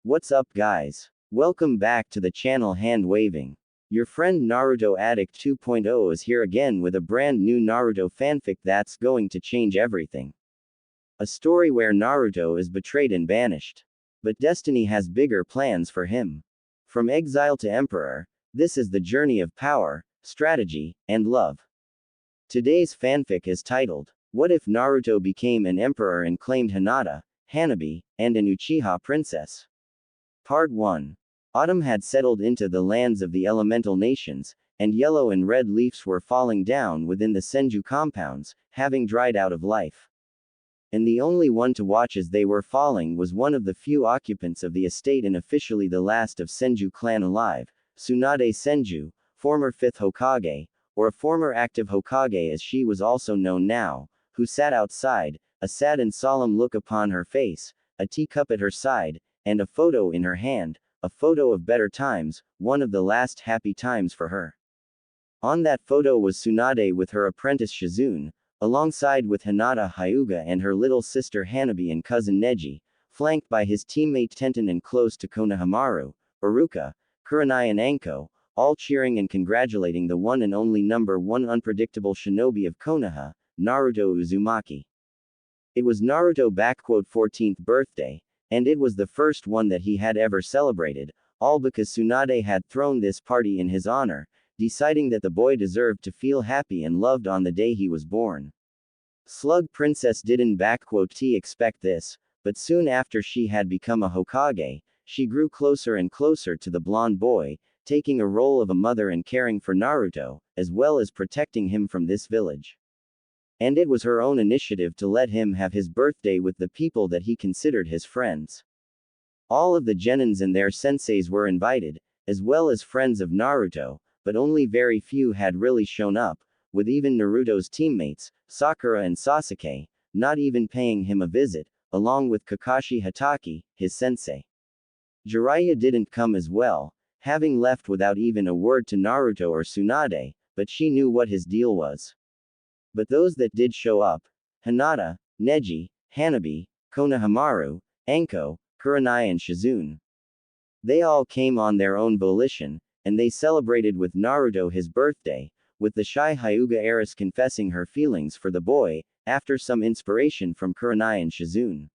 What's up guys? Welcome back to the channel Hand Waving. Your friend Naruto Addict 2.0 is here again with a brand new Naruto fanfic that's going to change everything. A story where Naruto is betrayed and banished. But destiny has bigger plans for him. From exile to emperor, this is the journey of power, strategy, and love. Today's fanfic is titled, What If Naruto Became an Emperor and Claimed Hinata, Hanabi, and an Uchiha Princess? Part 1. Autumn had settled into the lands of the elemental nations, and yellow and red leaves were falling down within the Senju compounds, having dried out of life. And the only one to watch as they were falling was one of the few occupants of the estate and officially the last of Senju clan alive, Tsunade Senju, former 5th Hokage, or a former active Hokage as she was also known now, who sat outside, a sad and solemn look upon her face, a teacup at her side, and a photo in her hand, a photo of better times, one of the last happy times for her. On that photo was Tsunade with her apprentice Shizune, alongside with Hinata Hyuga and her little sister Hanabi and cousin Neji, flanked by his teammate Tenten and close to Konohamaru, Iruka, Kurenai and Anko, all cheering and congratulating the one and only number one unpredictable shinobi of Konoha, Naruto Uzumaki. It was Naruto's 14th birthday, and it was the first one that he had ever celebrated, all because Tsunade had thrown this party in his honor, deciding that the boy deserved to feel happy and loved on the day he was born. Slug Princess didn't expect this, but soon after she had become a Hokage, she grew closer and closer to the blonde boy, taking a role of a mother and caring for Naruto, as well as protecting him from this village. And it was her own initiative to let him have his birthday with the people that he considered his friends. All of the genins and their senseis were invited, as well as friends of Naruto, but only very few had really shown up, with even Naruto's teammates, Sakura and Sasuke, not even paying him a visit, along with Kakashi Hatake, his sensei. Jiraiya didn't come as well, having left without even a word to Naruto or Tsunade, but she knew what his deal was. But those that did show up, Hinata, Neji, Hanabi, Konohamaru, Anko, Kurenai and Shizune. They all came on their own volition, and they celebrated with Naruto his birthday, with the shy Hyuga heiress confessing her feelings for the boy, after some inspiration from Kurenai and Shizune.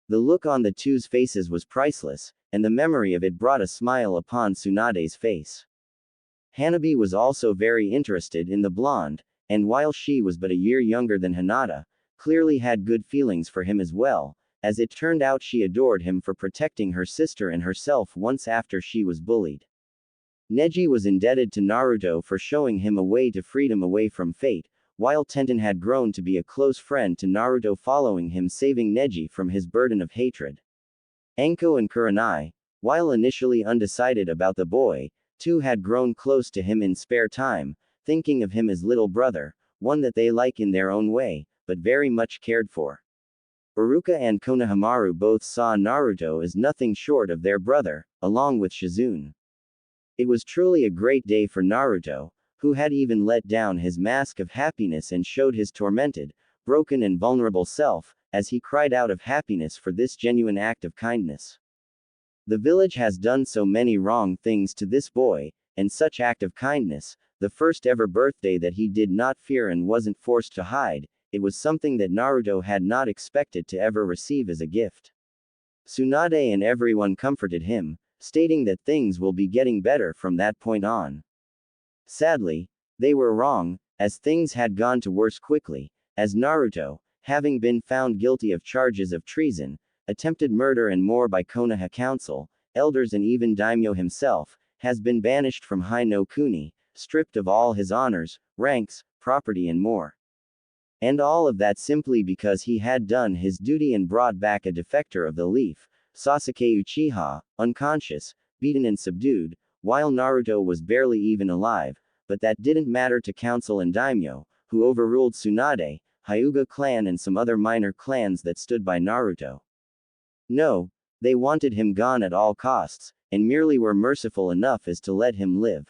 The look on the two's faces was priceless, and the memory of it brought a smile upon Tsunade's face. Hanabi was also very interested in the blonde, and while she was but a year younger than Hinata, clearly had good feelings for him as well, as it turned out she adored him for protecting her sister and herself once after she was bullied. Neji was indebted to Naruto for showing him a way to freedom away from fate, while Tenten had grown to be a close friend to Naruto following him saving Neji from his burden of hatred. Anko and Kurenai, while initially undecided about the boy, too had grown close to him in spare time, thinking of him as little brother, one that they like in their own way, but very much cared for. Iruka and Konohamaru both saw Naruto as nothing short of their brother, along with Shizune. It was truly a great day for Naruto, who had even let down his mask of happiness and showed his tormented, broken and vulnerable self, as he cried out of happiness for this genuine act of kindness. The village has done so many wrong things to this boy, and such act of kindness, the first ever birthday that he did not fear and wasn't forced to hide, it was something that Naruto had not expected to ever receive as a gift. Tsunade and everyone comforted him, stating that things will be getting better from that point on. Sadly, they were wrong, as things had gone to worse quickly, as Naruto, having been found guilty of charges of treason, attempted murder and more by Konoha Council, elders and even Daimyo himself, has been banished from Hai no Kuni, stripped of all his honors, ranks, property and more. And all of that simply because he had done his duty and brought back a defector of the leaf, Sasuke Uchiha, unconscious, beaten and subdued, while Naruto was barely even alive, but that didn't matter to Council and Daimyo, who overruled Tsunade, Hyuga clan and some other minor clans that stood by Naruto. No, they wanted him gone at all costs, and merely were merciful enough as to let him live.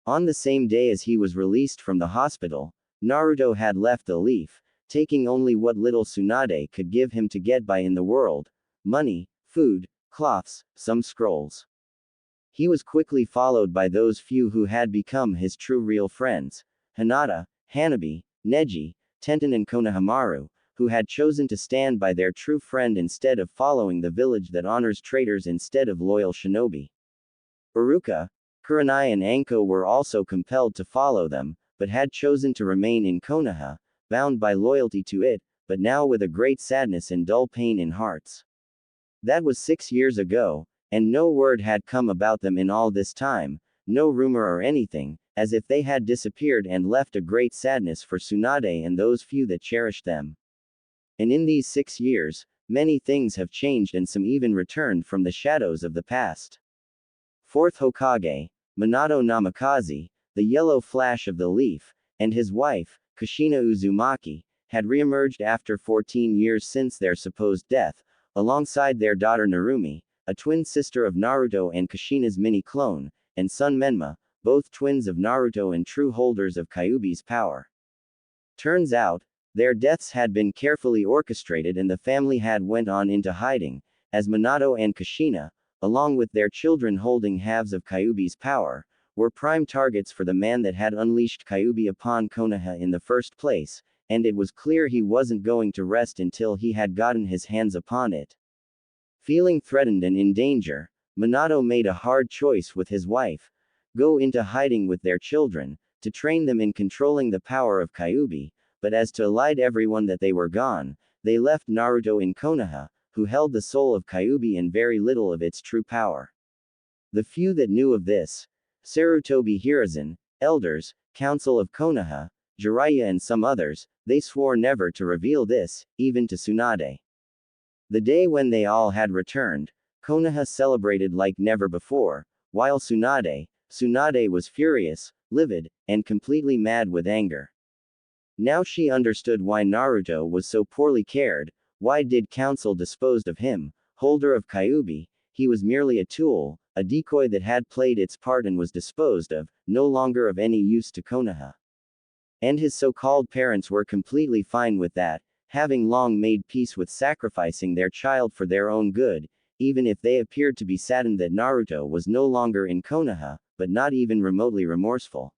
On the same day as he was released from the hospital, Naruto had left the leaf, taking only what little Tsunade could give him to get by in the world, money, food, cloths, some scrolls. He was quickly followed by those few who had become his true real friends, Hinata, Hanabi, Neji, Tenten and Konohamaru, who had chosen to stand by their true friend instead of following the village that honors traitors instead of loyal shinobi. Uruka, Kurenai and Anko were also compelled to follow them, but had chosen to remain in Konoha, bound by loyalty to it, but now with a great sadness and dull pain in hearts. That was 6 years ago, and no word had come about them in all this time, no rumor or anything, as if they had disappeared and left a great sadness for Tsunade and those few that cherished them. And in these 6 years, many things have changed and some even returned from the shadows of the past. Fourth Hokage, Minato Namikaze, the yellow flash of the leaf, and his wife, Kushina Uzumaki, had re-emerged after 14 years since their supposed death, alongside their daughter Narumi, a twin sister of Naruto and Kushina's mini-clone, and son Menma, both twins of Naruto and true holders of Kyuubi's power. Turns out, their deaths had been carefully orchestrated and the family had went on into hiding, as Minato and Kushina, along with their children holding halves of Kyuubi's power, were prime targets for the man that had unleashed Kyuubi upon Konoha in the first place, and it was clear he wasn't going to rest until he had gotten his hands upon it. Feeling threatened and in danger, Minato made a hard choice with his wife: go into hiding with their children, to train them in controlling the power of Kyuubi, but as to allied everyone that they were gone, they left Naruto in Konoha, who held the soul of Kyuubi and very little of its true power. The few that knew of this, Sarutobi Hiruzen, elders, council of Konoha, Jiraiya and some others, they swore never to reveal this, even to Tsunade. The day when they all had returned, Konoha celebrated like never before, while Tsunade was furious, livid, and completely mad with anger. Now she understood why Naruto was so poorly cared. Why did council dispose of him, holder of Kyuubi? He was merely a tool, a decoy that had played its part and was disposed of, no longer of any use to Konoha. And his so-called parents were completely fine with that, having long made peace with sacrificing their child for their own good, even if they appeared to be saddened that Naruto was no longer in Konoha, but not even remotely remorseful.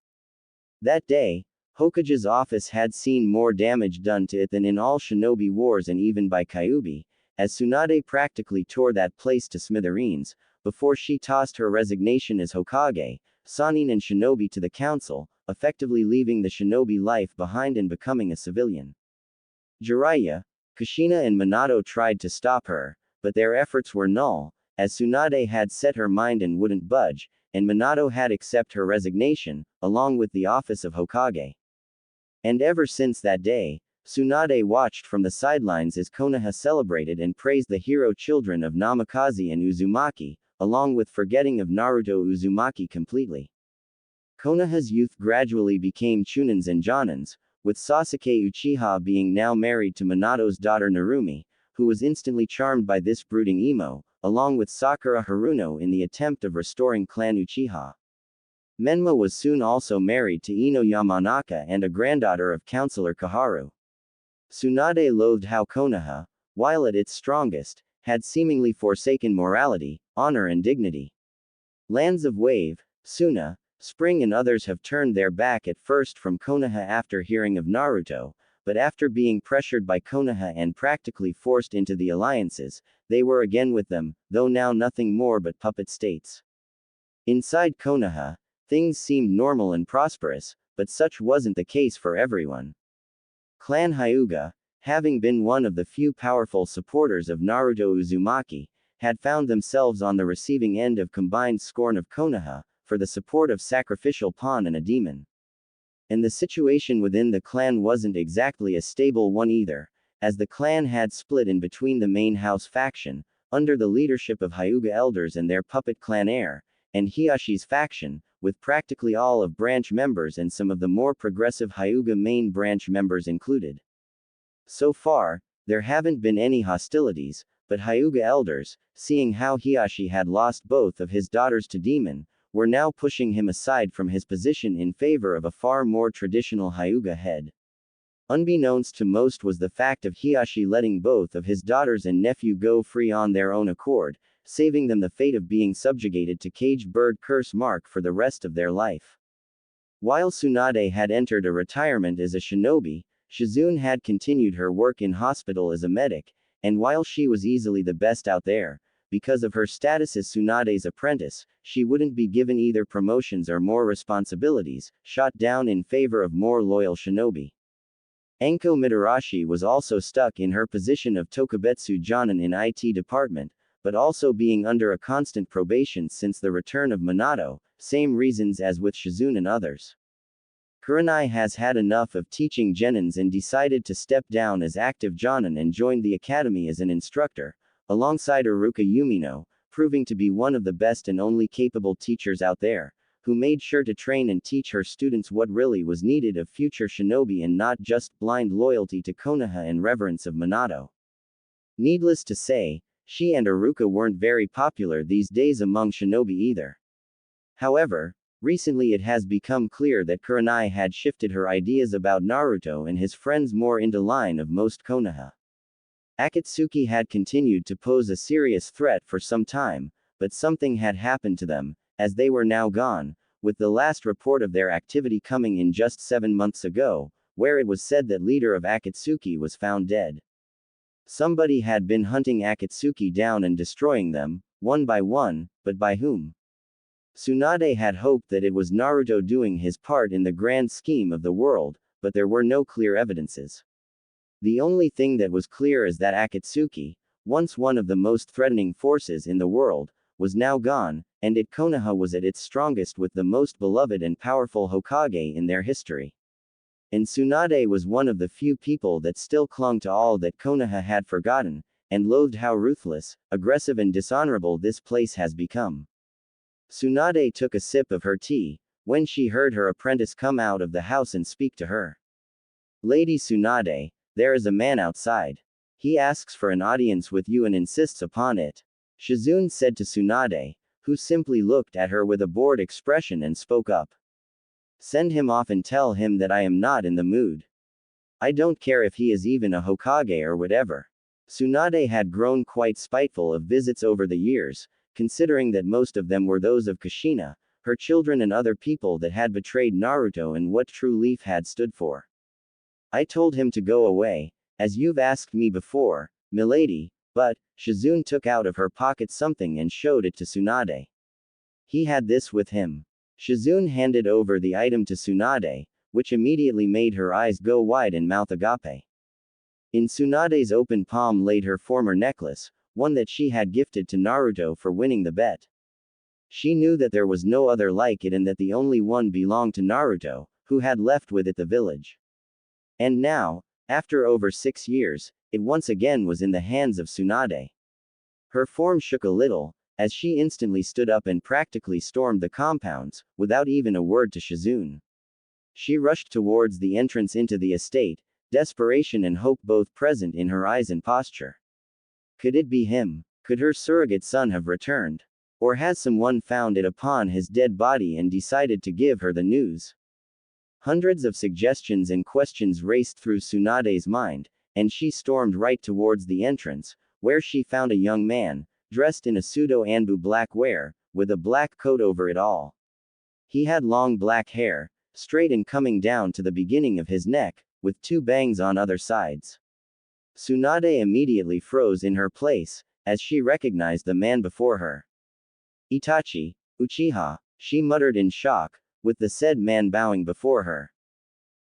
That day, Hokage's office had seen more damage done to it than in all shinobi wars and even by Kyuubi, as Tsunade practically tore that place to smithereens, before she tossed her resignation as Hokage, Sannin and shinobi to the council, effectively leaving the shinobi life behind and becoming a civilian. Jiraiya, Kushina and Minato tried to stop her, but their efforts were null, as Tsunade had set her mind and wouldn't budge, and Minato had accepted her resignation, along with the office of Hokage. And ever since that day, Tsunade watched from the sidelines as Konoha celebrated and praised the hero children of Namikaze and Uzumaki, along with forgetting of Naruto Uzumaki completely. Konoha's youth gradually became Chunins and Jonins, with Sasuke Uchiha being now married to Minato's daughter Narumi, who was instantly charmed by this brooding emo, along with Sakura Haruno in the attempt of restoring Clan Uchiha. Menma was soon also married to Ino Yamanaka and a granddaughter of Councillor Kaharu. Tsunade loathed how Konoha, while at its strongest, had seemingly forsaken morality, honor and dignity. Lands of Wave, Suna, Spring and others have turned their back at first from Konoha after hearing of Naruto, but after being pressured by Konoha and practically forced into the alliances, they were again with them, though now nothing more but puppet states. Inside Konoha, things seemed normal and prosperous, but such wasn't the case for everyone. Clan Hyuga, having been one of the few powerful supporters of Naruto Uzumaki, had found themselves on the receiving end of combined scorn of Konoha, for the support of sacrificial pawn and a demon. And the situation within the clan wasn't exactly a stable one either, as the clan had split in between the main house faction, under the leadership of Hyuga elders and their puppet clan heir, and Hiyashi's faction, with practically all of branch members and some of the more progressive Hyuga main branch members included. So far, there haven't been any hostilities, but Hyuga elders, seeing how Hiyashi had lost both of his daughters to demon, were now pushing him aside from his position in favor of a far more traditional Hyuga head. Unbeknownst to most was the fact of Hiyashi letting both of his daughters and nephew go free on their own accord, saving them the fate of being subjugated to caged bird curse mark for the rest of their life. While Tsunade had entered a retirement as a shinobi, Shizune had continued her work in hospital as a medic, and while she was easily the best out there, because of her status as Tsunade's apprentice, she wouldn't be given either promotions or more responsibilities, shot down in favor of more loyal shinobi. Enko Mitarashi was also stuck in her position of Tokubetsu Jonin in IT department, but also being under a constant probation since the return of Minato, same reasons as with Shizune and others. Kurenai has had enough of teaching genins and decided to step down as active jonin and joined the academy as an instructor, alongside Iruka Yumino, proving to be one of the best and only capable teachers out there, who made sure to train and teach her students what really was needed of future shinobi and not just blind loyalty to Konoha and reverence of Minato. Needless to say, she and Iruka weren't very popular these days among shinobi either. However, recently it has become clear that Kurenai had shifted her ideas about Naruto and his friends more into line of most Konoha. Akatsuki had continued to pose a serious threat for some time, but something had happened to them, as they were now gone, with the last report of their activity coming in just 7 months ago, where it was said that leader of Akatsuki was found dead. Somebody had been hunting Akatsuki down and destroying them, one by one, but by whom? Tsunade had hoped that it was Naruto doing his part in the grand scheme of the world, but there were no clear evidences. The only thing that was clear is that Akatsuki, once one of the most threatening forces in the world, was now gone, and Konoha was at its strongest with the most beloved and powerful Hokage in their history. And Tsunade was one of the few people that still clung to all that Konoha had forgotten, and loathed how ruthless, aggressive and dishonorable this place has become. Tsunade took a sip of her tea, when she heard her apprentice come out of the house and speak to her. Lady Tsunade, there is a man outside. He asks for an audience with you and insists upon it. Shizune said to Tsunade, who simply looked at her with a bored expression and spoke up. Send him off and tell him that I am not in the mood. I don't care if he is even a Hokage or whatever. Tsunade had grown quite spiteful of visits over the years, considering that most of them were those of Kushina, her children and other people that had betrayed Naruto and what True Leaf had stood for. I told him to go away, as you've asked me before, milady, but, Shizune took out of her pocket something and showed it to Tsunade. He had this with him. Shizune handed over the item to Tsunade, which immediately made her eyes go wide and mouth agape. In Tsunade's open palm laid her former necklace, one that she had gifted to Naruto for winning the bet. She knew that there was no other like it and that the only one belonged to Naruto, who had left with it the village. And now, after over 6 years, it once again was in the hands of Tsunade. Her form shook a little, as she instantly stood up and practically stormed the compounds, without even a word to Shizune. She rushed towards the entrance into the estate, desperation and hope both present in her eyes and posture. Could it be him? Could her surrogate son have returned? Or has someone found it upon his dead body and decided to give her the news? Hundreds of suggestions and questions raced through Tsunade's mind, and she stormed right towards the entrance, where she found a young man, dressed in a pseudo-Anbu black wear, with a black coat over it all. He had long black hair, straight and coming down to the beginning of his neck, with 2 bangs on other sides. Tsunade immediately froze in her place, as she recognized the man before her. Itachi, Uchiha, she muttered in shock, with the said man bowing before her.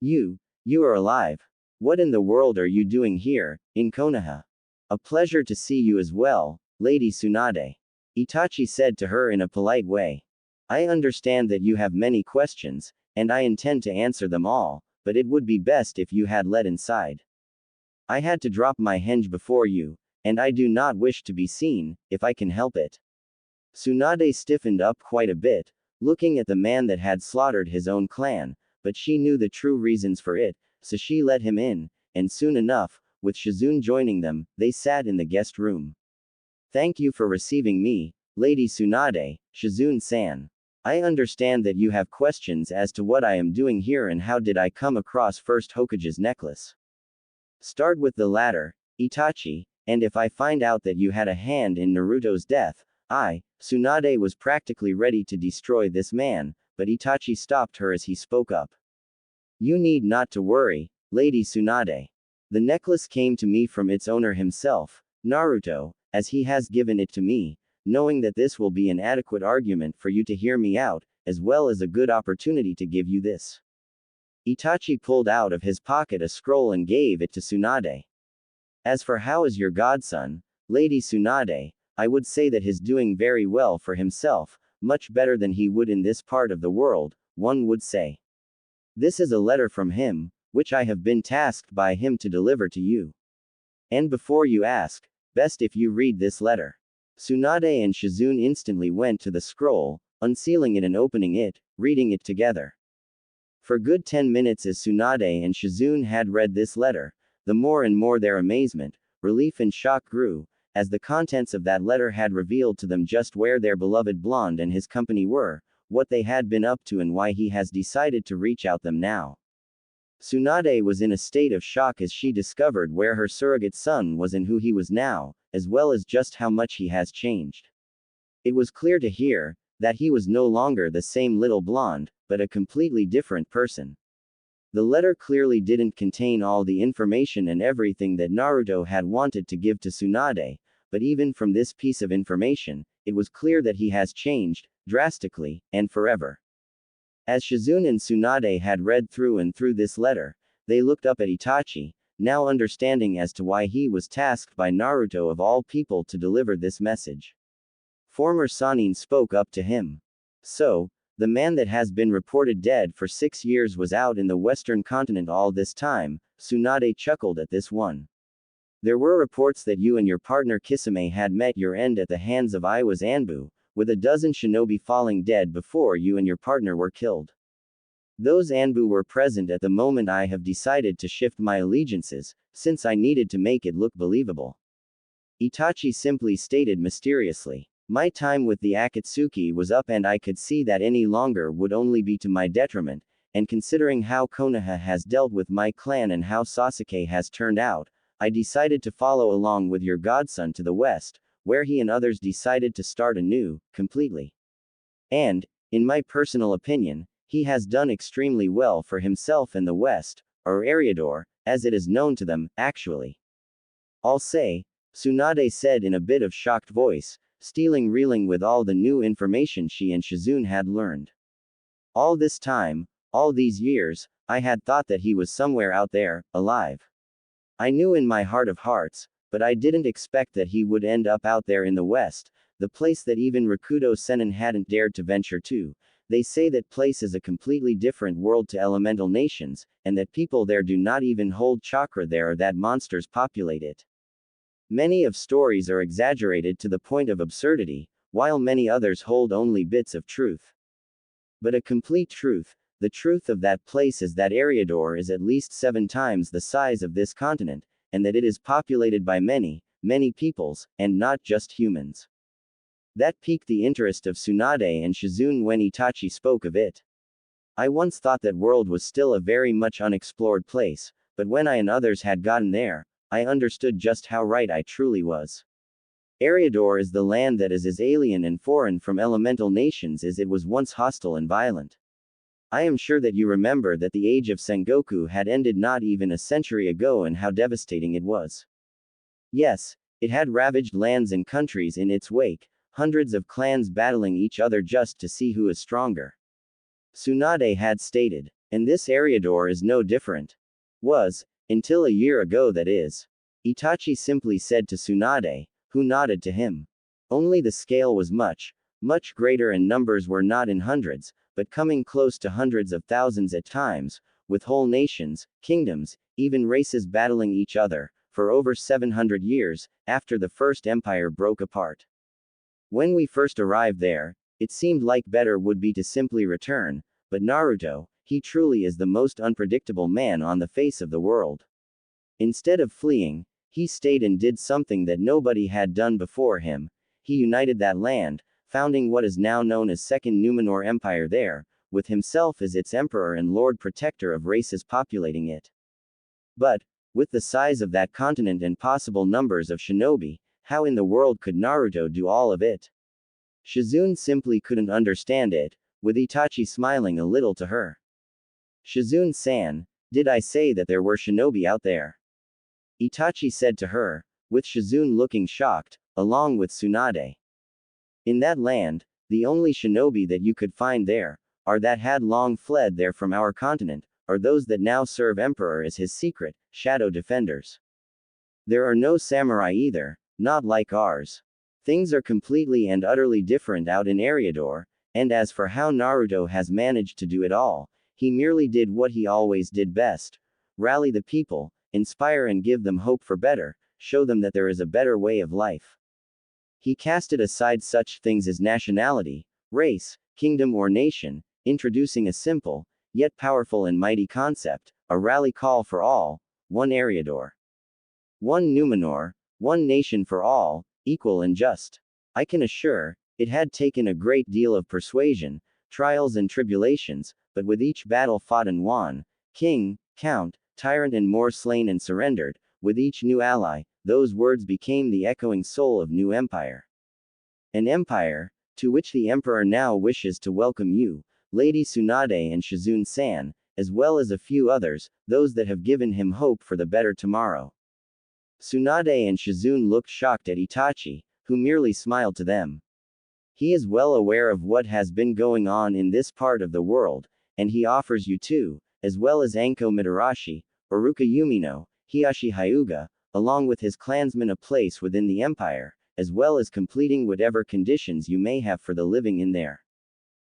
You are alive. What in the world are you doing here, in Konoha? A pleasure to see you as well, Lady Tsunade. Itachi said to her in a polite way. I understand that you have many questions, and I intend to answer them all, but it would be best if you had let inside. I had to drop my henge before you, and I do not wish to be seen, if I can help it. Tsunade stiffened up quite a bit, looking at the man that had slaughtered his own clan, but she knew the true reasons for it, so she let him in, and soon enough, with Shizune joining them, they sat in the guest room. Thank you for receiving me, Lady Tsunade, Shizune-san. I understand that you have questions as to what I am doing here and how did I come across First Hokage's necklace. Start with the latter, Itachi, and if I find out that you had a hand in Naruto's death, Tsunade was practically ready to destroy this man, but Itachi stopped her as he spoke up. You need not to worry, Lady Tsunade. The necklace came to me from its owner himself, Naruto, as he has given it to me, knowing that this will be an adequate argument for you to hear me out, as well as a good opportunity to give you this. Itachi pulled out of his pocket a scroll and gave it to Tsunade. As for how is your godson, Lady Tsunade, I would say that he's doing very well for himself, much better than he would in this part of the world, one would say. This is a letter from him, which I have been tasked by him to deliver to you. And before you ask, best if you read this letter. Tsunade and Shizune instantly went to the scroll, unsealing it and opening it, reading it together. For good 10 minutes as Tsunade and Shizune had read this letter, the more and more their amazement, relief and shock grew, as the contents of that letter had revealed to them just where their beloved blonde and his company were, what they had been up to and why he has decided to reach out them now. Tsunade was in a state of shock as she discovered where her surrogate son was and who he was now, as well as just how much he has changed. It was clear to hear that he was no longer the same little blonde, but a completely different person. The letter clearly didn't contain all the information and everything that Naruto had wanted to give to Tsunade, but even from this piece of information, it was clear that he has changed, drastically, and forever. As Shizune and Tsunade had read through and through this letter, they looked up at Itachi, now understanding as to why he was tasked by Naruto of all people to deliver this message. Former Sannin spoke up to him. So, the man that has been reported dead for 6 years was out in the western continent all this time, Tsunade chuckled at this one. There were reports that you and your partner Kisame had met your end at the hands of Iwa's Anbu, with a dozen shinobi falling dead before you and your partner were killed. Those Anbu were present at the moment I have decided to shift my allegiances, since I needed to make it look believable. Itachi simply stated mysteriously. My time with the Akatsuki was up and I could see that any longer would only be to my detriment, and considering how Konoha has dealt with my clan and how Sasuke has turned out, I decided to follow along with your godson to the west, where he and others decided to start anew, completely. And, in my personal opinion, he has done extremely well for himself in the west, or Eriador, as it is known to them, actually. I'll say, Tsunade said in a bit of shocked voice, reeling with all the new information she and Shizune had learned. All this time, all these years, I had thought that he was somewhere out there, alive. I knew in my heart of hearts, but I didn't expect that he would end up out there in the west, the place that even Rakudo Sennin hadn't dared to venture to. They say that place is a completely different world to elemental nations, and that people there do not even hold chakra there or that monsters populate it. Many of stories are exaggerated to the point of absurdity, while many others hold only bits of truth. But a complete truth, the truth of that place is that Eriador is at least 7 times the size of this continent, and that it is populated by many, many peoples, and not just humans. That piqued the interest of Tsunade and Shizune when Itachi spoke of it. I once thought that world was still a very much unexplored place, but when I and others had gotten there, I understood just how right I truly was. Eriador is the land that is as alien and foreign from elemental nations as it was once hostile and violent. I am sure that you remember that the age of Sengoku had ended not even a century ago and how devastating it was. Yes, it had ravaged lands and countries in its wake, hundreds of clans battling each other just to see who is stronger. Tsunade had stated, and this Eriador is no different. Was, until a year ago that is. Itachi simply said to Tsunade, who nodded to him. Only the scale was much, much greater and numbers were not in hundreds, but coming close to hundreds of thousands at times, with whole nations, kingdoms, even races battling each other, for over 700 years, after the First Empire broke apart. When we first arrived there, it seemed like better would be to simply return, but Naruto, he truly is the most unpredictable man on the face of the world. Instead of fleeing, he stayed and did something that nobody had done before him. He united that land, founding what is now known as Second Numenor Empire there, with himself as its emperor and lord protector of races populating it. But, with the size of that continent and possible numbers of shinobi, how in the world could Naruto do all of it? Shizune simply couldn't understand it, with Itachi smiling a little to her. Shizune-san, did I say that there were shinobi out there? Itachi said to her, with Shizune looking shocked, along with Tsunade. In that land, the only shinobi that you could find there, are that had long fled there from our continent, or those that now serve Emperor as his secret, shadow defenders. There are no samurai either, not like ours. Things are completely and utterly different out in Eriador, and as for how Naruto has managed to do it all, he merely did what he always did best: rally the people, inspire and give them hope for better, show them that there is a better way of life. He casted aside such things as nationality, race, kingdom or nation, introducing a simple, yet powerful and mighty concept, a rally call for all, one Eriador. One Numenor, one nation for all, equal and just. I can assure, it had taken a great deal of persuasion, trials and tribulations, but with each battle fought and won, king, count, tyrant and more slain and surrendered, with each new ally, those words became the echoing soul of new empire. An empire, to which the emperor now wishes to welcome you, Lady Tsunade and Shizune-san, as well as a few others, those that have given him hope for the better tomorrow. Tsunade and Shizune looked shocked at Itachi, who merely smiled to them. He is well aware of what has been going on in this part of the world, and he offers you too, as well as Anko Mitarashi, Uruka Yumino, Hiyashi Hyuga, along with his clansmen a place within the empire, as well as completing whatever conditions you may have for the living in there.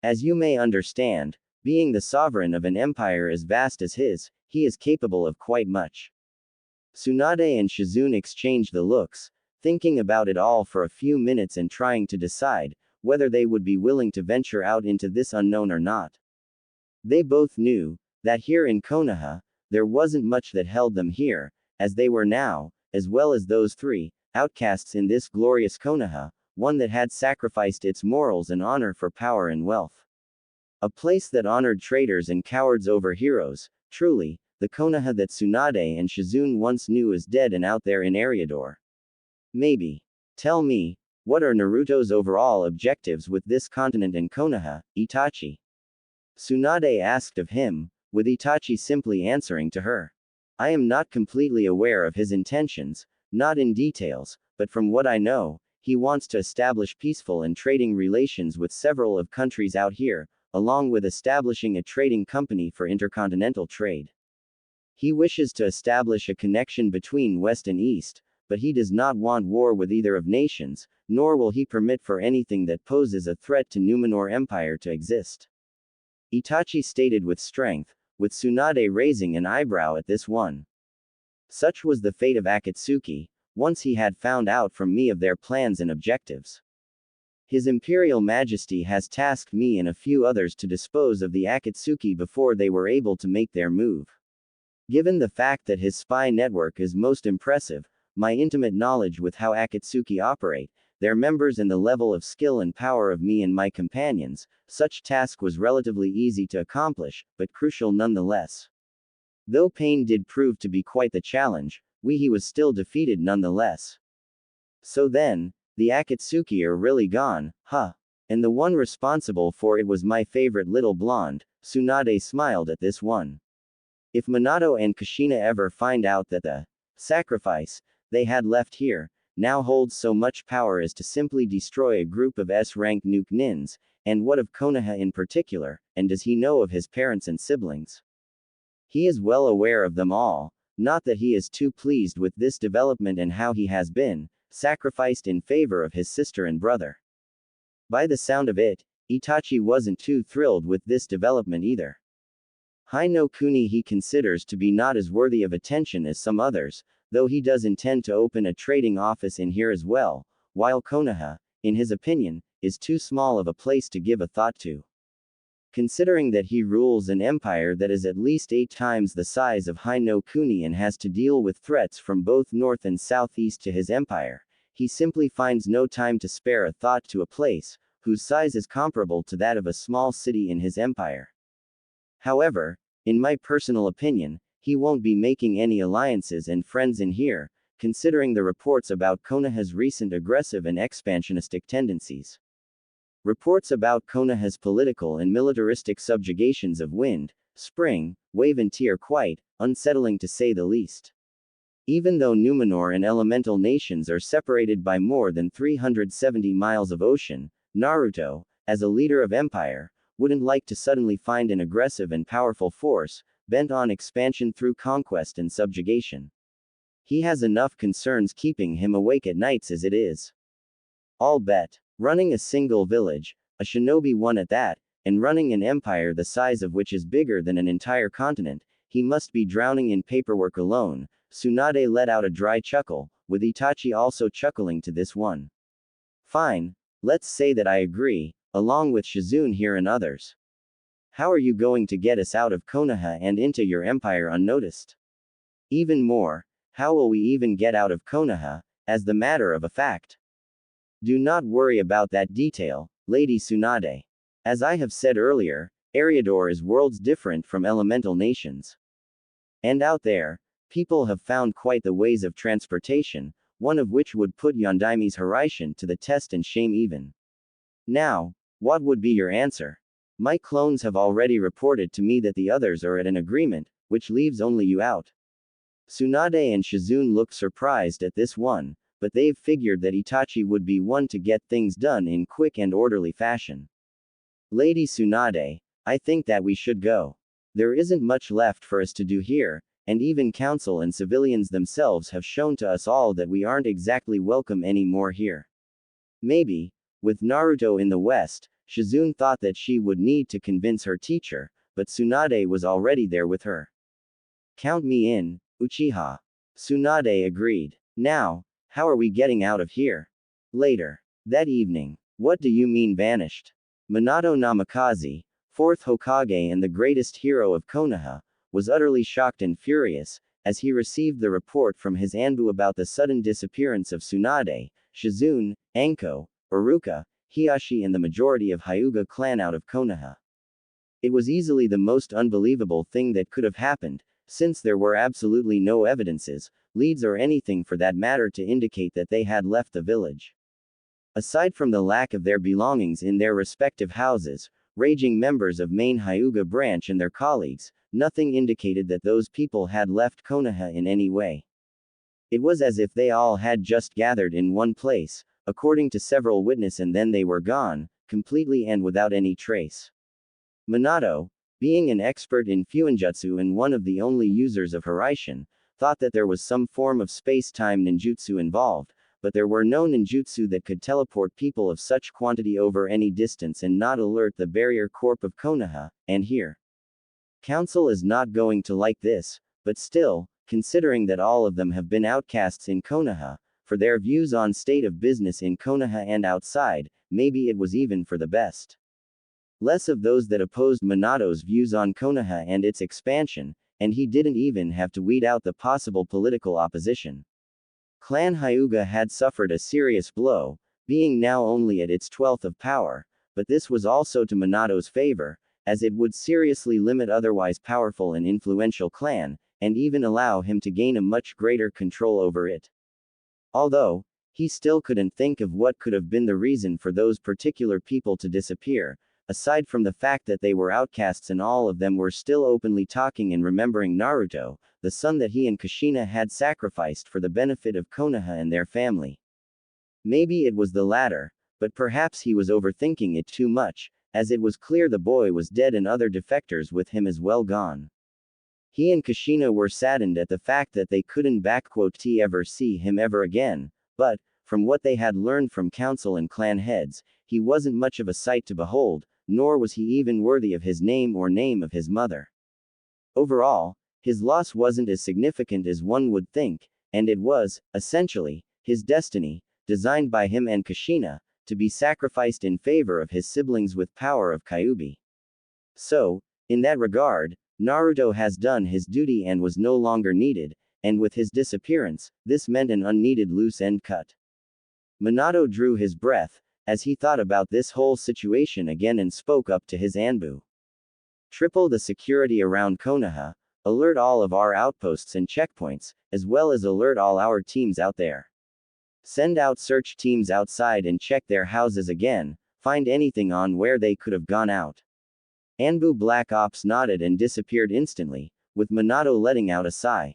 As you may understand, being the sovereign of an empire as vast as his, he is capable of quite much. Tsunade and Shizune exchanged the looks, thinking about it all for a few minutes and trying to decide whether they would be willing to venture out into this unknown or not. They both knew that here in Konoha, there wasn't much that held them here, as they were now, as well as those three outcasts in this glorious Konoha, one that had sacrificed its morals and honor for power and wealth. A place that honored traitors and cowards over heroes, truly, the Konoha that Tsunade and Shizune once knew is dead and out there in Eriador. Maybe. Tell me, what are Naruto's overall objectives with this continent and Konoha, Itachi? Tsunade asked of him, with Itachi simply answering to her. I am not completely aware of his intentions, not in details, but from what I know, he wants to establish peaceful and trading relations with several of countries out here, along with establishing a trading company for intercontinental trade. He wishes to establish a connection between West and East, but he does not want war with either of nations, nor will he permit for anything that poses a threat to Numenor Empire to exist. Itachi stated with strength, with Tsunade raising an eyebrow at this one. Such was the fate of Akatsuki, once he had found out from me of their plans and objectives. His Imperial Majesty has tasked me and a few others to dispose of the Akatsuki before they were able to make their move. Given the fact that his spy network is most impressive, my intimate knowledge with how Akatsuki operate, their members and the level of skill and power of me and my companions, such task was relatively easy to accomplish, but crucial nonetheless. Though pain did prove to be quite the challenge, he was still defeated nonetheless. So then, the Akatsuki are really gone, huh? And the one responsible for it was my favorite little blonde. Tsunade smiled at this one. If Minato and Kushina ever find out that the sacrifice they had left here now holds so much power as to simply destroy a group of S-rank nuke nins, and what of Konoha in particular, and does he know of his parents and siblings? He is well aware of them all, not that he is too pleased with this development and how he has been sacrificed in favor of his sister and brother. By the sound of it, Itachi wasn't too thrilled with this development either. Hai no Kuni he considers to be not as worthy of attention as some others, though he does intend to open a trading office in here as well, while Konoha, in his opinion, is too small of a place to give a thought to. Considering that he rules an empire that is at least 8 times the size of Hai no Kuni and has to deal with threats from both north and southeast to his empire, he simply finds no time to spare a thought to a place whose size is comparable to that of a small city in his empire. However, in my personal opinion, he won't be making any alliances and friends in here, considering the reports about Konoha's recent aggressive and expansionistic tendencies. Reports about Konoha's political and militaristic subjugations of Wind, Spring, Wave and Tea are quite unsettling to say the least. Even though Numenor and elemental nations are separated by more than 370 miles of ocean, Naruto, as a leader of empire, wouldn't like to suddenly find an aggressive and powerful force, bent on expansion through conquest and subjugation. He has enough concerns keeping him awake at nights as it is. I'll bet. Running a single village, a shinobi one at that, and running an empire the size of which is bigger than an entire continent, he must be drowning in paperwork alone. Tsunade let out a dry chuckle, with Itachi also chuckling to this one. Fine. Let's say that I agree, along with Shizune here and others. How are you going to get us out of Konoha and into your empire unnoticed? Even more, how will we even get out of Konoha, as the matter of a fact? Do not worry about that detail, Lady Tsunade. As I have said earlier, Eriador is worlds different from elemental nations. And out there, people have found quite the ways of transportation, one of which would put Yondaime's Hiraishin to the test and shame even. Now, what would be your answer? My clones have already reported to me that the others are at an agreement, which leaves only you out. Tsunade and Shizune look surprised at this one, but they've figured that Itachi would be one to get things done in quick and orderly fashion. Lady Tsunade, I think that we should go. There isn't much left for us to do here, and even council and civilians themselves have shown to us all that we aren't exactly welcome anymore here. Maybe, with Naruto in the west, Shizune thought that she would need to convince her teacher, but Tsunade was already there with her. Count me in, Uchiha. Tsunade agreed. Now, how are we getting out of here? Later. That evening. What do you mean vanished? Minato Namikaze, fourth Hokage and the greatest hero of Konoha, was utterly shocked and furious, as he received the report from his Anbu about the sudden disappearance of Tsunade, Shizune, Anko, Iruka, Hiashi and the majority of Hyuga clan out of Konoha. It was easily the most unbelievable thing that could have happened, since there were absolutely no evidences, leads or anything for that matter to indicate that they had left the village. Aside from the lack of their belongings in their respective houses, raging members of main Hyuga branch and their colleagues, nothing indicated that those people had left Konoha in any way. It was as if they all had just gathered in one place, according to several witnesses, and then they were gone, completely and without any trace. Minato, being an expert in Fuinjutsu and one of the only users of Hiraishin, thought that there was some form of space-time ninjutsu involved, but there were no ninjutsu that could teleport people of such quantity over any distance and not alert the barrier corp of Konoha, and here. Council is not going to like this, but still, considering that all of them have been outcasts in Konoha, for their views on state of business in Konoha and outside, maybe it was even for the best. Less of those that opposed Minato's views on Konoha and its expansion, and he didn't even have to weed out the possible political opposition. Clan Hyuga had suffered a serious blow, being now only at its 12th of power, but this was also to Minato's favor, as it would seriously limit otherwise powerful and influential clan, and even allow him to gain a much greater control over it. Although, he still couldn't think of what could have been the reason for those particular people to disappear, aside from the fact that they were outcasts and all of them were still openly talking and remembering Naruto, the son that he and Kushina had sacrificed for the benefit of Konoha and their family. Maybe it was the latter, but perhaps he was overthinking it too much, as it was clear the boy was dead and other defectors with him as well gone. He and Kushina were saddened at the fact that they couldn't ever see him ever again, but, from what they had learned from council and clan heads, he wasn't much of a sight to behold, nor was he even worthy of his name or name of his mother. Overall, his loss wasn't as significant as one would think, and it was, essentially, his destiny, designed by him and Kushina, to be sacrificed in favor of his siblings with power of Kyuubi. So, in that regard, Naruto has done his duty and was no longer needed, and with his disappearance, this meant an unneeded loose end cut. Minato drew his breath, as he thought about this whole situation again and spoke up to his Anbu. Triple the security around Konoha, alert all of our outposts and checkpoints, as well as alert all our teams out there. Send out search teams outside and check their houses again, find anything on where they could have gone out. Anbu Black Ops nodded and disappeared instantly, with Minato letting out a sigh.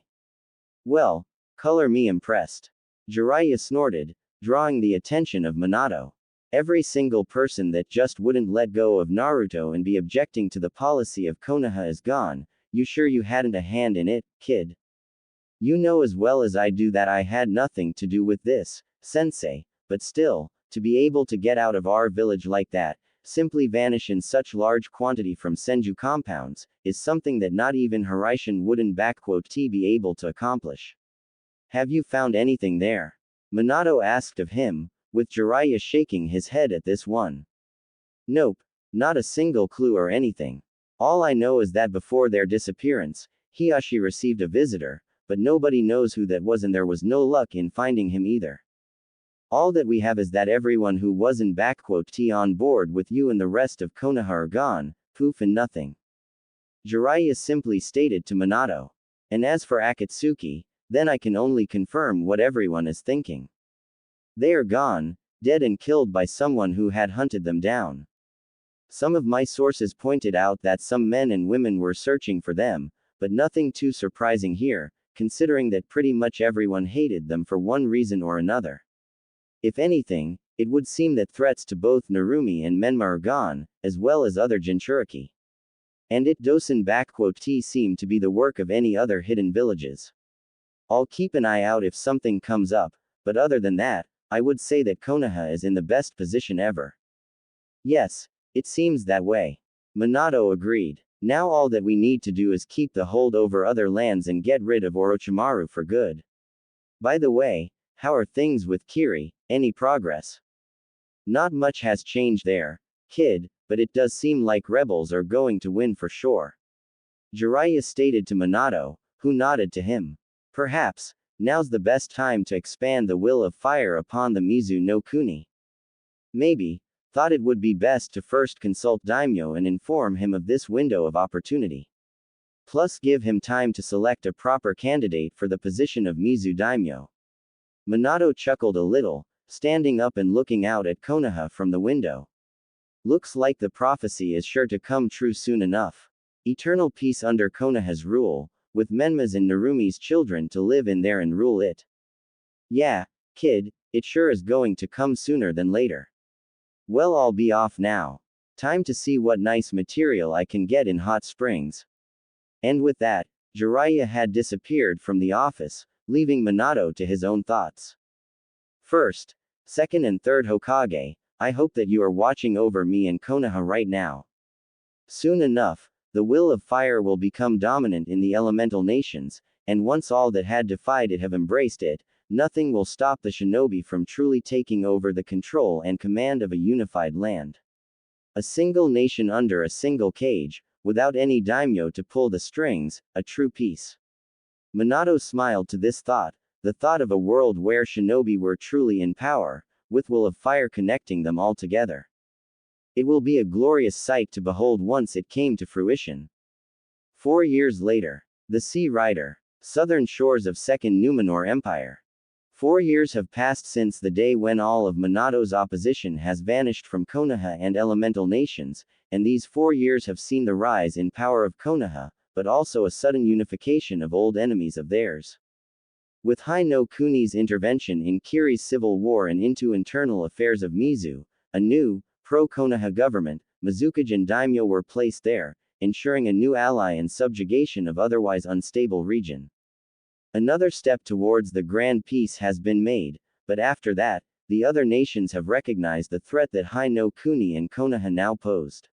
Well, color me impressed. Jiraiya snorted, drawing the attention of Minato. Every single person that just wouldn't let go of Naruto and be objecting to the policy of Konoha is gone. You sure you hadn't a hand in it, kid? You know as well as I do that I had nothing to do with this, sensei, but still, to be able to get out of our village like that, simply vanish in such large quantity from Senju compounds, is something that not even Hiraishin wouldn't be able to accomplish. Have you found anything there? Minato asked of him, with Jiraiya shaking his head at this one. Nope, not a single clue or anything. All I know is that before their disappearance, Hiashi received a visitor, but nobody knows who that was and there was no luck in finding him either. All that we have is that everyone who wasn't on board with you and the rest of Konoha are gone, poof and nothing. Jiraiya simply stated to Minato. And as for Akatsuki, then I can only confirm what everyone is thinking. They are gone, dead and killed by someone who had hunted them down. Some of my sources pointed out that some men and women were searching for them, but nothing too surprising here, considering that pretty much everyone hated them for one reason or another. If anything, it would seem that threats to both Narumi and Menma are gone, as well as other Jinchuriki. And it doesn't seem to be the work of any other hidden villages. I'll keep an eye out if something comes up, but other than that, I would say that Konoha is in the best position ever. Yes, it seems that way. Minato agreed. Now all that we need to do is keep the hold over other lands and get rid of Orochimaru for good. By the way, how are things with Kiri? Any progress? Not much has changed there, kid, but it does seem like rebels are going to win for sure. Jiraiya stated to Minato, who nodded to him. Perhaps, now's the best time to expand the will of fire upon the Mizu no Kuni. Maybe, thought it would be best to first consult Daimyo and inform him of this window of opportunity. Plus give him time to select a proper candidate for the position of Mizu Daimyo. Minato chuckled a little, standing up and looking out at Konoha from the window. Looks like the prophecy is sure to come true soon enough. Eternal peace under Konoha's rule, with Menma's and Narumi's children to live in there and rule it. Yeah, kid, it sure is going to come sooner than later. Well, I'll be off now. Time to see what nice material I can get in hot springs. And with that, Jiraiya had disappeared from the office, leaving Minato to his own thoughts. First, second and third Hokage, I hope that you are watching over me and Konoha right now. Soon enough, the will of fire will become dominant in the elemental nations, and once all that had defied it have embraced it, nothing will stop the shinobi from truly taking over the control and command of a unified land. A single nation under a single cage, without any daimyo to pull the strings, a true peace. Minato smiled to this thought, the thought of a world where shinobi were truly in power, with will of fire connecting them all together. It will be a glorious sight to behold once it came to fruition. 4 years later. The Sea Rider. Southern shores of Second Numenor Empire. 4 years have passed since the day when all of Minato's opposition has vanished from Konoha and elemental nations, and these 4 years have seen the rise in power of Konoha, but also a sudden unification of old enemies of theirs. With Hai no Kuni's intervention in Kiri's civil war and into internal affairs of Mizu, a new, pro-Konoha government, Mizukage daimyo were placed there, ensuring a new ally and subjugation of otherwise unstable region. Another step towards the grand peace has been made, but after that, the other nations have recognized the threat that Hai no Kuni and Konoha now posed.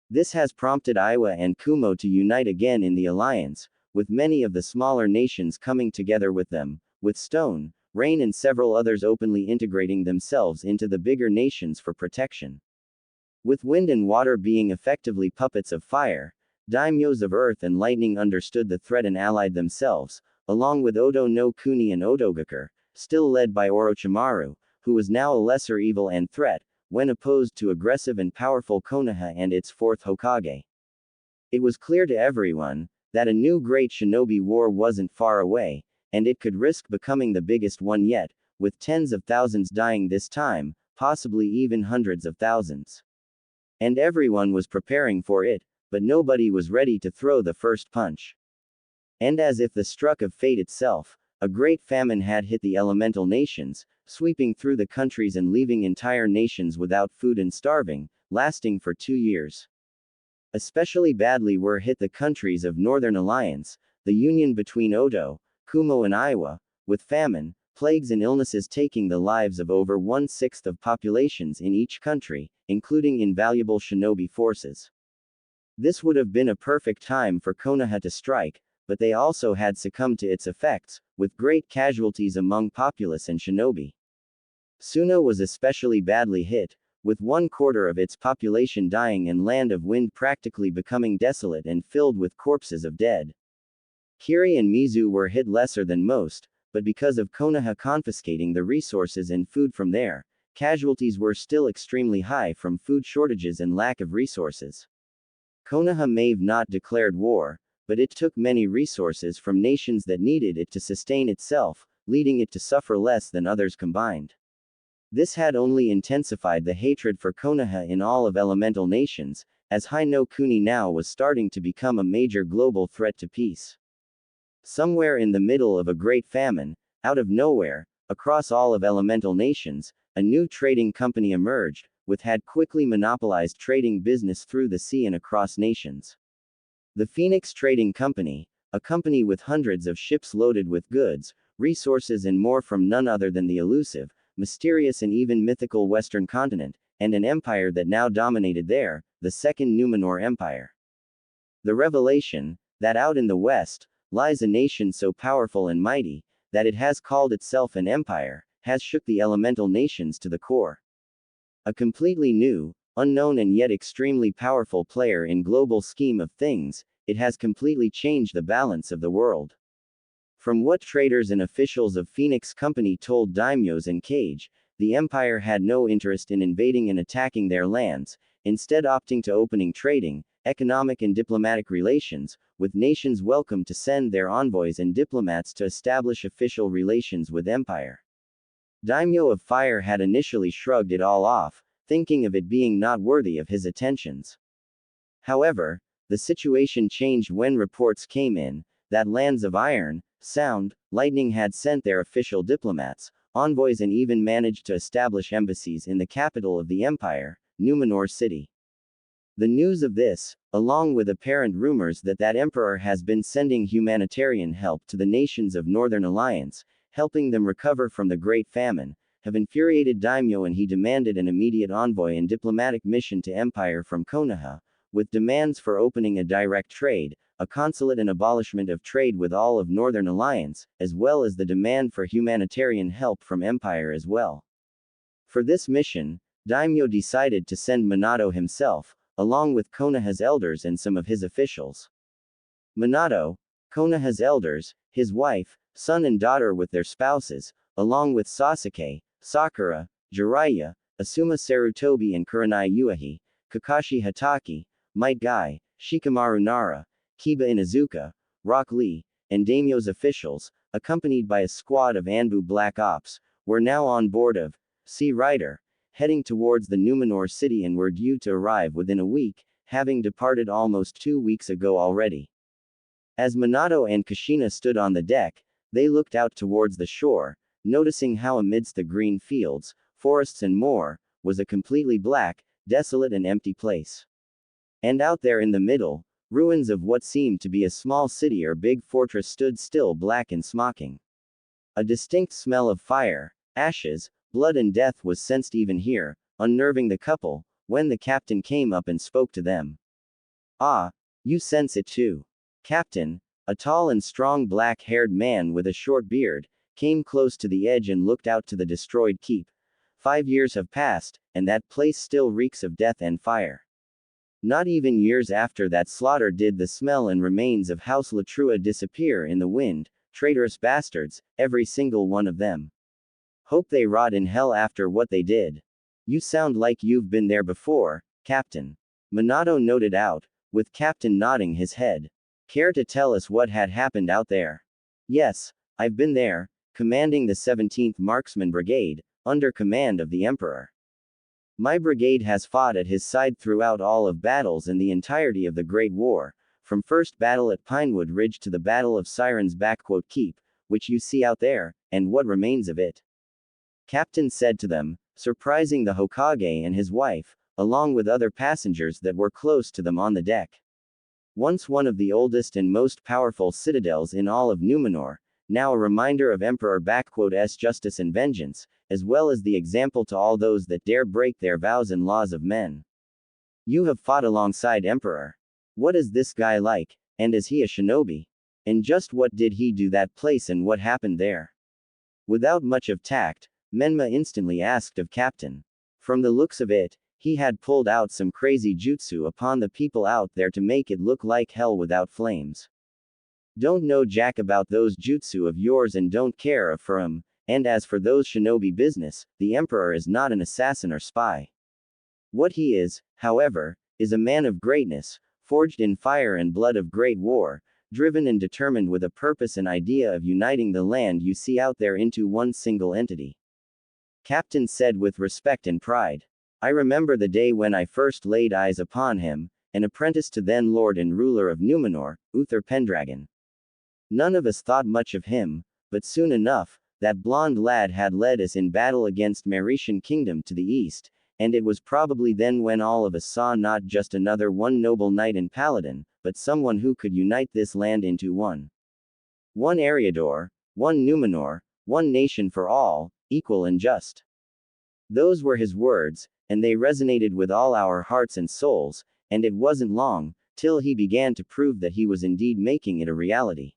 This has prompted Iwa and Kumo to unite again in the alliance, with many of the smaller nations coming together with them, with Stone, Rain and several others openly integrating themselves into the bigger nations for protection. With Wind and Water being effectively puppets of fire, daimyos of Earth and Lightning understood the threat and allied themselves, along with Odo no Kuni and Odogakure, still led by Orochimaru, who was now a lesser evil and threat, when opposed to aggressive and powerful Konoha and its fourth Hokage. It was clear to everyone that a new great shinobi war wasn't far away, and it could risk becoming the biggest one yet, with tens of thousands dying this time, possibly even hundreds of thousands. And everyone was preparing for it, but nobody was ready to throw the first punch. And as if the stroke of fate itself, a great famine had hit the elemental nations, sweeping through the countries and leaving entire nations without food and starving, lasting for 2 years. Especially badly were hit the countries of Northern Alliance, the union between Odo, Kumo and Iowa, with famine, plagues and illnesses taking the lives of over 1/6 of populations in each country, including invaluable shinobi forces. This would have been a perfect time for Konoha to strike, but they also had succumbed to its effects, with great casualties among populace and shinobi. Suno was especially badly hit, with 1/4 of its population dying and Land of Wind practically becoming desolate and filled with corpses of dead. Kiri and Mizu were hit lesser than most, but because of Konoha confiscating the resources and food from there, casualties were still extremely high from food shortages and lack of resources. Konoha may have not declared war, but it took many resources from nations that needed it to sustain itself, leading it to suffer less than others combined. This had only intensified the hatred for Konoha in all of elemental nations, as Hai no Kuni now was starting to become a major global threat to peace. Somewhere in the middle of a great famine, out of nowhere, across all of elemental nations, a new trading company emerged, which had quickly monopolized trading business through the sea and across nations. The Phoenix Trading Company, a company with hundreds of ships loaded with goods, resources and more from none other than the elusive, mysterious and even mythical Western continent, and an empire that now dominated there, the Second Numenor Empire. The revelation, that out in the West, lies a nation so powerful and mighty, that it has called itself an empire, has shook the elemental nations to the core. A completely new, unknown and yet extremely powerful player in global scheme of things, it has completely changed the balance of the world. From what traders and officials of Phoenix Company told daimyos and Cage, the empire had no interest in invading and attacking their lands, instead opting to opening trading, economic and diplomatic relations, with nations welcome to send their envoys and diplomats to establish official relations with empire. Daimyo of Fire had initially shrugged it all off, thinking of it being not worthy of his attentions. However, the situation changed when reports came in, that lands of Iron, Sound, Lightning had sent their official diplomats, envoys and even managed to establish embassies in the capital of the empire, Numenor City. The news of this, along with apparent rumors that that emperor has been sending humanitarian help to the nations of Northern Alliance, helping them recover from the Great Famine, have infuriated Daimyo and he demanded an immediate envoy and diplomatic mission to Empire from Konoha, with demands for opening a direct trade, a consulate and abolishment of trade with all of Northern Alliance, as well as the demand for humanitarian help from Empire as well. For this mission, Daimyo decided to send Minato himself, along with Konoha's elders and some of his officials. Minato, Konoha's elders, his wife, son and daughter with their spouses, along with Sasuke, Sakura, Jiraiya, Asuma Sarutobi and Kurenai Uehi, Kakashi Hatake, Might Guy, Shikamaru Nara, Kiba Inuzuka, Rock Lee, and Daimyo's officials, accompanied by a squad of Anbu Black Ops, were now on board of Sea Rider, heading towards the Numenor city and were due to arrive within a week, having departed almost 2 weeks ago already. As Minato and Kushina stood on the deck, they looked out towards the shore, noticing how amidst the green fields, forests and more, was a completely black, desolate and empty place. And out there in the middle, ruins of what seemed to be a small city or big fortress stood still black and smoking. A distinct smell of fire, ashes, blood and death was sensed even here, unnerving the couple, when the captain came up and spoke to them. "Ah, you sense it too." Captain, a tall and strong black-haired man with a short beard, came close to the edge and looked out to the destroyed keep. 5 years have passed, and that place still reeks of death and fire. Not even years after that slaughter did the smell and remains of House Latrua disappear in the wind, traitorous bastards, every single one of them. Hope they rot in hell after what they did. You sound like you've been there before, Captain. Minato noted out, with Captain nodding his head. Care to tell us what had happened out there? Yes, I've been there, commanding the 17th Marksman Brigade, under command of the Emperor. My brigade has fought at his side throughout all of battles and the entirety of the Great War, from first battle at Pinewood Ridge to the Battle of Sirens Keep, which you see out there, and what remains of it. Captain said to them, surprising the Hokage and his wife, along with other passengers that were close to them on the deck. Once one of the oldest and most powerful citadels in all of Numenor, now a reminder of Emperor S justice and vengeance, as well as the example to all those that dare break their vows and laws of men. You have fought alongside Emperor. What is this guy like, and is he a shinobi? And just what did he do that place and what happened there? Without much of tact, Menma instantly asked of Captain. From the looks of it, he had pulled out some crazy jutsu upon the people out there to make it look like hell without flames. Don't know jack about those jutsu of yours and don't care for 'em, and as for those shinobi business, the Emperor is not an assassin or spy. What he is, however, is a man of greatness, forged in fire and blood of great war, driven and determined with a purpose and idea of uniting the land you see out there into one single entity. Captain said with respect and pride. I remember the day when I first laid eyes upon him, an apprentice to then Lord and ruler of Numenor, Uther Pendragon. None of us thought much of him, but soon enough, that blonde lad had led us in battle against Meretian Kingdom to the east, and it was probably then when all of us saw not just another one noble knight and paladin, but someone who could unite this land into one. One Eriador, one Numenor, one nation for all, equal and just. Those were his words, and they resonated with all our hearts and souls, and it wasn't long, till he began to prove that he was indeed making it a reality.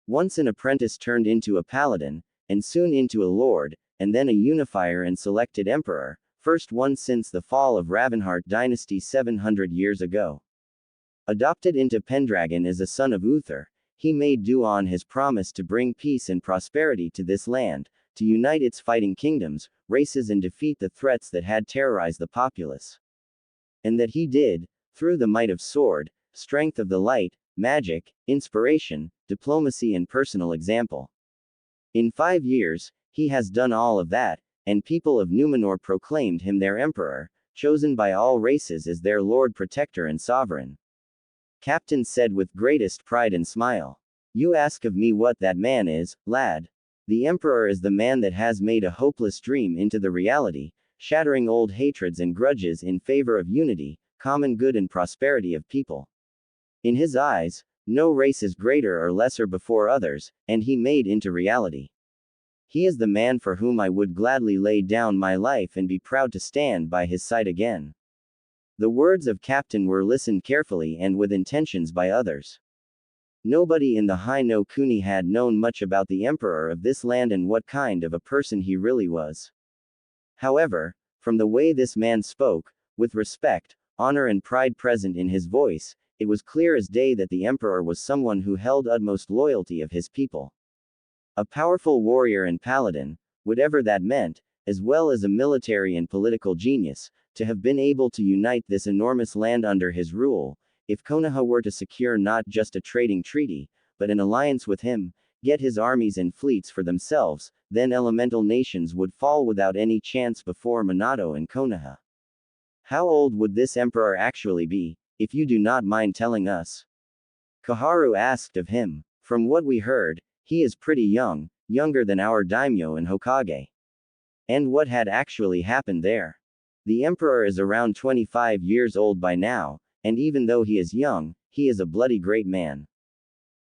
Once an apprentice turned into a paladin, and soon into a lord, and then a unifier and selected emperor, first one since the fall of Ravenheart dynasty 700 years ago. Adopted into Pendragon as a son of Uther, he made due on his promise to bring peace and prosperity to this land, to unite its fighting kingdoms, races and defeat the threats that had terrorized the populace. And that he did, through the might of sword, strength of the light, magic, inspiration, diplomacy and personal example. In 5 years, he has done all of that, and people of Numenor proclaimed him their emperor, chosen by all races as their lord protector and sovereign. Captain said with greatest pride and smile. You ask of me what that man is, lad. The emperor is the man that has made a hopeless dream into the reality, shattering old hatreds and grudges in favor of unity, common good and prosperity of people. In his eyes, no race is greater or lesser before others, and he made into reality. He is the man for whom I would gladly lay down my life and be proud to stand by his side again. The words of Captain were listened carefully and with intentions by others. Nobody in the High no Kuni had known much about the emperor of this land and what kind of a person he really was. However, from the way this man spoke, with respect, honor and pride present in his voice, it was clear as day that the emperor was someone who held utmost loyalty of his people. A powerful warrior and paladin, whatever that meant, as well as a military and political genius, to have been able to unite this enormous land under his rule, if Konoha were to secure not just a trading treaty, but an alliance with him, get his armies and fleets for themselves, then elemental nations would fall without any chance before Minato and Konoha. How old would this emperor actually be, if you do not mind telling us? Koharu asked of him. From what we heard, he is pretty young, younger than our daimyo and Hokage. And what had actually happened there? The emperor is around 25 years old by now, and even though he is young, he is a bloody great man.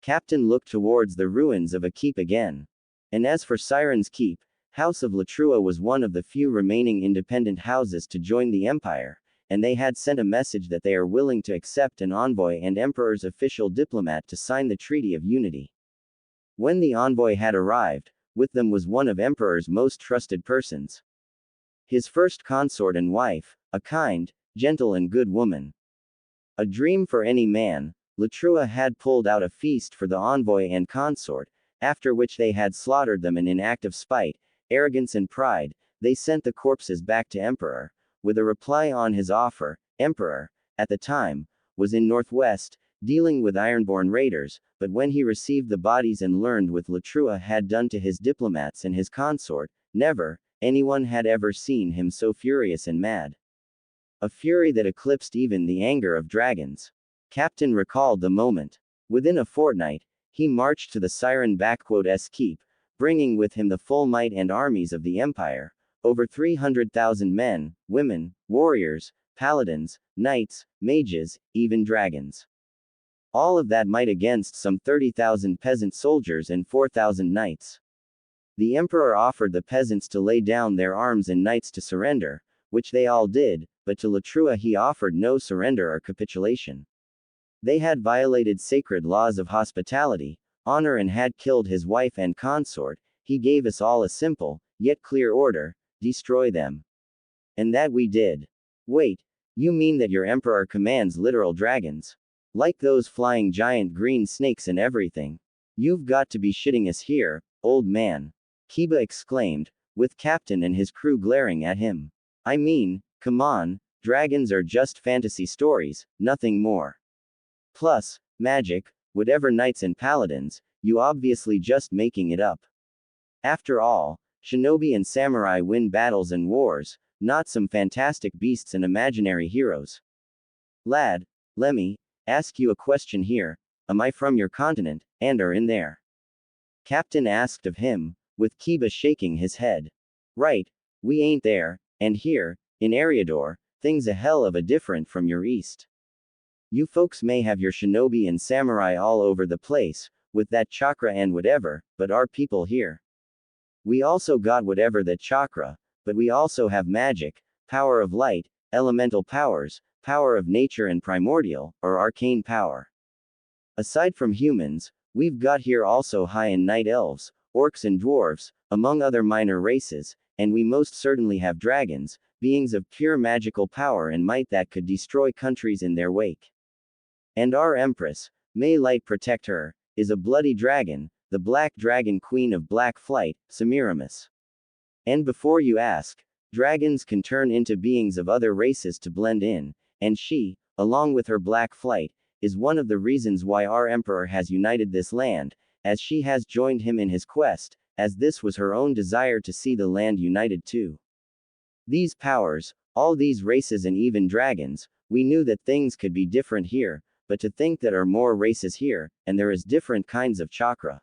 Captain looked towards the ruins of a keep again. And as for Siren's Keep, House of Latrua was one of the few remaining independent houses to join the empire, and they had sent a message that they are willing to accept an envoy and emperor's official diplomat to sign the Treaty of Unity. When the envoy had arrived, with them was one of emperor's most trusted persons. His first consort and wife, a kind, gentle and good woman. A dream for any man, Latrua had pulled out a feast for the envoy and consort, after which they had slaughtered them and in act of spite, arrogance and pride, they sent the corpses back to emperor, with a reply on his offer. Emperor, at the time, was in Northwest, dealing with Ironborn raiders, but when he received the bodies and learned what Latrua had done to his diplomats and his consort, never, anyone had ever seen him so furious and mad. A fury that eclipsed even the anger of dragons. Captain recalled the moment. Within a fortnight, he marched to the Siren-S keep, bringing with him the full might and armies of the Empire, over 300,000 men, women, warriors, paladins, knights, mages, even dragons. All of that might against some 30,000 peasant soldiers and 4,000 knights. The emperor offered the peasants to lay down their arms and knights to surrender, which they all did, but to Latrua he offered no surrender or capitulation. They had violated sacred laws of hospitality, honor, and had killed his wife and consort. He gave us all a simple, yet clear order: destroy them. And that we did. Wait, you mean that your emperor commands literal dragons? Like those flying giant green snakes and everything? You've got to be shitting us here, old man. Kiba exclaimed, with Captain and his crew glaring at him. I mean, come on, dragons are just fantasy stories, nothing more. Plus, magic, whatever knights and paladins, you obviously just making it up. After all, shinobi and samurai win battles and wars, not some fantastic beasts and imaginary heroes. Lad, let me ask you a question here. Am I from your continent, and are in there? Captain asked of him, with Kiba shaking his head. Right, we ain't there, and here, in Eriador, things a hell of a different from your east. You folks may have your shinobi and samurai all over the place, with that chakra and whatever, but our people here. We also got whatever that chakra, but we also have magic, power of light, elemental powers, power of nature, and primordial, or arcane power. Aside from humans, we've got here also high and night elves, orcs and dwarves, among other minor races, and we most certainly have dragons, beings of pure magical power and might that could destroy countries in their wake. And our empress, may light protect her, is a bloody dragon, the black dragon queen of black flight, Semiramis. And before you ask, dragons can turn into beings of other races to blend in, and she, along with her black flight, is one of the reasons why our emperor has united this land, as she has joined him in his quest, as this was her own desire to see the land united too. These powers, all these races and even dragons, we knew that things could be different here, but to think that are more races here, and there is different kinds of chakra.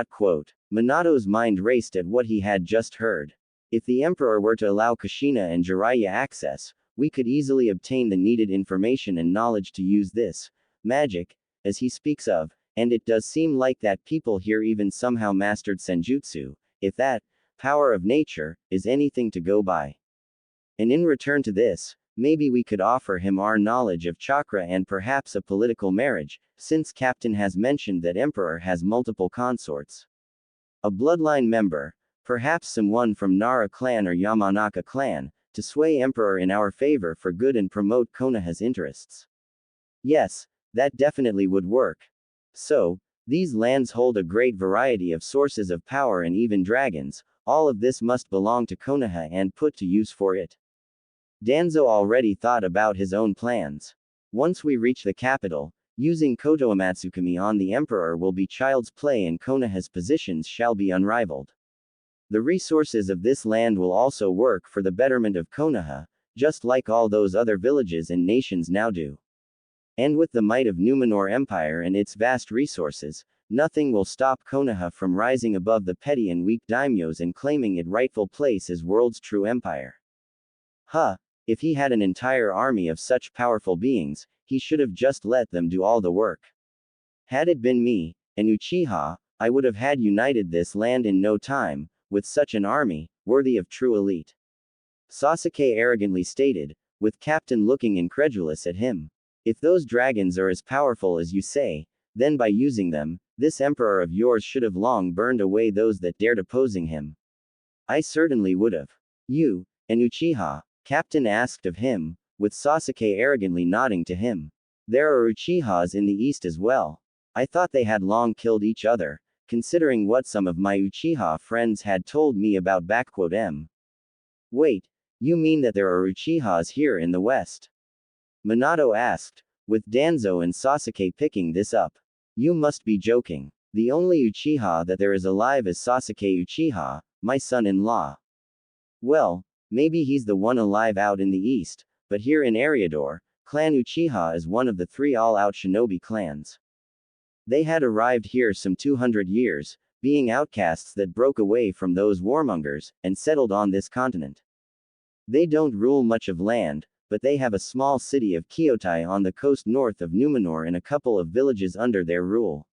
Quote. Minato's mind raced at what he had just heard. If the emperor were to allow Kushina and Jiraiya access, we could easily obtain the needed information and knowledge to use this magic, as he speaks of, and it does seem like that people here even somehow mastered senjutsu, if that power of nature is anything to go by. And in return to this, maybe we could offer him our knowledge of chakra and perhaps a political marriage, since Captain has mentioned that Emperor has multiple consorts. A bloodline member, perhaps someone from Nara clan or Yamanaka clan, to sway Emperor in our favor for good and promote Konoha's interests. Yes, that definitely would work. So, these lands hold a great variety of sources of power and even dragons, all of this must belong to Konoha and put to use for it. Danzo already thought about his own plans. Once we reach the capital, using Koto Amatsukami on the Emperor will be child's play and Konoha's positions shall be unrivaled. The resources of this land will also work for the betterment of Konoha, just like all those other villages and nations now do. And with the might of Numenor Empire and its vast resources, nothing will stop Konoha from rising above the petty and weak daimyos and claiming its rightful place as world's true empire. If he had an entire army of such powerful beings, he should have just let them do all the work. Had it been me, an Uchiha, I would have had united this land in no time, with such an army, worthy of true elite. Sasuke arrogantly stated, with Captain looking incredulous at him. If those dragons are as powerful as you say, then by using them, this emperor of yours should have long burned away those that dared opposing him. I certainly would have. You, an Uchiha? Captain asked of him, with Sasuke arrogantly nodding to him. There are Uchihas in the east as well. I thought they had long killed each other, considering what some of my Uchiha friends had told me about. M. Wait, you mean that there are Uchihas here in the west? Minato asked, with Danzo and Sasuke picking this up. You must be joking. The only Uchiha that there is alive is Sasuke Uchiha, my son-in-law. Well, maybe he's the one alive out in the east, but here in Eriador, Clan Uchiha is one of the 3 all-out shinobi clans. They had arrived here some 200 years, being outcasts that broke away from those warmongers, and settled on this continent. They don't rule much of land, but they have a small city of Kyotai on the coast north of Numor and a couple of villages under their rule.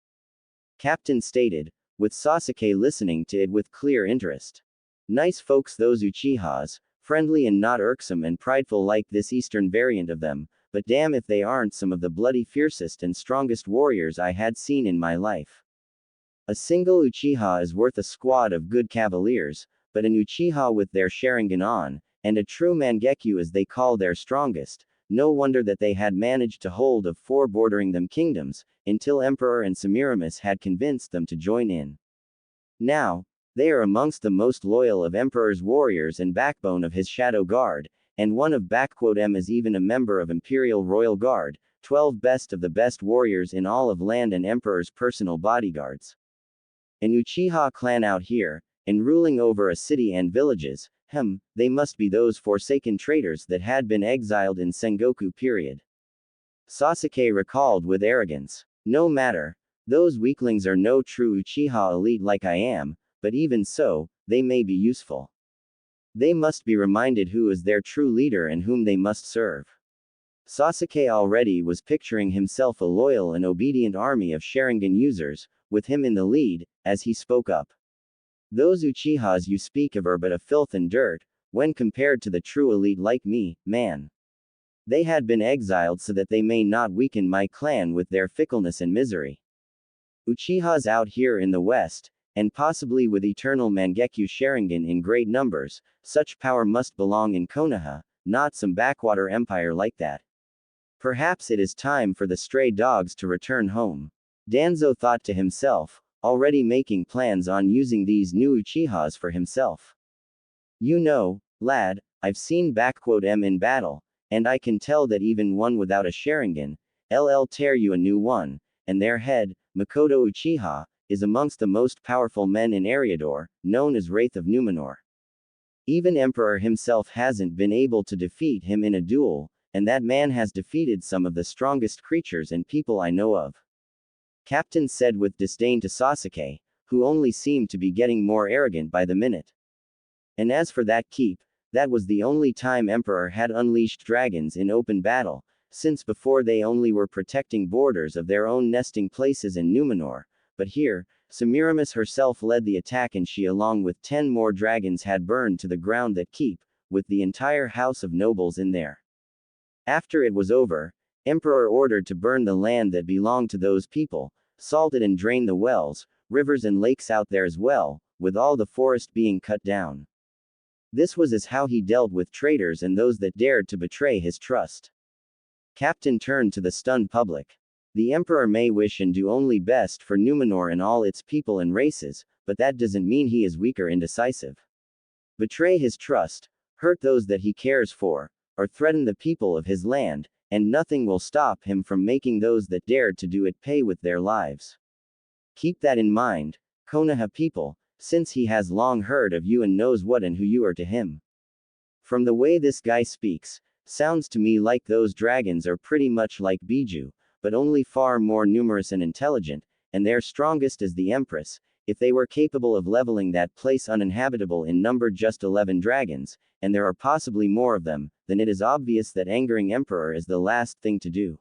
Captain stated, with Sasuke listening to it with clear interest. Nice folks those Uchihas, friendly and not irksome and prideful like this eastern variant of them, but damn if they aren't some of the bloody fiercest and strongest warriors I had seen in my life. A single Uchiha is worth a squad of good cavaliers, but an Uchiha with their Sharingan on, and a true Mangekyo as they call their strongest, no wonder that they had managed to hold of 4 bordering them kingdoms, until Emperor and Semiramis had convinced them to join in. Now, they are amongst the most loyal of Emperor's warriors and backbone of his Shadow Guard, and one of M is even a member of Imperial Royal Guard, 12 best of the best warriors in all of land and Emperor's personal bodyguards. An Uchiha clan out here, and ruling over a city and villages, they must be those forsaken traitors that had been exiled in Sengoku period. Sasuke recalled with arrogance. No matter, those weaklings are no true Uchiha elite like I am, but even so, they may be useful. They must be reminded who is their true leader and whom they must serve. Sasuke already was picturing himself a loyal and obedient army of Sharingan users, with him in the lead, as he spoke up. Those Uchihas you speak of are but a filth and dirt, when compared to the true elite like me, man. They had been exiled so that they may not weaken my clan with their fickleness and misery. Uchihas out here in the west, and possibly with eternal Mangekyo Sharingan in great numbers, such power must belong in Konoha, not some backwater empire like that. Perhaps it is time for the stray dogs to return home. Danzo thought to himself, already making plans on using these new Uchihas for himself. You know, lad, I've seen M in battle, and I can tell that even one without a Sharingan, LL tear you a new one, and their head, Makoto Uchiha, is amongst the most powerful men in Eriador, known as Wraith of Numenor. Even Emperor himself hasn't been able to defeat him in a duel, and that man has defeated some of the strongest creatures and people I know of. Captain said with disdain to Sasuke, who only seemed to be getting more arrogant by the minute. And as for that keep, that was the only time Emperor had unleashed dragons in open battle, since before they only were protecting borders of their own nesting places in Numenor, but here, Semiramis herself led the attack and she along with 10 more dragons had burned to the ground that keep, with the entire house of nobles in there. After it was over, Emperor ordered to burn the land that belonged to those people, salted and drain the wells, rivers and lakes out there as well, with all the forest being cut down. This was as how he dealt with traitors and those that dared to betray his trust. Captain turned to the stunned public. The Emperor may wish and do only best for Numenor and all its people and races, but that doesn't mean he is weak or indecisive. Betray his trust, hurt those that he cares for, or threaten the people of his land, and nothing will stop him from making those that dared to do it pay with their lives. Keep that in mind, Konoha people, since he has long heard of you and knows what and who you are to him. From the way this guy speaks, sounds to me like those dragons are pretty much like Biju, but only far more numerous and intelligent, and they're strongest as the Empress. If they were capable of leveling that place uninhabitable in number just 11 dragons, and there are possibly more of them, then it is obvious that angering Emperor is the last thing to do.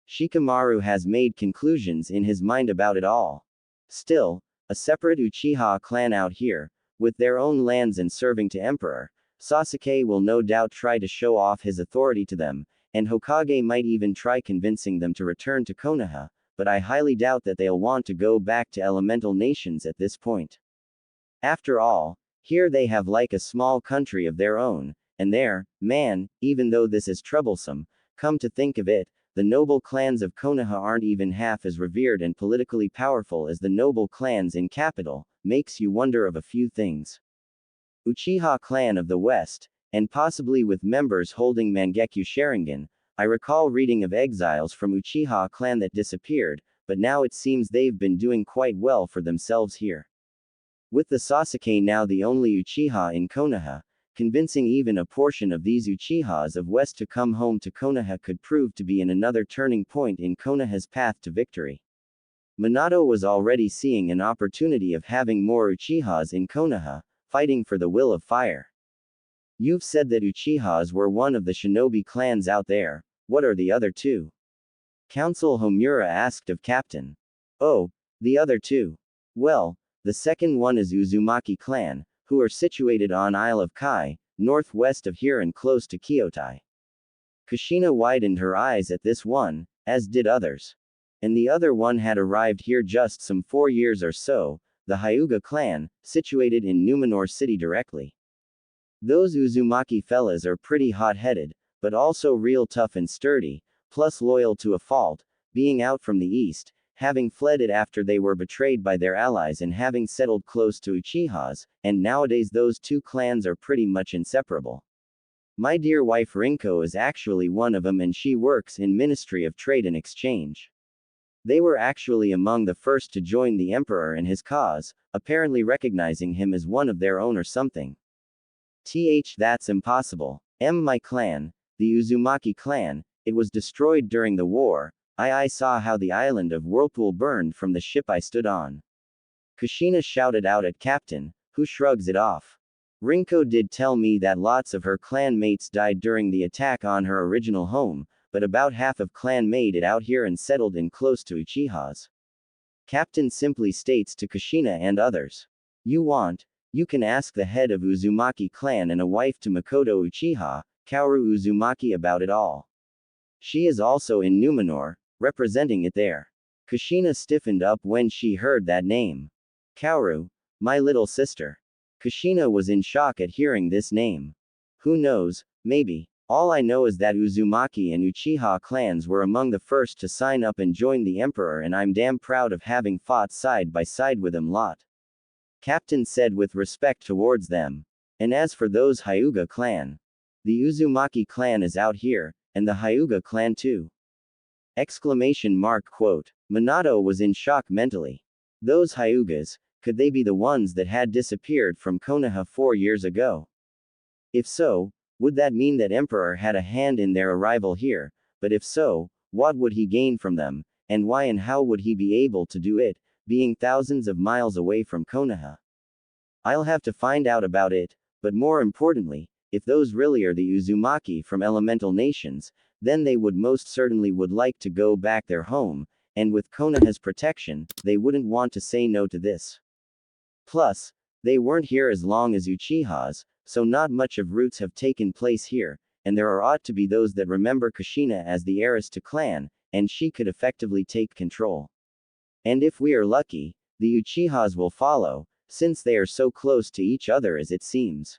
Shikamaru has made conclusions in his mind about it all. Still, a separate Uchiha clan out here, with their own lands and serving to Emperor, Sasuke will no doubt try to show off his authority to them, and Hokage might even try convincing them to return to Konoha, but I highly doubt that they'll want to go back to elemental nations at this point. After all, here they have like a small country of their own, and there, man, even though this is troublesome, come to think of it, the noble clans of Konoha aren't even half as revered and politically powerful as the noble clans in capital, makes you wonder of a few things. Uchiha clan of the West, and possibly with members holding Mangekyo Sharingan, I recall reading of exiles from Uchiha clan that disappeared, but now it seems they've been doing quite well for themselves here. With the Sasuke now the only Uchiha in Konoha, convincing even a portion of these Uchihas of West to come home to Konoha could prove to be another turning point in Konoha's path to victory. Minato was already seeing an opportunity of having more Uchihas in Konoha, fighting for the will of fire. You've said that Uchihas were one of the shinobi clans out there, what are the other two? Council Homura asked of Captain. Oh, the other two. Well, the second one is Uzumaki clan, who are situated on Isle of Kai, northwest of here and close to Kyoto. Kushina widened her eyes at this one, as did others. And the other one had arrived here just some 4 years or so, the Hyuga clan, situated in Numor city directly. Those Uzumaki fellas are pretty hot-headed, but also real tough and sturdy, plus loyal to a fault, being out from the east, having fled it after they were betrayed by their allies and having settled close to Uchihas, and nowadays those two clans are pretty much inseparable. My dear wife Rinko is actually one of them and she works in Ministry of Trade and Exchange. They were actually among the first to join the emperor and his cause, apparently recognizing him as one of their own or something. That's impossible. My clan, the Uzumaki clan, it was destroyed during the war. I saw how the island of Whirlpool burned from the ship I stood on. Kushina shouted out at Captain, who shrugs it off. Rinko did tell me that lots of her clan mates died during the attack on her original home, but about half of clan made it out here and settled in close to Uchihas. Captain simply states to Kushina and others. You can ask the head of Uzumaki clan and a wife to Makoto Uchiha, Kaoru Uzumaki about it all. She is also in Numenor, representing it there. Kushina stiffened up when she heard that name. Kaoru, my little sister. Kushina was in shock at hearing this name. Who knows, maybe. All I know is that Uzumaki and Uchiha clans were among the first to sign up and join the emperor and I'm damn proud of having fought side by side with them lot. Captain said with respect towards them. And as for those Hyuga clan. The Uzumaki clan is out here, and the Hyuga clan too. Exclamation mark quote. Minato was in shock mentally. Those Hyugas, could they be the ones that had disappeared from Konoha 4 years ago? If so, would that mean that Emperor had a hand in their arrival here, but if so, what would he gain from them, and why and how would he be able to do it, being thousands of miles away from Konoha? I'll have to find out about it, but more importantly, if those really are the Uzumaki from elemental nations, then they would most certainly would like to go back their home, and with Konoha's protection, they wouldn't want to say no to this. Plus, they weren't here as long as Uchihas, so not much of roots have taken place here, and there ought to be those that remember Kushina as the heiress to clan, and she could effectively take control. And if we are lucky, the Uchihas will follow, since they are so close to each other as it seems.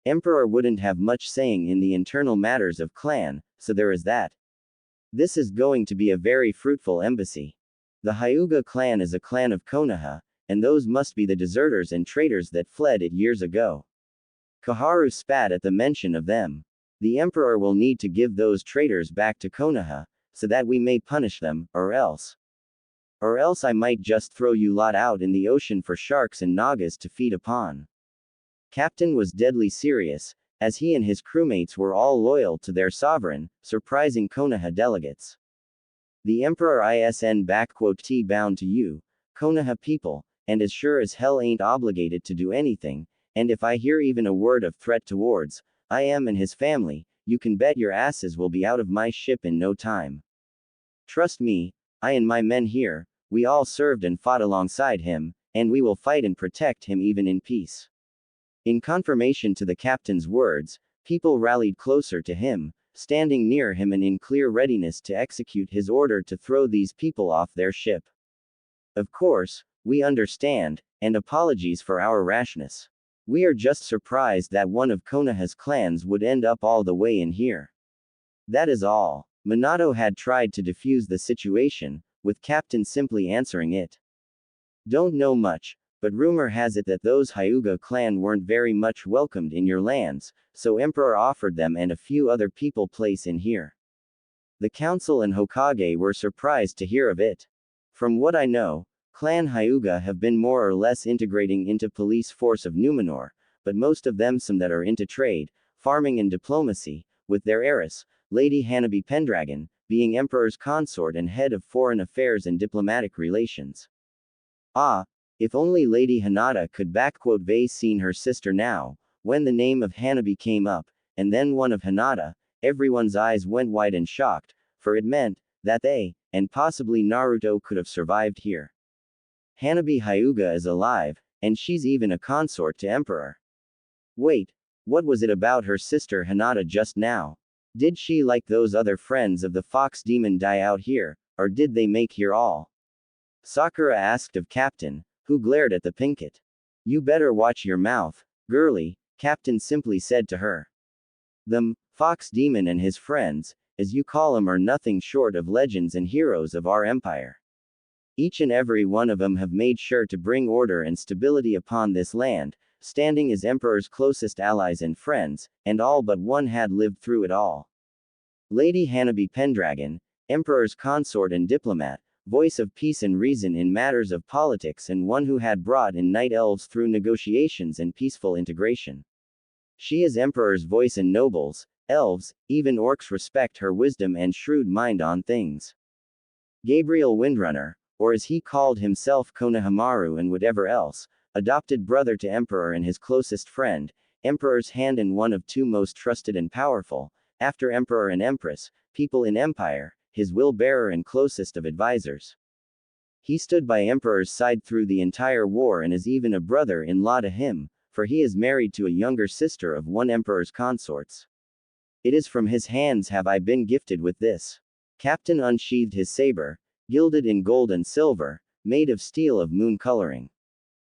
Emperor wouldn't have much saying in the internal matters of clan, so there is that. This is going to be a very fruitful embassy. The Hyuga clan is a clan of Konoha, and those must be the deserters and traitors that fled it years ago. Koharu spat at the mention of them. The emperor will need to give those traitors back to Konoha, so that we may punish them, or else I might just throw you lot out in the ocean for sharks and nagas to feed upon. Captain was deadly serious, as he and his crewmates were all loyal to their sovereign, surprising Konoha delegates. The Emperor T bound to you, Konoha people, and as sure as hell ain't obligated to do anything, and if I hear even a word of threat towards I am and his family, you can bet your asses will be out of my ship in no time. Trust me, I and my men here, we all served and fought alongside him, and we will fight and protect him even in peace. In confirmation to the captain's words, people rallied closer to him, standing near him and in clear readiness to execute his order to throw these people off their ship. Of course, we understand, and apologies for our rashness. We are just surprised that one of Konoha's clans would end up all the way in here. That is all. Minato had tried to defuse the situation, with Captain simply answering it. Don't know much, but rumor has it that those Hyuga clan weren't very much welcomed in your lands, so Emperor offered them and a few other people place in here. The council and Hokage were surprised to hear of it. From what I know, Clan Hyuga have been more or less integrating into police force of Numenor, but most of them some that are into trade, farming and diplomacy, with their heiress, Lady Hanabi Pendragon, being Emperor's consort and head of foreign affairs and diplomatic relations. Ah, if only Lady Hinata could vase seen her sister now, when the name of Hanabi came up, and then one of Hinata, everyone's eyes went wide and shocked, for it meant that they, and possibly Naruto could have survived here. Hanabi Hyuga is alive, and she's even a consort to Emperor. Wait, what was it about her sister Hinata just now? Did she like those other friends of the fox demon die out here, or did they make here all? Sakura asked of Captain, who glared at the Pinkett. You better watch your mouth, girlie, Captain simply said to her. The fox demon and his friends, as you call 'em, are nothing short of legends and heroes of our empire. Each and every one of 'em have made sure to bring order and stability upon this land, standing as Emperor's closest allies and friends, and all but one had lived through it all. Lady Hanabi Pendragon, Emperor's consort and diplomat, voice of peace and reason in matters of politics, and one who had brought in night elves through negotiations and peaceful integration. She is Emperor's voice, and nobles, elves, even orcs respect her wisdom and shrewd mind on things. Gabriel Windrunner, or as he called himself Konohamaru and whatever else, adopted brother to Emperor and his closest friend, Emperor's hand and one of two most trusted and powerful, after Emperor and Empress, people in Empire, his will-bearer and closest of advisors. He stood by Emperor's side through the entire war and is even a brother-in-law to him, for he is married to a younger sister of one Emperor's consorts. It is from his hands have I been gifted with this. Captain unsheathed his saber, gilded in gold and silver, made of steel of moon coloring.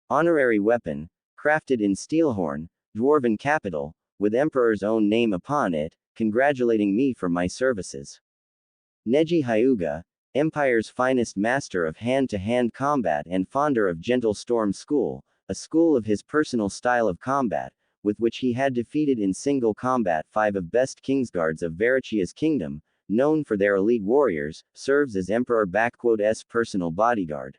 Honorary weapon, crafted in steelhorn, dwarven capital, with Emperor's own name upon it, congratulating me for my services. Neji Hyuga, Empire's finest master of hand-to-hand combat and founder of Gentle Storm School, a school of his personal style of combat, with which he had defeated in single combat 5 of best Kingsguards of Varichia's kingdom, known for their elite warriors, serves as Emperor's personal bodyguard.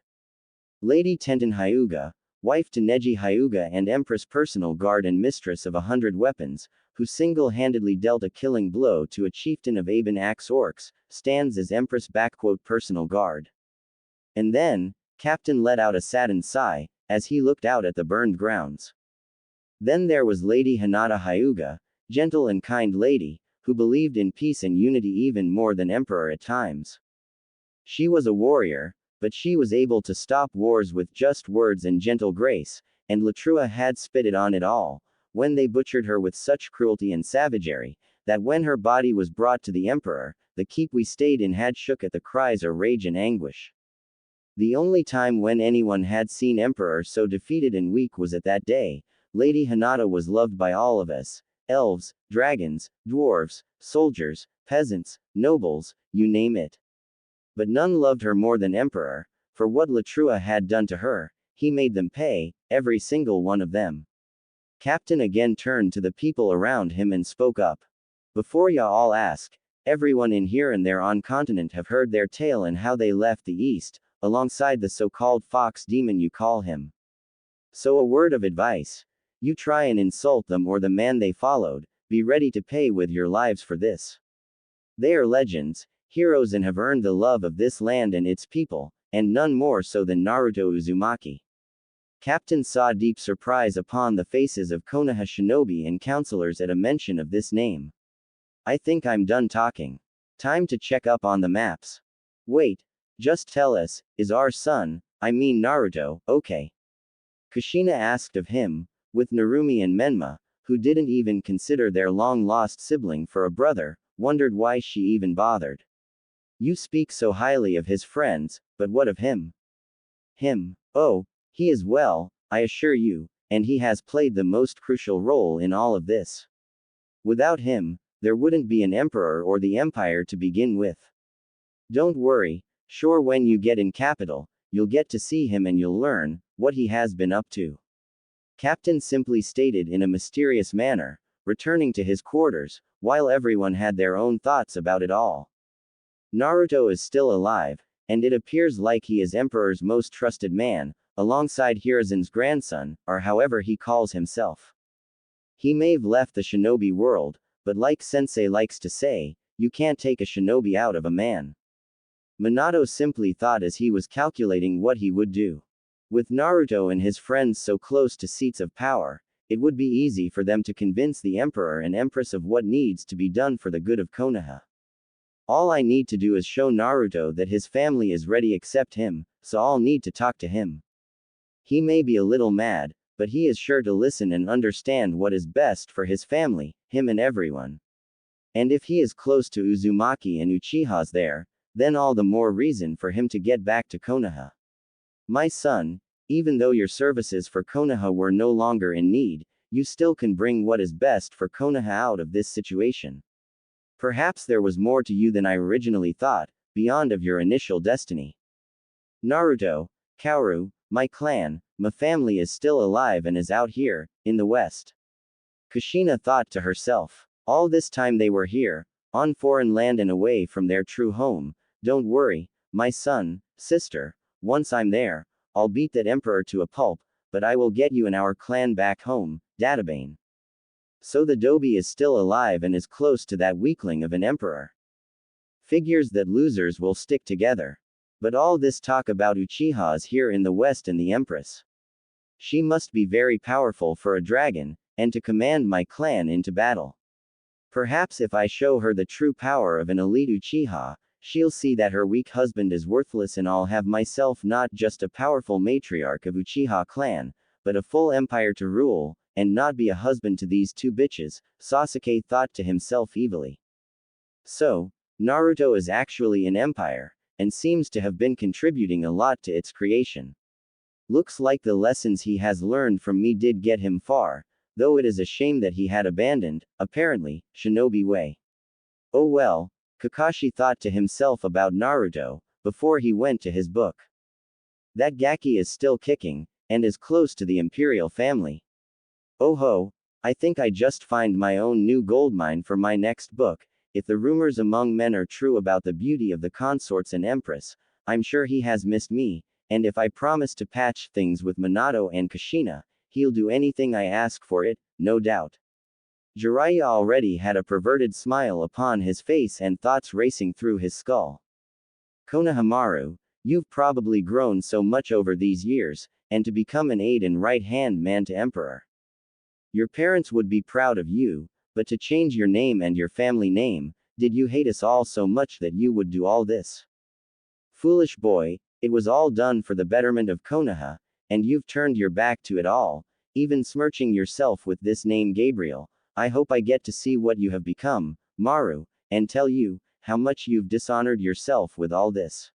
Lady Tenten Hyuga, wife to Neji Hyuga and Empress personal guard and mistress of 100 weapons, who single-handedly dealt a killing blow to a chieftain of Aben Axe orcs, stands as Empress personal guard. And then, Captain let out a saddened sigh, as he looked out at the burned grounds. Then there was Lady Hinata Hyuga, gentle and kind lady, who believed in peace and unity even more than Emperor at times. She was a warrior, but she was able to stop wars with just words and gentle grace, and Latrua had spitted on it all, when they butchered her with such cruelty and savagery, that when her body was brought to the Emperor, the keep we stayed in had shook at the cries of rage and anguish. The only time when anyone had seen Emperor so defeated and weak was at that day. Lady Hinata was loved by all of us, elves, dragons, dwarves, soldiers, peasants, nobles, you name it. But none loved her more than Emperor, for what Latrua had done to her, he made them pay, every single one of them. Captain again turned to the people around him and spoke up. Before ya all ask, everyone in here and there on continent have heard their tale and how they left the east, alongside the so-called fox demon you call him. So a word of advice. You try and insult them or the man they followed, be ready to pay with your lives for this. They are legends, heroes, and have earned the love of this land and its people, and none more so than Naruto Uzumaki. Captain saw deep surprise upon the faces of Konoha shinobi and counselors at a mention of this name. I think I'm done talking. Time to check up on the maps. Wait, just tell us, is our son, I mean Naruto, okay? Kushina asked of him, with Narumi and Menma, who didn't even consider their long-lost sibling for a brother, wondered why she even bothered. You speak so highly of his friends, but what of him? Him, oh, he is well, I assure you, and he has played the most crucial role in all of this. Without him, there wouldn't be an emperor or the empire to begin with. Don't worry, sure when you get in capital, you'll get to see him and you'll learn what he has been up to. Captain simply stated in a mysterious manner, returning to his quarters, while everyone had their own thoughts about it all. Naruto is still alive, and it appears like he is Emperor's most trusted man, alongside Hiruzen's grandson, or however he calls himself. He may've left the shinobi world, but like Sensei likes to say, you can't take a shinobi out of a man. Minato simply thought as he was calculating what he would do. With Naruto and his friends so close to seats of power, it would be easy for them to convince the Emperor and Empress of what needs to be done for the good of Konoha. All I need to do is show Naruto that his family is ready to accept him, so I'll need to talk to him. He may be a little mad, but he is sure to listen and understand what is best for his family, him and everyone. And if he is close to Uzumaki and Uchiha's there, then all the more reason for him to get back to Konoha. My son, even though your services for Konoha were no longer in need, you still can bring what is best for Konoha out of this situation. Perhaps there was more to you than I originally thought, beyond of your initial destiny. Naruto, Kaoru, my clan, my family is still alive and is out here, in the west. Kushina thought to herself. All this time they were here, on foreign land and away from their true home. Don't worry, my son, sister, once I'm there, I'll beat that emperor to a pulp, but I will get you and our clan back home, Databane. So the Dobi is still alive and is close to that weakling of an emperor. Figures that losers will stick together. But all this talk about Uchiha is here in the west and the empress. She must be very powerful for a dragon, and to command my clan into battle. Perhaps if I show her the true power of an elite Uchiha, she'll see that her weak husband is worthless and I'll have myself not just a powerful matriarch of Uchiha clan, but a full empire to rule, and not be a husband to these two bitches, Sasuke thought to himself evilly. So, Naruto is actually an empire, and seems to have been contributing a lot to its creation. Looks like the lessons he has learned from me did get him far, though it is a shame that he had abandoned, apparently, shinobi way. Oh well, Kakashi thought to himself about Naruto, before he went to his book. That Gaki is still kicking, and is close to the imperial family. Oh ho, I think I just find my own new goldmine for my next book. If the rumors among men are true about the beauty of the consorts and empress, I'm sure he has missed me, and if I promise to patch things with Minato and Kushina, he'll do anything I ask for it, no doubt. Jiraiya already had a perverted smile upon his face and thoughts racing through his skull. Konohamaru, you've probably grown so much over these years, and to become an aide and right-hand man to Emperor. Your parents would be proud of you, but to change your name and your family name, did you hate us all so much that you would do all this? Foolish boy, it was all done for the betterment of Konoha, and you've turned your back to it all, even smirching yourself with this name Gabriel. I hope I get to see what you have become, Maru, and tell you, how much you've dishonored yourself with all this.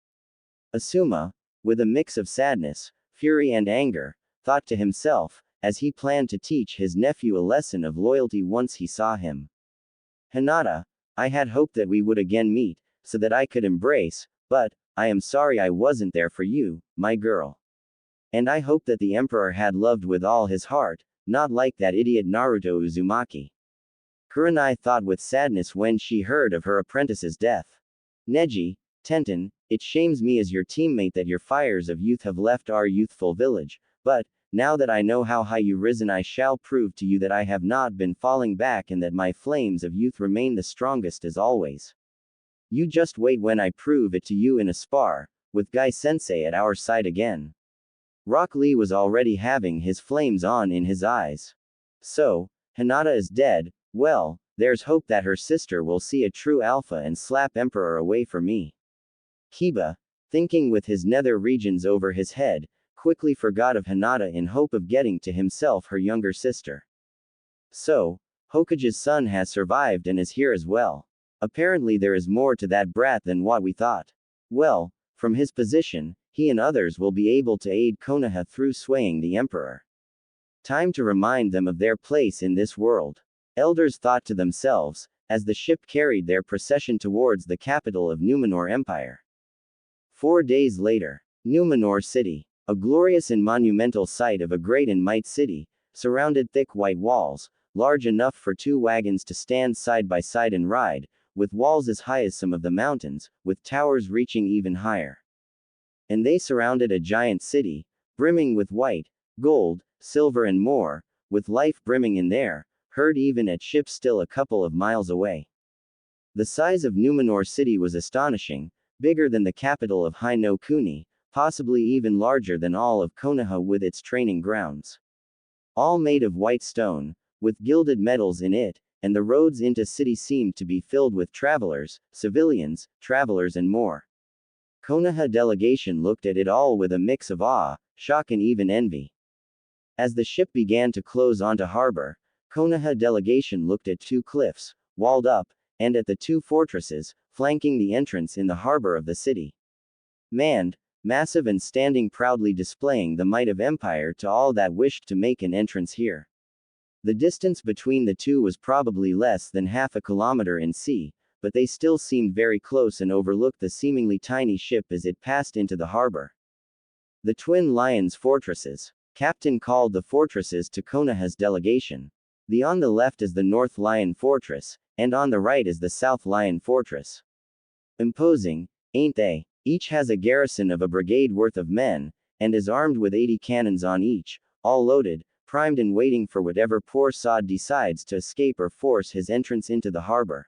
Asuma, with a mix of sadness, fury and anger, thought to himself, as he planned to teach his nephew a lesson of loyalty once he saw him. Hinata, I had hoped that we would again meet, so that I could embrace, but, I am sorry I wasn't there for you, my girl. And I hope that the Emperor had loved with all his heart, not like that idiot Naruto Uzumaki. Kurenai thought with sadness when she heard of her apprentice's death. Neji, Tenten, it shames me as your teammate that your fires of youth have left our youthful village, but, now that I know how high you risen, I shall prove to you that I have not been falling back and that my flames of youth remain the strongest as always. You just wait when I prove it to you in a spar, with Guy Sensei at our side again. Rock Lee was already having his flames on in his eyes. So, Hinata is dead, well, there's hope that her sister will see a true alpha and slap Emperor away for me. Kiba, thinking with his nether regions over his head, quickly forgot of Hinata in hope of getting to himself her younger sister. So, Hokage's son has survived and is here as well. Apparently there is more to that brat than what we thought. Well, from his position, he and others will be able to aid Konoha through swaying the Emperor. Time to remind them of their place in this world. Elders thought to themselves, as the ship carried their procession towards the capital of Numenor Empire. 4 days later, Numenor City. A glorious and monumental sight of a great and might city, surrounded thick white walls, large enough for 2 wagons to stand side by side and ride, with walls as high as some of the mountains, with towers reaching even higher. and they surrounded a giant city, brimming with white, gold, silver and more, with life brimming in there, heard even at ships still a couple of miles away. The size of Numenor city was astonishing, bigger than the capital of Hai no Kuni, possibly even larger than all of Konoha with its training grounds. All made of white stone, with gilded metals in it, and the roads into city seemed to be filled with travelers, civilians, travelers and more. Konoha delegation looked at it all with a mix of awe, shock and even envy. As the ship began to close onto harbor, Konoha delegation looked at two cliffs, walled up, and at the two fortresses, flanking the entrance in the harbor of the city. Manned, massive and standing proudly displaying the might of empire to all that wished to make an entrance here. The distance between the two was probably less than half a kilometer in sea, but they still seemed very close and overlooked the seemingly tiny ship as it passed into the harbor. The Twin Lions Fortresses. Captain called the fortresses to Konoha's delegation. The on the left is the North Lion Fortress, and on the right is the South Lion Fortress. Imposing, ain't they? Each has a garrison of a brigade worth of men, and is armed with 80 cannons on each, all loaded, primed and waiting for whatever poor sod decides to escape or force his entrance into the harbor.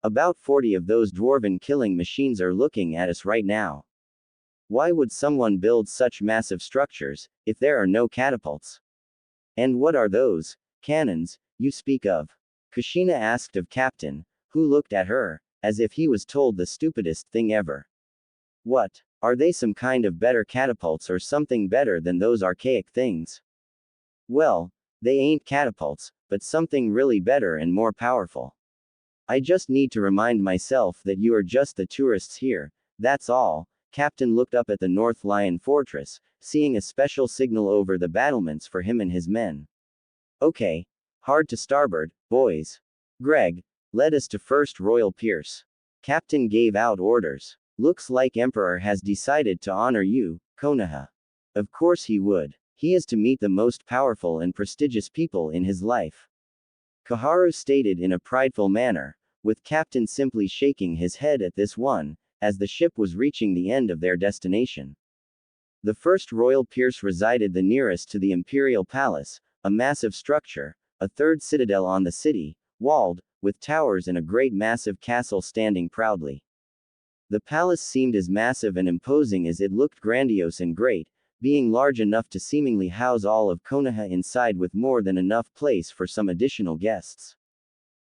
About 40 of those dwarven killing machines are looking at us right now. Why would someone build such massive structures, if there are no catapults? And what are those cannons you speak of? Kushina asked of Captain, who looked at her, as if he was told the stupidest thing ever. What? Are they some kind of better catapults or something better than those archaic things? Well, they ain't catapults, but something really better and more powerful. I just need to remind myself that you are just the tourists here, that's all. Captain looked up at the North Lion Fortress, seeing a special signal over the battlements for him and his men. Okay. Hard to starboard, boys. Greg, lead us to first Royal Pierce. Captain gave out orders. Looks like Emperor has decided to honor you, Konoha. Of course he would. He is to meet the most powerful and prestigious people in his life. Koharu stated in a prideful manner, with Captain simply shaking his head at this one, as the ship was reaching the end of their destination. The first Royal Pierce resided the nearest to the Imperial Palace, a massive structure, a third citadel on the city, walled, with towers and a great massive castle standing proudly. The palace seemed as massive and imposing as it looked grandiose and great, being large enough to seemingly house all of Konoha inside with more than enough place for some additional guests.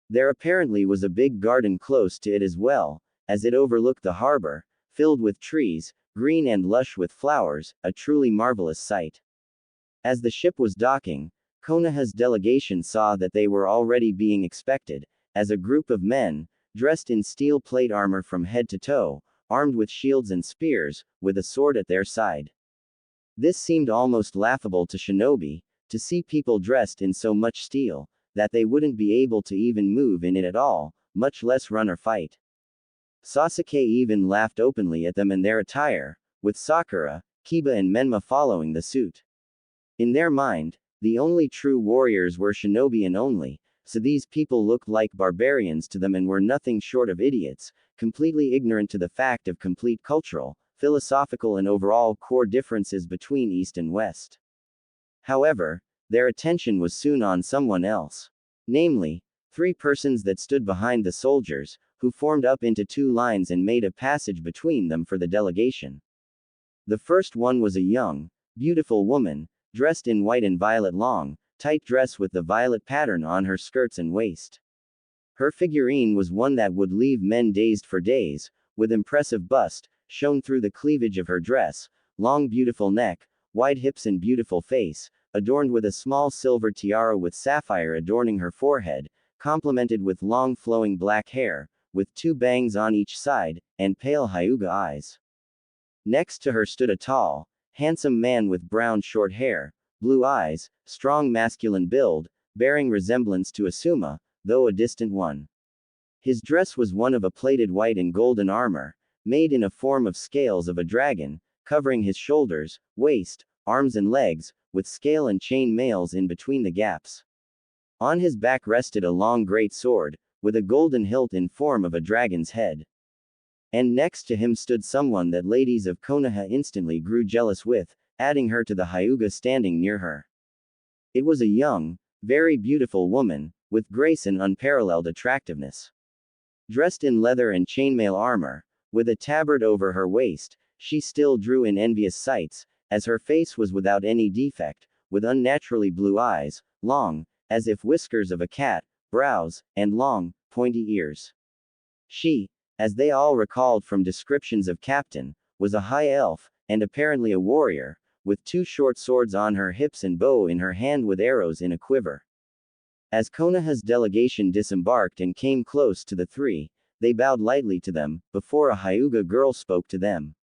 There apparently was a big garden close to it as well, as it overlooked the harbor, filled with trees, green and lush with flowers, a truly marvelous sight. As the ship was docking, Konoha's delegation saw that they were already being expected, as a group of men, dressed in steel plate armor from head to toe, armed with shields and spears, with a sword at their side. This seemed almost laughable to Shinobi, to see people dressed in so much steel, that they wouldn't be able to even move in it at all, much less run or fight. Sasuke even laughed openly at them and their attire, with Sakura, Kiba and Menma following the suit. In their mind, the only true warriors were Shinobi and only, so these people looked like barbarians to them and were nothing short of idiots, completely ignorant to the fact of complete cultural, philosophical and overall core differences between East and West. However, their attention was soon on someone else. Namely, three persons that stood behind the soldiers, who formed up into two lines and made a passage between them for the delegation. The first one was a young, beautiful woman, dressed in white and violet long, tight dress with the violet pattern on her skirts and waist. Her figurine was one that would leave men dazed for days, with impressive bust, shown through the cleavage of her dress, long beautiful neck, wide hips and beautiful face, adorned with a small silver tiara with sapphire adorning her forehead, complemented with long flowing black hair, with two bangs on each side, and pale Hyuga eyes. Next to her stood a tall, handsome man with brown short hair, blue eyes, strong masculine build, bearing resemblance to Asuma, though a distant one. His dress was one of a plated white and golden armor, made in a form of scales of a dragon, covering his shoulders, waist, arms and legs, with scale and chain mails in between the gaps. On his back rested a long great sword, with a golden hilt in form of a dragon's head. And next to him stood someone that ladies of Konoha instantly grew jealous with, adding her to the Hyuga standing near her. It was a young, very beautiful woman, with grace and unparalleled attractiveness. Dressed in leather and chainmail armor, with a tabard over her waist, she still drew in envious sights, as her face was without any defect, with unnaturally blue eyes, long, as if whiskers of a cat, brows, and long, pointy ears. She, as they all recalled from descriptions of Captain, was a high elf, and apparently a warrior, with 2 short swords on her hips and bow in her hand with arrows in a quiver. As Konoha's delegation disembarked and came close to the 3, they bowed lightly to them, before a Hyuga girl spoke to them.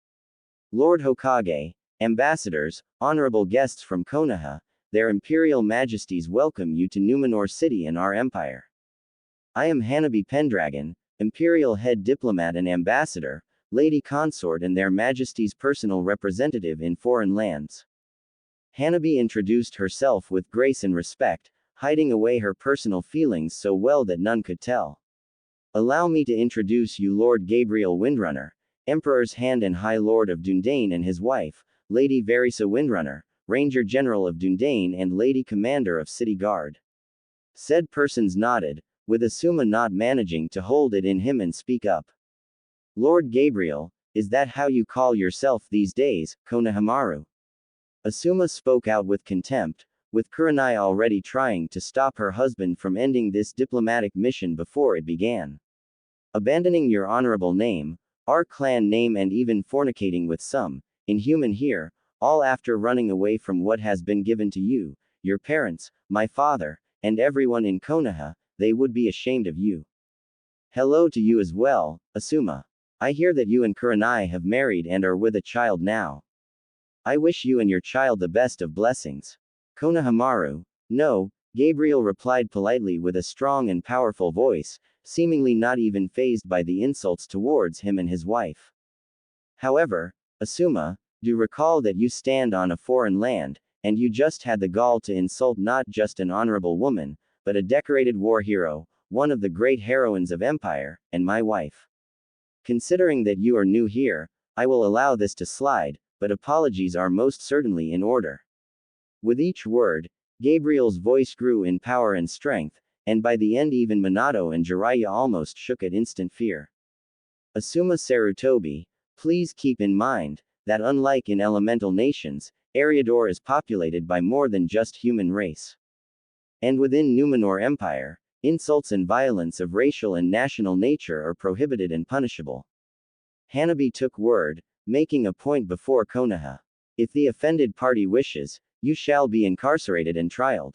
Lord Hokage, ambassadors, honorable guests from Konoha, their imperial majesties welcome you to Numenor City and our empire. I am Hanabi Pendragon, imperial head diplomat and ambassador, lady consort and their majesties' personal representative in foreign lands. Hanabi introduced herself with grace and respect, hiding away her personal feelings so well that none could tell. Allow me to introduce you Lord Gabriel Windrunner, Emperor's Hand and High Lord of Dundane, and his wife, Lady Verisa Windrunner, Ranger General of Dundane and Lady Commander of City Guard. Said persons nodded, with Asuma not managing to hold it in him and speak up. Lord Gabriel, is that how you call yourself these days, Konohamaru? Asuma spoke out with contempt, with Kurenai already trying to stop her husband from ending this diplomatic mission before it began. Abandoning your honorable name, our clan name, and even fornicating with some inhuman here, all after running away from what has been given to you, your parents, my father, and everyone in Konoha, they would be ashamed of you. Hello to you as well, Asuma. I hear that you and Kurenai have married and are with a child now. I wish you and your child the best of blessings. Konohamaru. No, Gabriel replied politely with a strong and powerful voice, seemingly not even fazed by the insults towards him and his wife. However, Asuma, do recall that you stand on a foreign land, and you just had the gall to insult not just an honorable woman, but a decorated war hero, one of the great heroines of Empire, and my wife. Considering that you are new here, I will allow this to slide, but apologies are most certainly in order. With each word, Gabriel's voice grew in power and strength, and by the end even Minato and Jiraiya almost shook at instant fear. Asuma Sarutobi, please keep in mind, that unlike in elemental nations, Eriador is populated by more than just human race. And within Numenor Empire, insults and violence of racial and national nature are prohibited and punishable. Hanabi took word, making a point before Konoha. If the offended party wishes, you shall be incarcerated and trialed.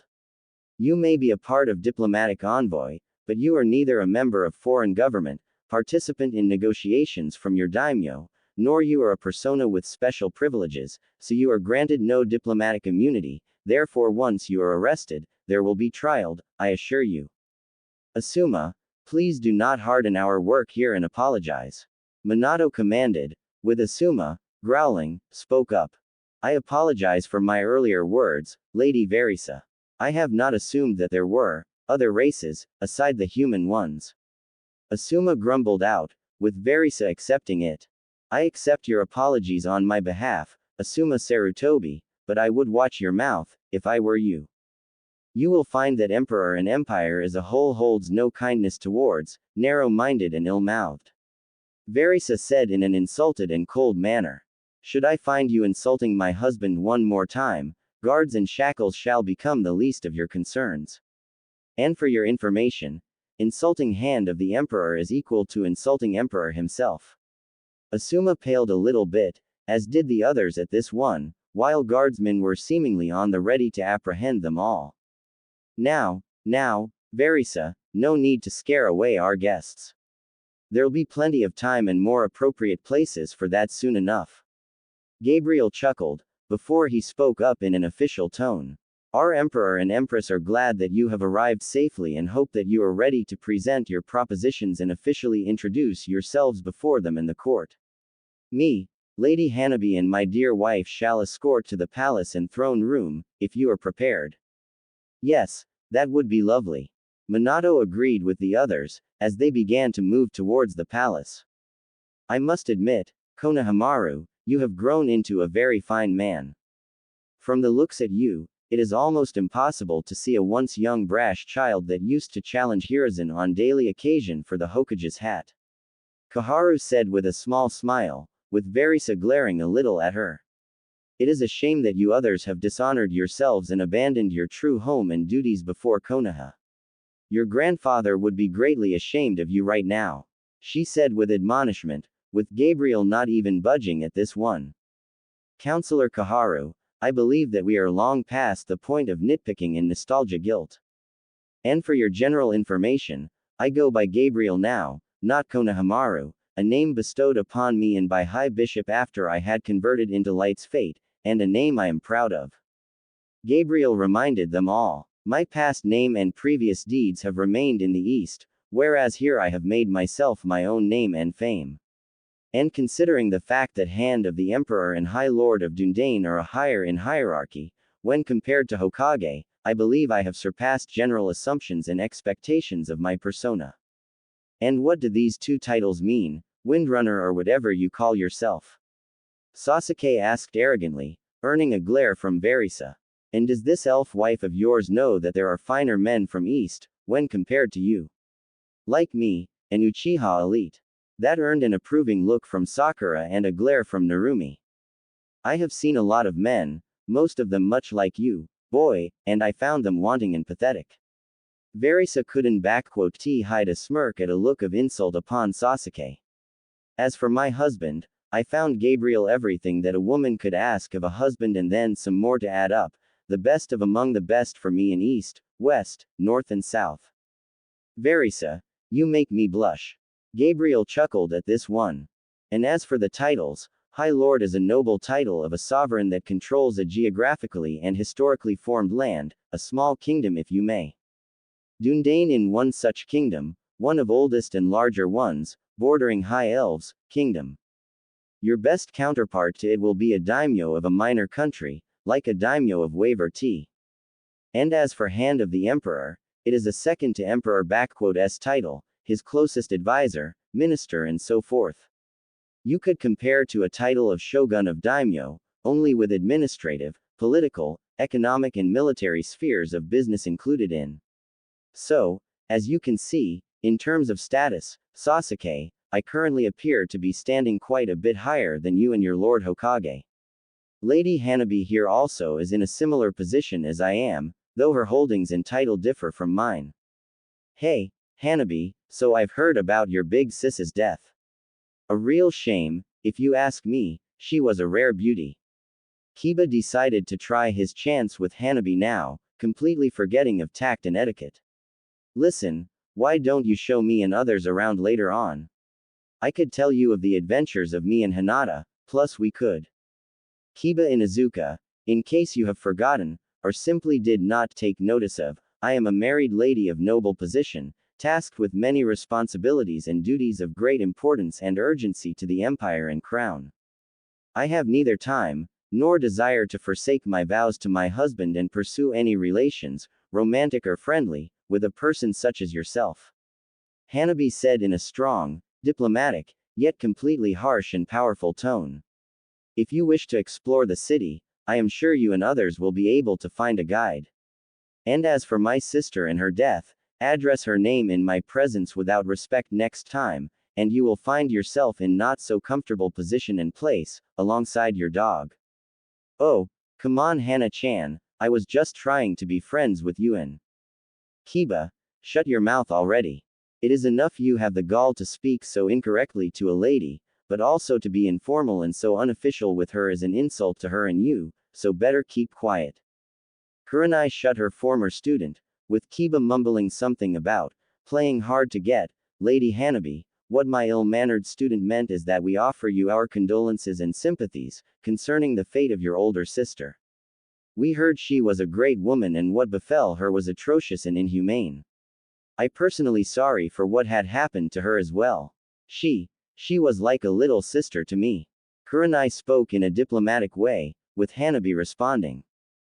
You may be a part of diplomatic envoy, but you are neither a member of foreign government, participant in negotiations from your daimyo, nor you are a persona with special privileges, so you are granted no diplomatic immunity, therefore once you are arrested, there will be trialed, I assure you. Asuma, please do not harden our work here and apologize. Minato commanded, with Asuma, growling, spoke up. I apologize for my earlier words, Lady Verisa. I have not assumed that there were other races, aside the human ones. Asuma grumbled out, with Verisa accepting it. I accept your apologies on my behalf, Asuma Sarutobi, but I would watch your mouth, if I were you. You will find that Emperor and Empire as a whole holds no kindness towards, narrow-minded and ill-mouthed. Verisa said in an insulted and cold manner. Should I find you insulting my husband one more time, guards and shackles shall become the least of your concerns. And for your information, insulting hand of the Emperor is equal to insulting Emperor himself. Asuma paled a little bit, as did the others at this one, while guardsmen were seemingly on the ready to apprehend them all. Now, Verisa, no need to scare away our guests. There'll be plenty of time and more appropriate places for that soon enough. Gabriel chuckled, before he spoke up in an official tone. Our Emperor and Empress are glad that you have arrived safely and hope that you are ready to present your propositions and officially introduce yourselves before them in the court. Me, Lady Hanabi and my dear wife shall escort to the palace and throne room, if you are prepared. Yes, that would be lovely. Minato agreed with the others, as they began to move towards the palace. I must admit, Konohamaru, you have grown into a very fine man. From the looks at you, it is almost impossible to see a once young brash child that used to challenge Hiruzen on daily occasion for the Hokage's hat. Koharu said with a small smile, with Verisa glaring a little at her. It is a shame that you others have dishonored yourselves and abandoned your true home and duties before Konoha. Your grandfather would be greatly ashamed of you right now, she said with admonishment, with Gabriel not even budging at this one. Counselor Koharu, I believe that we are long past the point of nitpicking and nostalgia guilt. And for your general information, I go by Gabriel now, not Konohamaru, a name bestowed upon me and by High Bishop after I had converted into Light's fate, and a name I am proud of. Gabriel reminded them all. My past name and previous deeds have remained in the East, whereas here I have made myself my own name and fame. And considering the fact that Hand of the Emperor and High Lord of Dundane are a higher in hierarchy, when compared to Hokage, I believe I have surpassed general assumptions and expectations of my persona. And what do these two titles mean, Windrunner or whatever you call yourself? Sasuke asked arrogantly, earning a glare from Verisa. And does this elf wife of yours know that there are finer men from East, when compared to you? Like me, an Uchiha elite. That earned an approving look from Sakura and a glare from Narumi. I have seen a lot of men, most of them much like you, boy, and I found them wanting and pathetic. Verisa couldn't hide a smirk at a look of insult upon Sasuke. As for my husband, I found Gabriel everything that a woman could ask of a husband and then some more to add up, the best of among the best for me in East, West, North and South. Verisa, you make me blush. Gabriel chuckled at this one. And as for the titles, High Lord is a noble title of a sovereign that controls a geographically and historically formed land, a small kingdom if you may. Dundane in one such kingdom, one of oldest and larger ones, bordering High Elves, kingdom. Your best counterpart to it will be a daimyo of a minor country, like a daimyo of Waver T. And as for Hand of the Emperor, it is a second to Emperor*'s title, his closest advisor, minister and so forth. You could compare to a title of Shogun of Daimyo, only with administrative, political, economic and military spheres of business included in. So, as you can see, in terms of status, Sasuke, I currently appear to be standing quite a bit higher than you and your Lord Hokage. Lady Hanabi here also is in a similar position as I am, though her holdings and title differ from mine. Hey, Hanabi, so I've heard about your big sis's death. A real shame, if you ask me, she was a rare beauty. Kiba decided to try his chance with Hanabi now, completely forgetting of tact and etiquette. Listen, why don't you show me and others around later on? I could tell you of the adventures of me and Hinata, plus we could. Kiba Inuzuka, in case you have forgotten, or simply did not take notice of, I am a married lady of noble position, tasked with many responsibilities and duties of great importance and urgency to the empire and crown. I have neither time, nor desire to forsake my vows to my husband and pursue any relations, romantic or friendly, with a person such as yourself. Hanabi said in a strong, diplomatic, yet completely harsh and powerful tone. If you wish to explore the city, I am sure you and others will be able to find a guide. And as for my sister and her death, address her name in my presence without respect next time, and you will find yourself in not so comfortable position and place, alongside your dog. Oh, come on Hana-chan, I was just trying to be friends with you and Kiba, shut your mouth already. It is enough you have the gall to speak so incorrectly to a lady, but also to be informal and so unofficial with her is an insult to her and you, so better keep quiet. Kurenai shut her former student, with Kiba mumbling something about playing hard to get. Lady Hanabi, what my ill-mannered student meant is that we offer you our condolences and sympathies concerning the fate of your older sister. We heard she was a great woman and what befell her was atrocious and inhumane. I personally sorry for what had happened to her as well. She was like a little sister to me. Kurenai spoke in a diplomatic way, with Hanabi responding.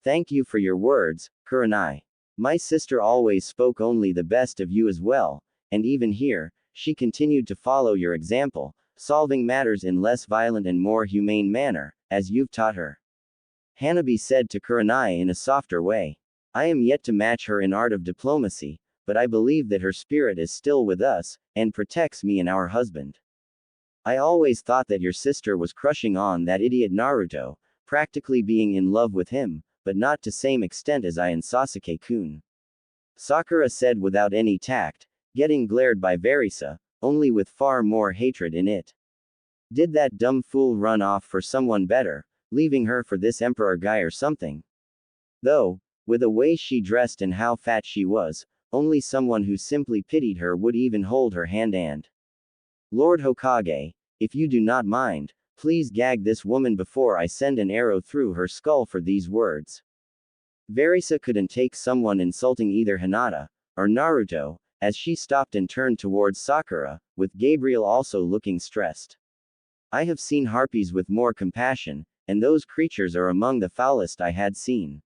Thank you for your words, Kurenai. My sister always spoke only the best of you as well, and even here, she continued to follow your example, solving matters in less violent and more humane manner, as you've taught her. Hanabi said to Kurenai in a softer way. I am yet to match her in art of diplomacy, but I believe that her spirit is still with us, and protects me and our husband. I always thought that your sister was crushing on that idiot Naruto, practically being in love with him, but not to same extent as I and Sasuke-kun. Sakura said without any tact, getting glared by Verisa, only with far more hatred in it. Did that dumb fool run off for someone better, leaving her for this emperor guy or something? Though, with the way she dressed and how fat she was, only someone who simply pitied her would even hold her hand and. Lord Hokage, if you do not mind, please gag this woman before I send an arrow through her skull for these words. Verisa couldn't take someone insulting either Hinata or Naruto, as she stopped and turned towards Sakura, with Gabriel also looking stressed. I have seen harpies with more compassion, and those creatures are among the foulest I had seen.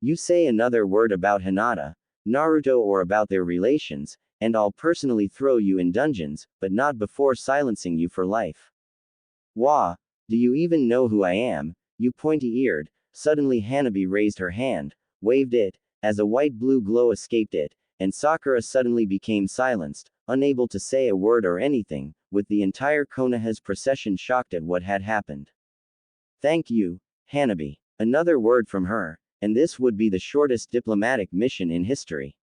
You say another word about Hinata, Naruto or about their relations, and I'll personally throw you in dungeons, but not before silencing you for life. Wah, do you even know who I am, you pointy-eared? Suddenly Hanabi raised her hand, waved it, as a white-blue glow escaped it, and Sakura suddenly became silenced, unable to say a word or anything, with the entire Konoha's procession shocked at what had happened. Thank you, Hanabi. Another word from her, and this would be the shortest diplomatic mission in history.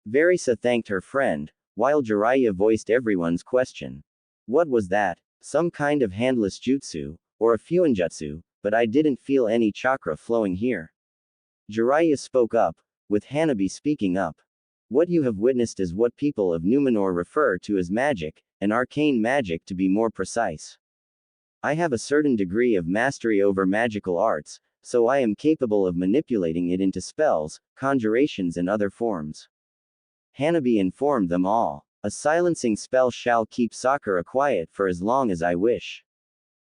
Verisa thanked her friend, while Jiraiya voiced everyone's question. What was that? Some kind of handless jutsu, or a fuinjutsu, but I didn't feel any chakra flowing here. Jiraiya spoke up, with Hanabi speaking up. What you have witnessed is what people of Numor refer to as magic, and arcane magic to be more precise. I have a certain degree of mastery over magical arts, so I am capable of manipulating it into spells, conjurations and other forms. Hanabi informed them all. A silencing spell shall keep Sakura quiet for as long as I wish.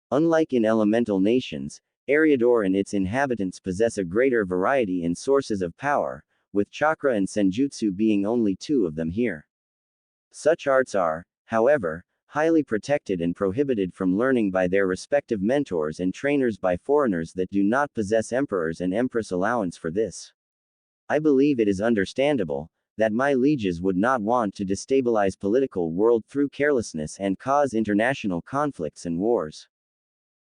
Unlike in elemental nations, Eriador and its inhabitants possess a greater variety in sources of power, with chakra and senjutsu being only two of them here. Such arts are, however, highly protected and prohibited from learning by their respective mentors and trainers by foreigners that do not possess emperors and empress allowance for this. I believe it is understandable that my lieges would not want to destabilize political world through carelessness and cause international conflicts and wars.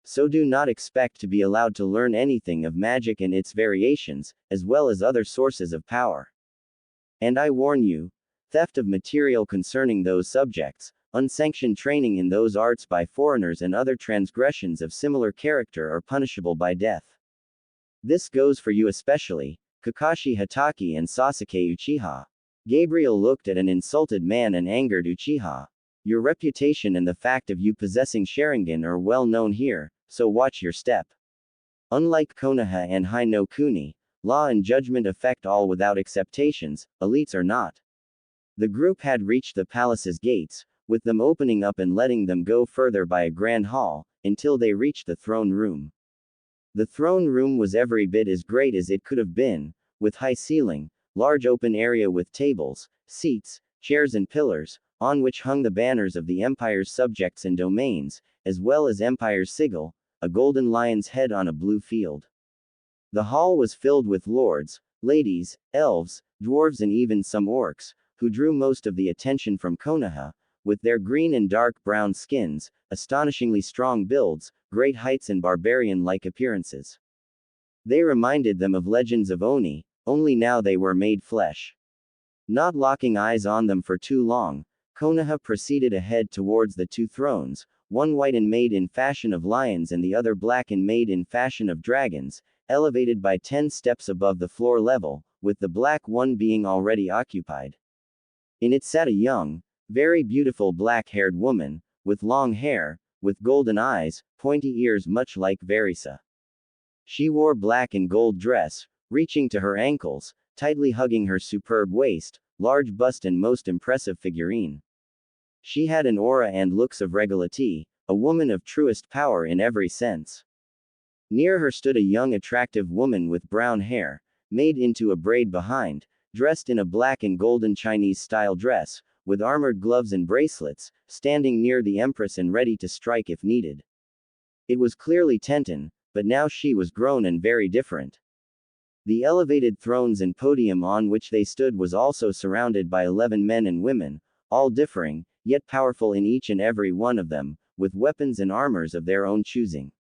So do not expect to be allowed to learn anything of magic and its variations, as well as other sources of power. And I warn you, theft of material concerning those subjects, unsanctioned training in those arts by foreigners and other transgressions of similar character are punishable by death. This goes for you especially, Kakashi Hatake and Sasuke Uchiha. Gabriel looked at an insulted man and angered Uchiha. Your reputation and the fact of you possessing Sharingan are well known here, so watch your step. Unlike Konoha and Hai no Kuni, law and judgment affect all without acceptations, elites are not. The group had reached the palace's gates, with them opening up and letting them go further by a grand hall, until they reached the throne room. The throne room was every bit as great as it could have been, with high ceiling, large open area with tables, seats, chairs and pillars, on which hung the banners of the empire's subjects and domains, as well as empire's sigil, a golden lion's head on a blue field. The hall was filled with lords, ladies, elves, dwarves and even some orcs, who drew most of the attention from Konoha, with their green and dark brown skins, astonishingly strong builds, great heights and barbarian-like appearances. They reminded them of legends of Oni, only now they were made flesh. Not locking eyes on them for too long, Konoha proceeded ahead towards the two thrones, one white and made in fashion of lions and the other black and made in fashion of dragons, elevated by 10 steps above the floor level, with the black one being already occupied. In it sat a young, very beautiful black-haired woman, with long hair, with golden eyes, pointy ears much like Verisa. She wore black and gold dress, reaching to her ankles, tightly hugging her superb waist, large bust and most impressive figurine. She had an aura and looks of regality, a woman of truest power in every sense. Near her stood a young attractive woman with brown hair, made into a braid behind, dressed in a black and golden Chinese-style dress, with armored gloves and bracelets, standing near the Empress and ready to strike if needed. It was clearly Tenten, but now she was grown and very different. The elevated thrones and podium on which they stood was also surrounded by 11 men and women, all differing, yet powerful in each and every one of them, with weapons and armors of their own choosing.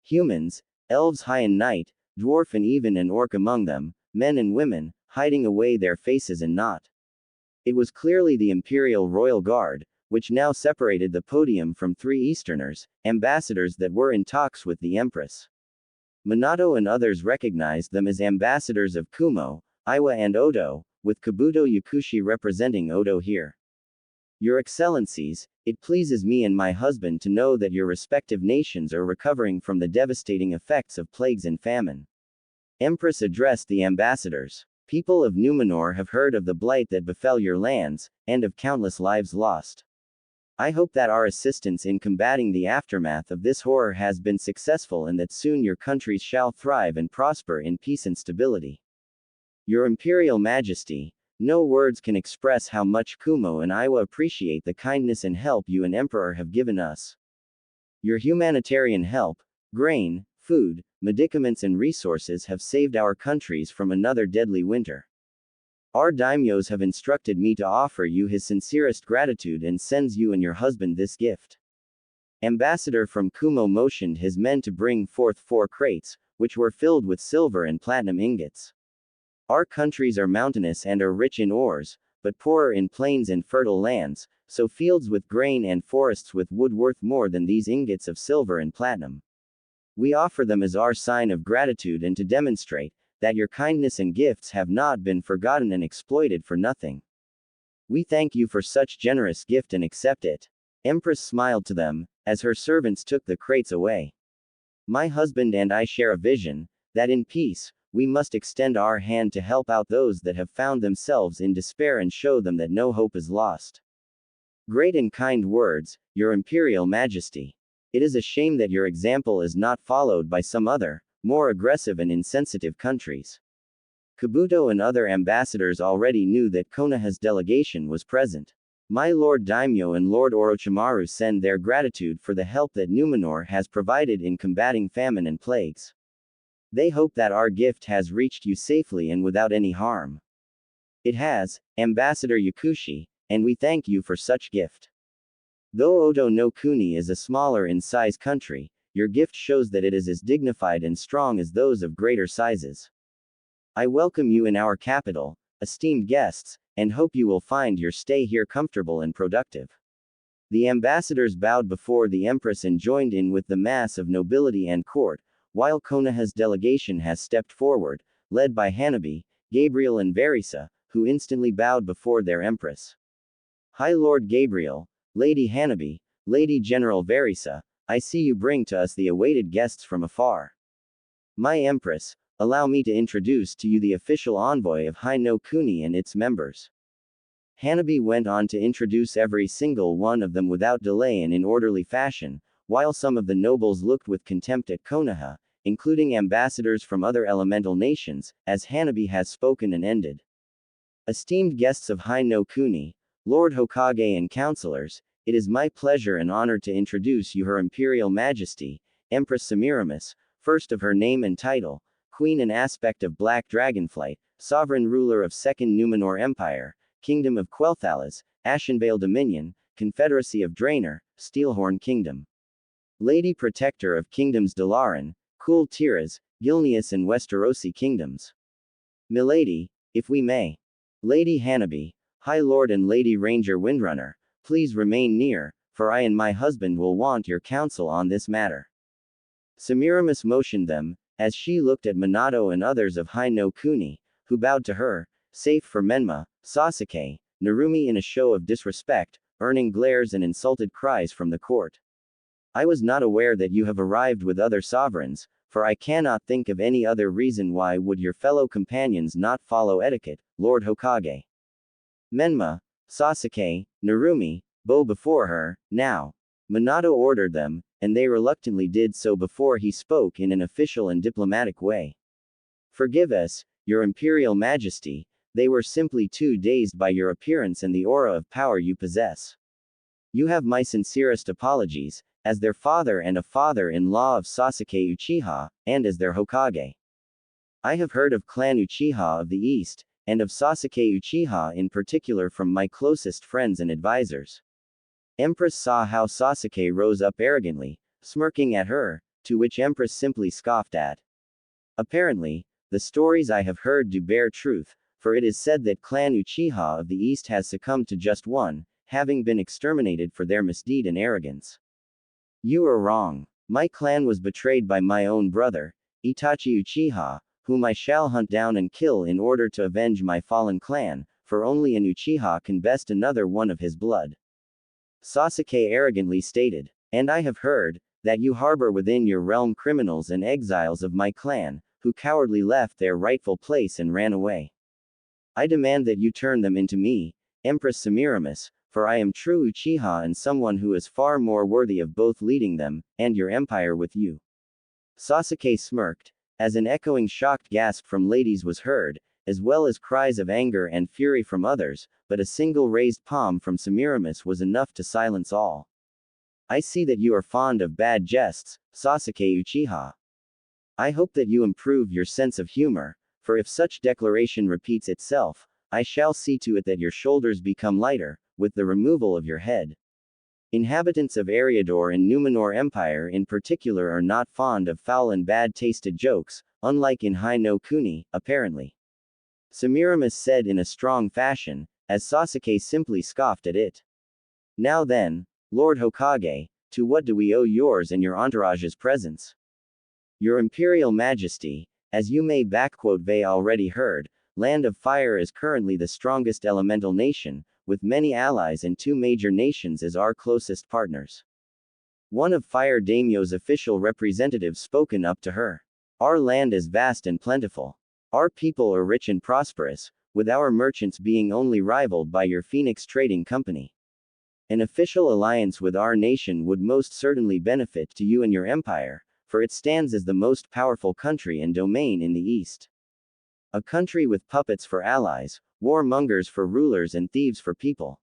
Humans, elves high and night, dwarf and even an orc among them, men and women, hiding away their faces and not. It was clearly the Imperial Royal Guard, which now separated the podium from 3 Easterners, ambassadors that were in talks with the Empress. Minato and others recognized them as ambassadors of Kumo, Iwa and Odo, with Kabuto Yakushi representing Odo here. Your Excellencies, it pleases me and my husband to know that your respective nations are recovering from the devastating effects of plagues and famine. Empress addressed the ambassadors. People of Numenor have heard of the blight that befell your lands, and of countless lives lost. I hope that our assistance in combating the aftermath of this horror has been successful and that soon your countries shall thrive and prosper in peace and stability. Your Imperial Majesty, no words can express how much Kumo and Iwa appreciate the kindness and help you and Emperor have given us. Your humanitarian help, grain, food, medicaments and resources have saved our countries from another deadly winter. Our daimyos have instructed me to offer you his sincerest gratitude and sends you and your husband this gift. Ambassador from Kumo motioned his men to bring forth 4 crates, which were filled with silver and platinum ingots. Our countries are mountainous and are rich in ores, but poorer in plains and fertile lands, so fields with grain and forests with wood worth more than these ingots of silver and platinum. We offer them as our sign of gratitude and to demonstrate that your kindness and gifts have not been forgotten and exploited for nothing. We thank you for such generous gift and accept it. Empress smiled to them, as her servants took the crates away. My husband and I share a vision, that in peace, we must extend our hand to help out those that have found themselves in despair and show them that no hope is lost. Great and kind words, Your Imperial Majesty. It is a shame that your example is not followed by some other, more aggressive and insensitive countries. Kabuto and other ambassadors already knew that Konoha's delegation was present. My Lord Daimyo and Lord Orochimaru send their gratitude for the help that Numenor has provided in combating famine and plagues. They hope that our gift has reached you safely and without any harm. It has, Ambassador Yakushi, and we thank you for such gift. Though Odo no Kuni is a smaller in size country, your gift shows that it is as dignified and strong as those of greater sizes. I welcome you in our capital, esteemed guests, and hope you will find your stay here comfortable and productive. The ambassadors bowed before the Empress and joined in with the mass of nobility and court, while Konoha's delegation has stepped forward, led by Hanabi, Gabriel and Verisa, who instantly bowed before their Empress. High Lord Gabriel, Lady Hanabi, Lady General Verisa, I see you bring to us the awaited guests from afar. My Empress, allow me to introduce to you the official envoy of Hai no Kuni and its members. Hanabi went on to introduce every single one of them without delay and in orderly fashion, while some of the nobles looked with contempt at Konoha, including ambassadors from other elemental nations, as Hanabi has spoken and ended. Esteemed guests of Hai no Kuni, Lord Hokage and counselors, it is my pleasure and honor to introduce you Her Imperial Majesty, Empress Semiramis, first of her name and title, Queen and aspect of Black Dragonflight, Sovereign Ruler of Second Numenor Empire, Kingdom of Quel'Thalas, Ashenvale Dominion, Confederacy of Draenor, Steelhorn Kingdom. Lady Protector of Kingdoms Dalaran, Kul Tiras, Gilneas and Westerosi Kingdoms. Milady, if we may. Lady Hanabi, High Lord and Lady Ranger Windrunner, please remain near, for I and my husband will want your counsel on this matter. Semiramis motioned them, as she looked at Minato and others of Hai no Kuni, who bowed to her, save for Menma, Sasuke, Narumi in a show of disrespect, earning glares and insulted cries from the court. I was not aware that you have arrived with other sovereigns, for I cannot think of any other reason why would your fellow companions not follow etiquette, Lord Hokage. Menma, Sasuke, Narumi, bow before her, now. Minato ordered them, and they reluctantly did so before he spoke in an official and diplomatic way. Forgive us, Your Imperial Majesty, They were simply too dazed by your appearance and the aura of power you possess. You have my sincerest apologies, as their father and a father-in-law of Sasuke Uchiha, and as their Hokage. I have heard of Clan Uchiha of the East, and of Sasuke Uchiha in particular from my closest friends and advisors. Empress saw how Sasuke rose up arrogantly, smirking at her, to which Empress simply scoffed at. Apparently, the stories I have heard do bear truth, for it is said that Clan Uchiha of the East has succumbed to just one, having been exterminated for their misdeed and arrogance. You are wrong. My clan was betrayed by my own brother, Itachi Uchiha, whom I shall hunt down and kill in order to avenge my fallen clan, for only an Uchiha can best another one of his blood. Sasuke arrogantly stated. And I have heard that you harbor within your realm criminals and exiles of my clan, who cowardly left their rightful place and ran away. I demand that you turn them into me, Empress Semiramis, for I am true Uchiha and someone who is far more worthy of both leading them, and your empire with you. Sasuke smirked, as an echoing shocked gasp from ladies was heard, as well as cries of anger and fury from others, but a single raised palm from Semiramis was enough to silence all. I see that you are fond of bad jests, Sasuke Uchiha. I hope that you improve your sense of humor, for if such declaration repeats itself, I shall see to it that your shoulders become lighter, with the removal of your head. Inhabitants of Eriador and Numenor Empire in particular are not fond of foul and bad-tasted jokes, unlike in Hai no Kuni, apparently. Semiramis said in a strong fashion, as Sasuke simply scoffed at it. Now then, Lord Hokage, to what do we owe yours and your entourage's presence? Your Imperial Majesty, as you may vey already heard, Land of Fire is currently the strongest elemental nation, with many allies and two major nations as our closest partners. One of Fire Daimyo's official representatives spoken up to her. Our land is vast and plentiful. Our people are rich and prosperous, with our merchants being only rivaled by your Phoenix Trading Company. An official alliance with our nation would most certainly benefit to you and your empire, for it stands as the most powerful country and domain in the East. A country with puppets for allies, warmongers for rulers and thieves for people.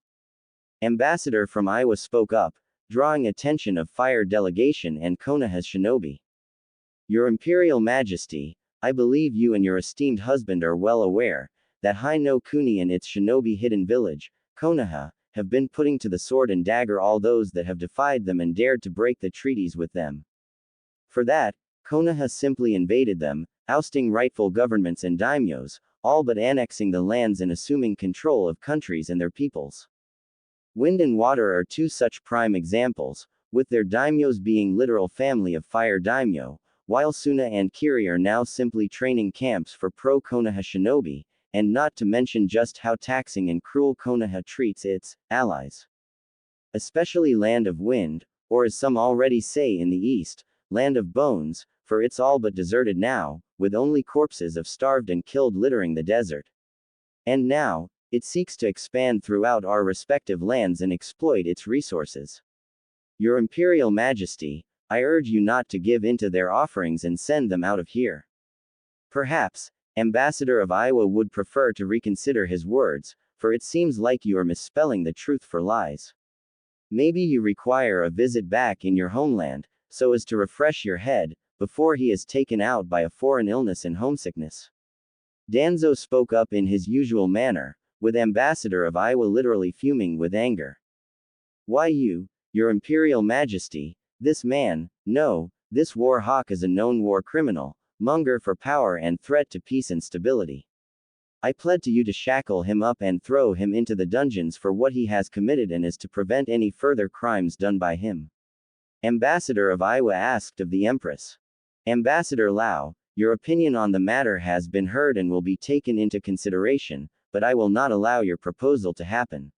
Ambassador from Iowa spoke up, drawing attention of Fire delegation and Konoha's shinobi. Your Imperial Majesty, I believe you and your esteemed husband are well aware, that Hai no Kuni and its shinobi hidden village, Konoha, have been putting to the sword and dagger all those that have defied them and dared to break the treaties with them. For that, Konoha simply invaded them, ousting rightful governments and daimyos, all but annexing the lands and assuming control of countries and their peoples. Wind and Water are two such prime examples, with their daimyos being literal family of Fire daimyo, while Suna and Kiri are now simply training camps for pro-Konoha shinobi, and not to mention just how taxing and cruel Konoha treats its allies. Especially Land of Wind, or as some already say in the East, Land of Bones, for it's all but deserted now, with only corpses of starved and killed littering the desert. And now, it seeks to expand throughout our respective lands and exploit its resources. Your Imperial Majesty, I urge you not to give in to their offerings and send them out of here. Perhaps, Ambassador of Iowa would prefer to reconsider his words, for it seems like you are misspelling the truth for lies. Maybe you require a visit back in your homeland, so as to refresh your head, before he is taken out by a foreign illness and homesickness. Danzo spoke up in his usual manner, with Ambassador of Iowa literally fuming with anger. Why you, your Imperial Majesty, this man, no, this war hawk is a known war criminal, monger for power and threat to peace and stability. I plead to you to shackle him up and throw him into the dungeons for what he has committed and is to prevent any further crimes done by him. Ambassador of Iowa asked of the Empress. Ambassador Lao, your opinion on the matter has been heard and will be taken into consideration, but I will not allow your proposal to happen.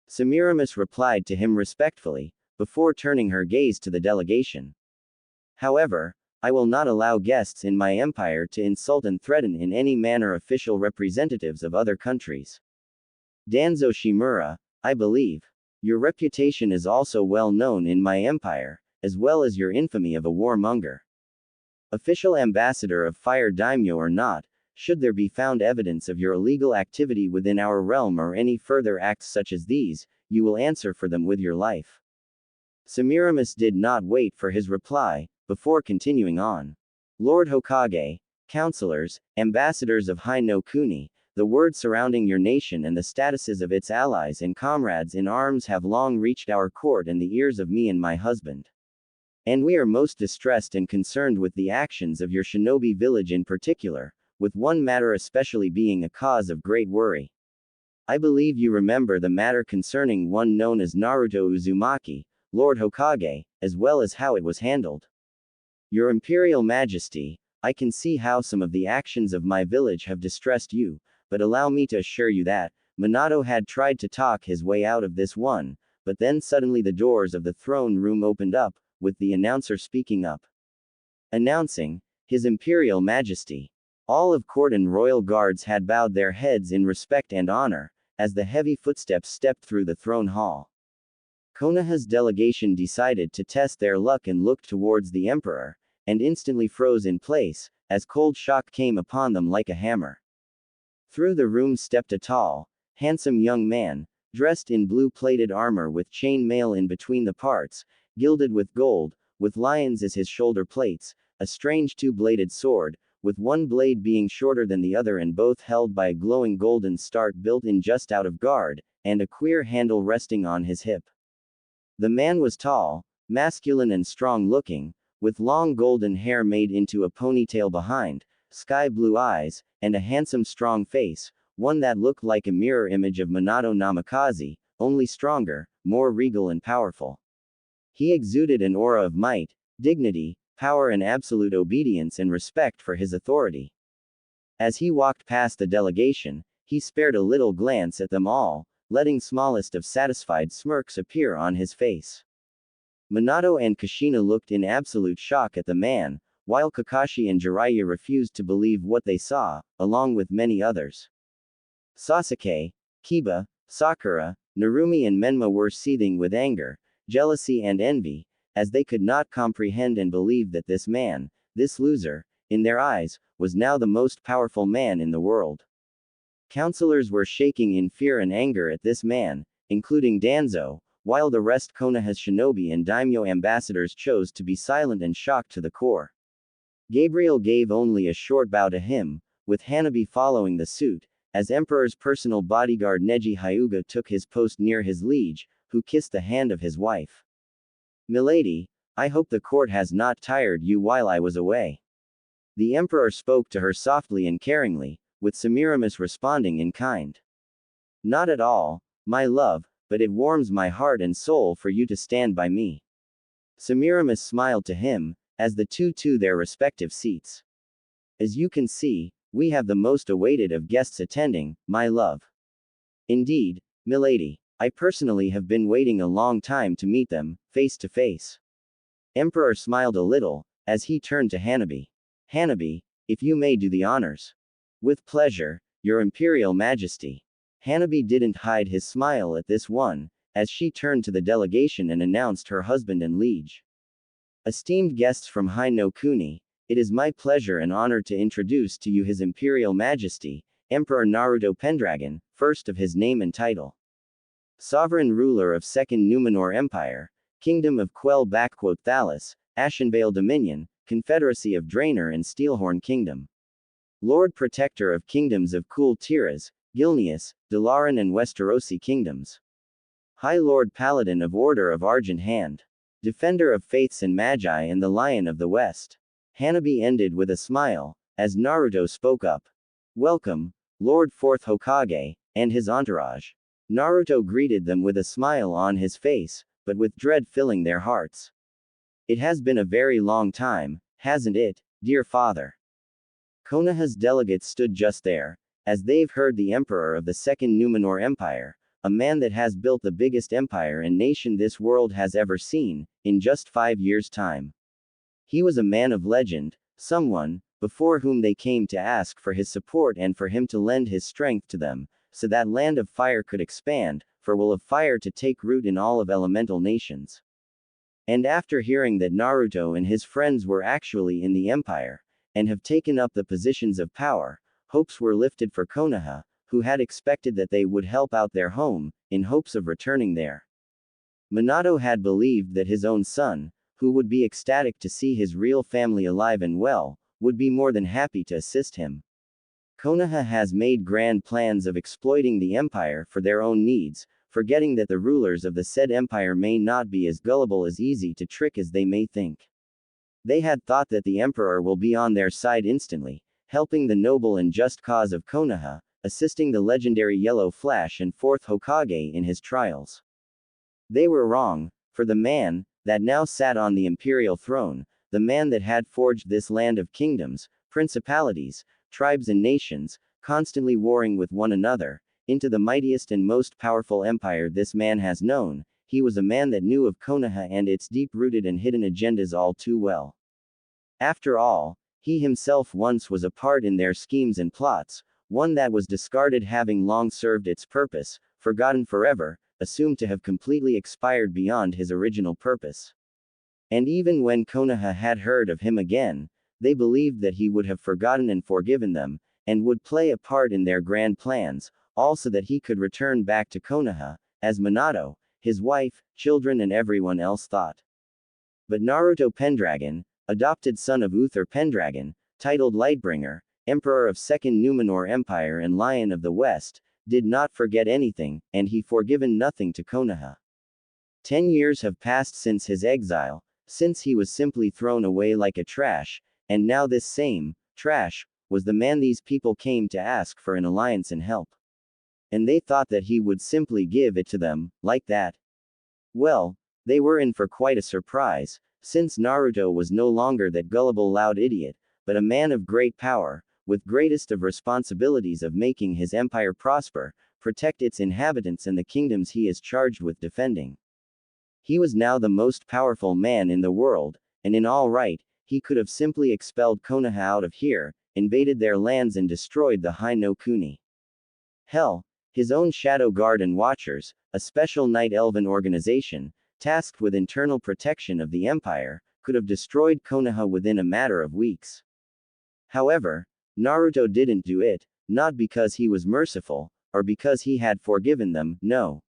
Semiramis replied to him respectfully, before turning her gaze to the delegation. However, I will not allow guests in my empire to insult and threaten in any manner official representatives of other countries. Danzo Shimura, I believe. Your reputation is also well known in my empire, as well as your infamy of a warmonger. Official ambassador of Fire Daimyo or not, should there be found evidence of your illegal activity within our realm or any further acts such as these, you will answer for them with your life. Semiramis did not wait for his reply, before continuing on. Lord Hokage, counselors, ambassadors of Hai no Kuni, the word surrounding your nation and the statuses of its allies and comrades in arms have long reached our court and the ears of me and my husband. And we are most distressed and concerned with the actions of your shinobi village in particular, with one matter especially being a cause of great worry. I believe you remember the matter concerning one known as Naruto Uzumaki, Lord Hokage, as well as how it was handled. Your Imperial Majesty, I can see how some of the actions of my village have distressed you, but allow me to assure you that, Minato had tried to talk his way out of this one, but then suddenly the doors of the throne room opened up, with the announcer speaking up. Announcing, His Imperial Majesty. All of court and royal guards had bowed their heads in respect and honor, as the heavy footsteps stepped through the throne hall. Konoha's delegation decided to test their luck and looked towards the emperor, and instantly froze in place, as cold shock came upon them like a hammer. Through the room stepped a tall, handsome young man, dressed in blue-plated armor with chain mail in between the parts, gilded with gold, with lions as his shoulder plates, a strange two-bladed sword, with one blade being shorter than the other and both held by a glowing golden start built in just out of guard, and a queer handle resting on his hip. The man was tall, masculine and strong-looking, with long golden hair made into a ponytail behind, sky-blue eyes, and a handsome strong face, one that looked like a mirror image of Minato Namikaze, only stronger, more regal and powerful. He exuded an aura of might, dignity, power and absolute obedience and respect for his authority. As he walked past the delegation, he spared a little glance at them all, letting smallest of satisfied smirks appear on his face. Minato and Kushina looked in absolute shock at the man, while Kakashi and Jiraiya refused to believe what they saw, along with many others. Sasuke, Kiba, Sakura, Narumi and Menma were seething with anger, jealousy and envy, as they could not comprehend and believe that this man, this loser, in their eyes, was now the most powerful man in the world. Counselors were shaking in fear and anger at this man, including Danzo, while the rest Konoha's shinobi and daimyo ambassadors chose to be silent and shocked to the core. Gabriel gave only a short bow to him, with Hanabi following the suit, as Emperor's personal bodyguard Neji Hyuga took his post near his liege, who kissed the hand of his wife. Milady, I hope the court has not tired you while I was away. The Emperor spoke to her softly and caringly, with Semiramis responding in kind. Not at all, my love, but it warms my heart and soul for you to stand by me. Semiramis smiled to him, as the two to their respective seats. As you can see, we have the most awaited of guests attending, my love. Indeed, milady, I personally have been waiting a long time to meet them, face to face. Emperor smiled a little, as he turned to Hanabi. Hanabi, if you may do the honors. With pleasure, Your Imperial Majesty. Hanabi didn't hide his smile at this one, as she turned to the delegation and announced her husband and liege. Esteemed guests from Hai no Kuni, it is my pleasure and honor to introduce to you His Imperial Majesty, Emperor Naruto Pendragon, first of his name and title. Sovereign ruler of Second Numenor Empire, Kingdom of Quell Thalas, Ashenvale Dominion, Confederacy of Draenor and Steelhorn Kingdom. Lord Protector of Kingdoms of Cool Tiras, Gilneas, Dalaran and Westerosi Kingdoms. High Lord Paladin of Order of Argent Hand. Defender of Faiths and Magi and the Lion of the West. Hanabi ended with a smile, as Naruto spoke up. Welcome, Lord Fourth Hokage, and his entourage. Naruto greeted them with a smile on his face, but with dread filling their hearts. It has been a very long time, hasn't it, dear father? Konoha's delegates stood just there, as they've heard the Emperor of the Second Numenor Empire, a man that has built the biggest empire and nation this world has ever seen, in just 5 years' time. He was a man of legend, someone, before whom they came to ask for his support and for him to lend his strength to them, so that Land of Fire could expand, for will of fire to take root in all of elemental nations. And after hearing that Naruto and his friends were actually in the empire, and have taken up the positions of power, hopes were lifted for Konoha, who had expected that they would help out their home, in hopes of returning there. Minato had believed that his own son, who would be ecstatic to see his real family alive and well, would be more than happy to assist him. Konoha has made grand plans of exploiting the empire for their own needs, forgetting that the rulers of the said empire may not be as gullible as easy to trick as they may think. They had thought that the emperor will be on their side instantly, helping the noble and just cause of Konoha, assisting the legendary Yellow Flash and fourth Hokage in his trials. They were wrong, for the man that now sat on the imperial throne, the man that had forged this land of kingdoms, principalities, tribes and nations, constantly warring with one another, into the mightiest and most powerful empire this man has known, he was a man that knew of Konoha and its deep-rooted and hidden agendas all too well. After all, he himself once was a part in their schemes and plots, one that was discarded having long served its purpose, forgotten forever, assumed to have completely expired beyond his original purpose. And even when Konoha had heard of him again, they believed that he would have forgotten and forgiven them, and would play a part in their grand plans, also that he could return back to Konoha, as Minato, his wife, children and everyone else thought. But Naruto Pendragon, adopted son of Uther Pendragon, titled Lightbringer, Emperor of Second Numenor Empire and Lion of the West, did not forget anything, and he forgiven nothing to Konoha. 10 years have passed since his exile, since he was simply thrown away like a trash, and now this same trash was the man these people came to ask for an alliance and help. And they thought that he would simply give it to them, like that. Well, they were in for quite a surprise, since Naruto was no longer that gullible loud idiot, but a man of great power, with greatest of responsibilities of making his empire prosper, protect its inhabitants and the kingdoms he is charged with defending. He was now the most powerful man in the world, and in all right, he could have simply expelled Konoha out of here, invaded their lands and destroyed the Hai no Kuni. Hell, his own Shadow Guard and Watchers, a special night elven organization, tasked with internal protection of the empire, could have destroyed Konoha within a matter of weeks. However, Naruto didn't do it, not because he was merciful, or because he had forgiven them, no.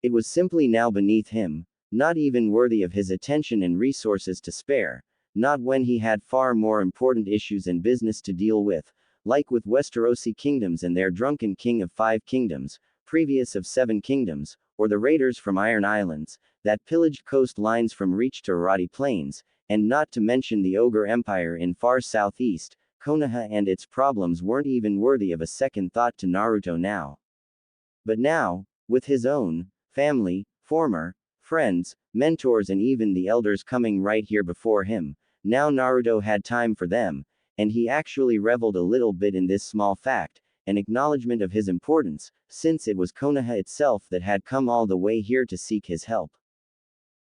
It was simply now beneath him, not even worthy of his attention and resources to spare, not when he had far more important issues and business to deal with, like with Westerosi kingdoms and their drunken king of 5 kingdoms, previous of 7 kingdoms, or the raiders from Iron Islands, that pillaged coastlines from Reach to Arati Plains, and not to mention the Ogre Empire in far southeast. Konoha and its problems weren't even worthy of a second thought to Naruto now. But now, with his own family, former friends, mentors and even the elders coming right here before him, now Naruto had time for them, and he actually reveled a little bit in this small fact, an acknowledgement of his importance, since it was Konoha itself that had come all the way here to seek his help.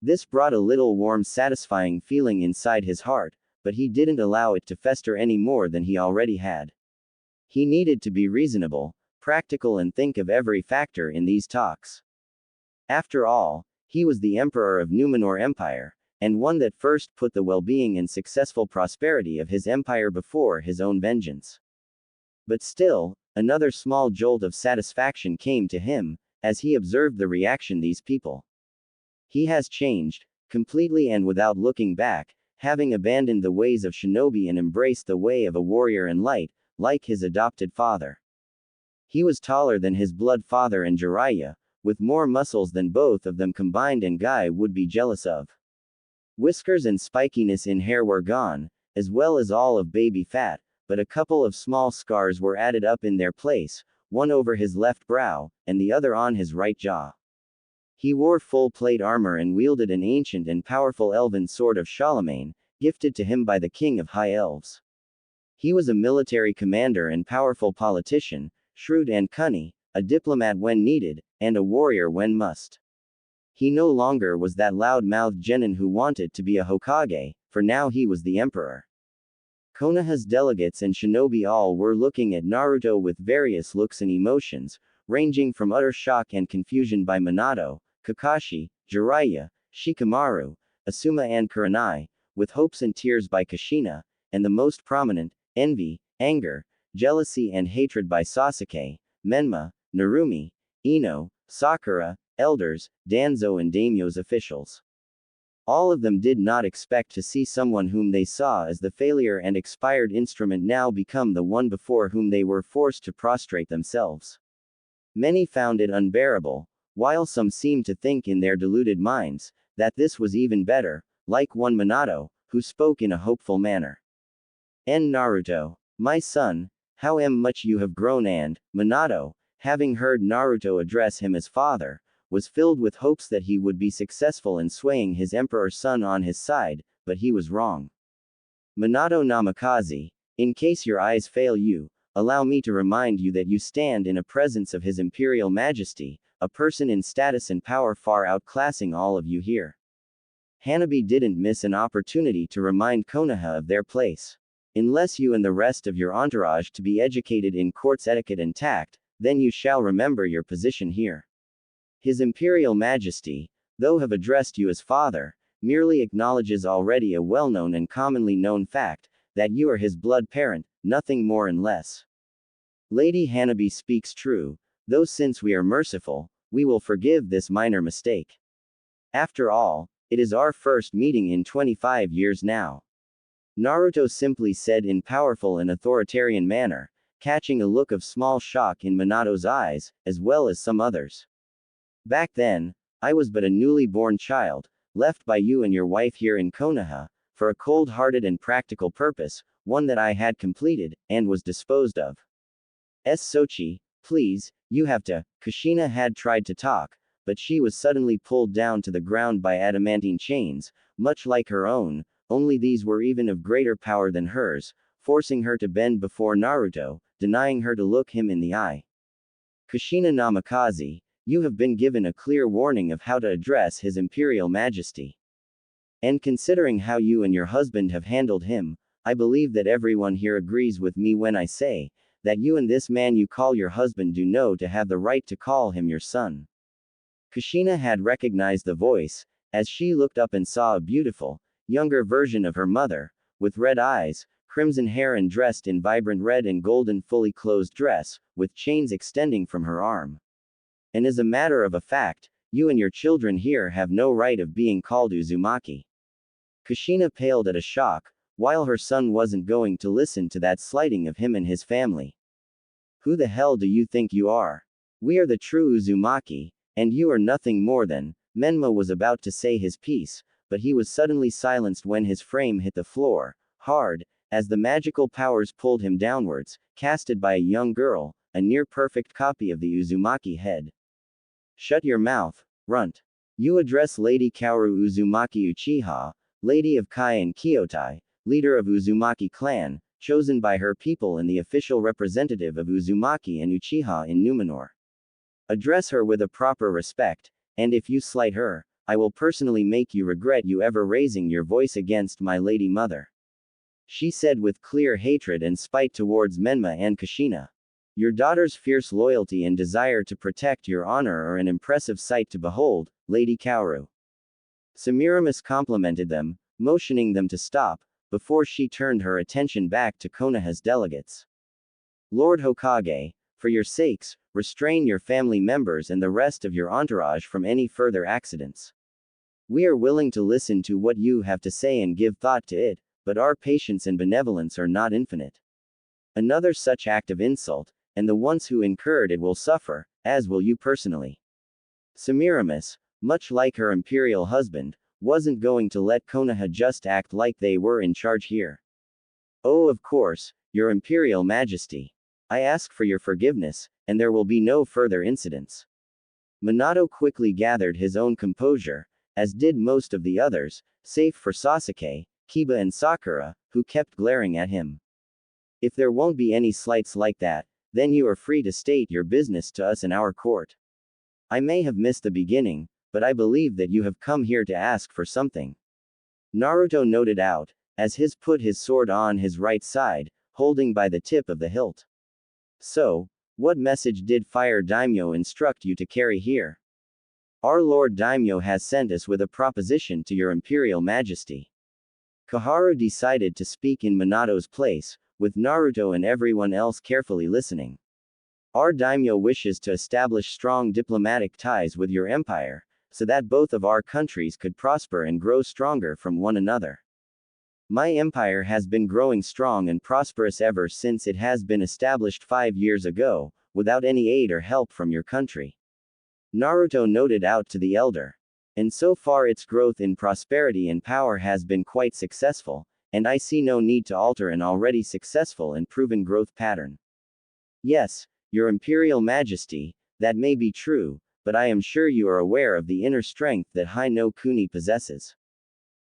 This brought a little warm satisfying feeling inside his heart, but he didn't allow it to fester any more than he already had. He needed to be reasonable, practical and think of every factor in these talks. After all, he was the emperor of Numenor Empire, and one that first put the well-being and successful prosperity of his empire before his own vengeance. But still, another small jolt of satisfaction came to him, as he observed the reaction these people. He has changed, completely and without looking back, having abandoned the ways of shinobi and embraced the way of a warrior and light, like his adopted father. He was taller than his blood father and Jiraiya, with more muscles than both of them combined and Guy would be jealous of. Whiskers and spikiness in hair were gone, as well as all of baby fat, but a couple of small scars were added up in their place, one over his left brow, and the other on his right jaw. He wore full plate armor and wielded an ancient and powerful elven sword of Charlemagne, gifted to him by the king of high elves. He was a military commander and powerful politician, shrewd and cunning, a diplomat when needed, and a warrior when must. He no longer was that loud-mouthed genin who wanted to be a Hokage, for now he was the emperor. Konoha's delegates and shinobi all were looking at Naruto with various looks and emotions, ranging from utter shock and confusion by Minato, Kakashi, Jiraiya, Shikamaru, Asuma and Kurenai, with hopes and tears by Kushina, and the most prominent, envy, anger, jealousy and hatred by Sasuke, Menma, Narumi, Ino, Sakura, elders, Danzo and daimyo's officials. All of them did not expect to see someone whom they saw as the failure and expired instrument now become the one before whom they were forced to prostrate themselves. Many found it unbearable, while some seemed to think in their deluded minds that this was even better, like one Minato, who spoke in a hopeful manner. Naruto, my son, how much you have grown. And Minato, having heard Naruto address him as father, was filled with hopes that he would be successful in swaying his emperor's son on his side, but he was wrong. Minato Namikaze, in case your eyes fail you, allow me to remind you that you stand in a presence of His Imperial Majesty, a person in status and power far outclassing all of you here. Hanabi didn't miss an opportunity to remind Konoha of their place. Unless you and the rest of your entourage to be educated in court's etiquette and tact, then you shall remember your position here. His Imperial Majesty, though have addressed you as father, merely acknowledges already a well-known and commonly known fact, that you are his blood parent, nothing more and less. Lady Hanabi speaks true, though since we are merciful, we will forgive this minor mistake. After all, it is our first meeting in 25 years now. Naruto simply said in powerful and authoritarian manner, catching a look of small shock in Minato's eyes, as well as some others. Back then, I was but a newly born child, left by you and your wife here in Konoha, for a cold-hearted and practical purpose, one that I had completed, and was disposed of. Sochi, please, you have to. Kushina had tried to talk, but she was suddenly pulled down to the ground by adamantine chains, much like her own, only these were even of greater power than hers, forcing her to bend before Naruto, denying her to look him in the eye. Kushina Namikaze, you have been given a clear warning of how to address His Imperial Majesty. And considering how you and your husband have handled him, I believe that everyone here agrees with me when I say, that you and this man you call your husband do know to have the right to call him your son. Kushina had recognized the voice, as she looked up and saw a beautiful, younger version of her mother, with red eyes, crimson hair and dressed in vibrant red and golden fully closed dress, with chains extending from her arm. And as a matter of a fact, you and your children here have no right of being called Uzumaki. Kushina paled at a shock, while her son wasn't going to listen to that slighting of him and his family. Who the hell do you think you are? We are the true Uzumaki, and you are nothing more than. Menma was about to say his piece, but he was suddenly silenced when his frame hit the floor, hard, as the magical powers pulled him downwards, casted by a young girl, a near-perfect copy of the Uzumaki head. Shut your mouth, runt. You address Lady Kaoru Uzumaki Uchiha, Lady of Kai and Kyotai, leader of Uzumaki clan, chosen by her people and the official representative of Uzumaki and Uchiha in Numor. Address her with a proper respect, and if you slight her, I will personally make you regret you ever raising your voice against my lady mother. She said with clear hatred and spite towards Menma and Kushina. Your daughter's fierce loyalty and desire to protect your honor are an impressive sight to behold, Lady Kaoru. Semiramis complimented them, motioning them to stop, before she turned her attention back to Konoha's delegates. Lord Hokage, for your sakes, restrain your family members and the rest of your entourage from any further accidents. We are willing to listen to what you have to say and give thought to it, but our patience and benevolence are not infinite. Another such act of insult, and the ones who incurred it will suffer, as will you personally. Semiramis, much like her imperial husband, wasn't going to let Konoha just act like they were in charge here. Oh, of course, your Imperial Majesty. I ask for your forgiveness, and there will be no further incidents. Minato quickly gathered his own composure, as did most of the others, save for Sasuke, Kiba and Sakura, who kept glaring at him. If there won't be any slights like that, then you are free to state your business to us in our court. I may have missed the beginning, but I believe that you have come here to ask for something. Naruto noted out, as his put his sword on his right side, holding by the tip of the hilt. So, what message did Fire Daimyo instruct you to carry here? Our Lord Daimyo has sent us with a proposition to your Imperial Majesty. Koharu decided to speak in Minato's place, with Naruto and everyone else carefully listening. Our daimyo wishes to establish strong diplomatic ties with your empire, so that both of our countries could prosper and grow stronger from one another. My empire has been growing strong and prosperous ever since it has been established 5 years ago, without any aid or help from your country. Naruto noted out to the elder. And so far its growth in prosperity and power has been quite successful, and I see no need to alter an already successful and proven growth pattern. Yes, Your Imperial Majesty, that may be true, but I am sure you are aware of the inner strength that Hi-no Kuni possesses.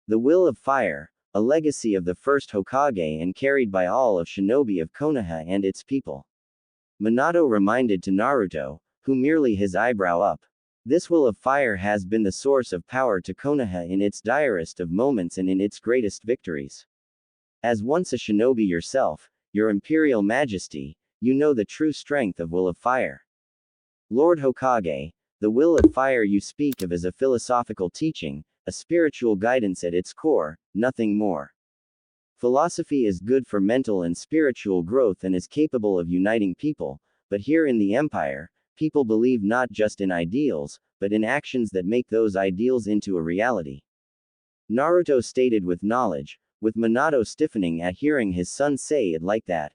The will of fire, a legacy of the first Hokage and carried by all of shinobi of Konoha and its people. Minato reminded to Naruto, who merely his eyebrow up. This will of fire has been the source of power to Konoha in its direst of moments and in its greatest victories. As once a shinobi yourself, Your Imperial Majesty, you know the true strength of will of fire. Lord Hokage, the will of fire you speak of is a philosophical teaching, a spiritual guidance at its core, nothing more. Philosophy is good for mental and spiritual growth and is capable of uniting people, but here in the Empire, people believe not just in ideals, but in actions that make those ideals into a reality. Naruto stated with knowledge, with Minato stiffening at hearing his son say it like that.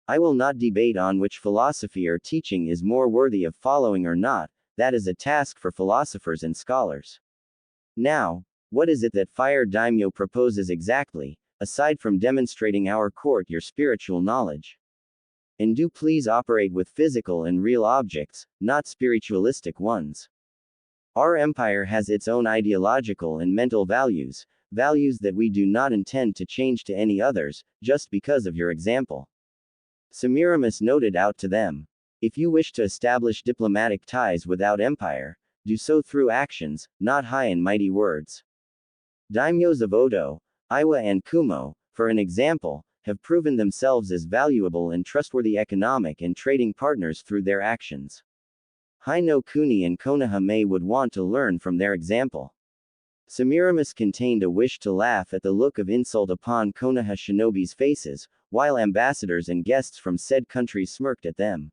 I will not debate on which philosophy or teaching is more worthy of following or not, that is a task for philosophers and scholars. Now, what is it that Fire Daimyo proposes exactly, aside from demonstrating our court your spiritual knowledge? And do please operate with physical and real objects, not spiritualistic ones. Our empire has its own ideological and mental values, values that we do not intend to change to any others, just because of your example. Semiramis noted out to them. If you wish to establish diplomatic ties without empire, do so through actions, not high and mighty words. Daimyos of Odo, Iwa and Kumo, for an example, have proven themselves as valuable and trustworthy economic and trading partners through their actions. Hi-no Kuni and Konoha would want to learn from their example. Semiramis contained a wish to laugh at the look of insult upon Konoha shinobi's faces, while ambassadors and guests from said countries smirked at them.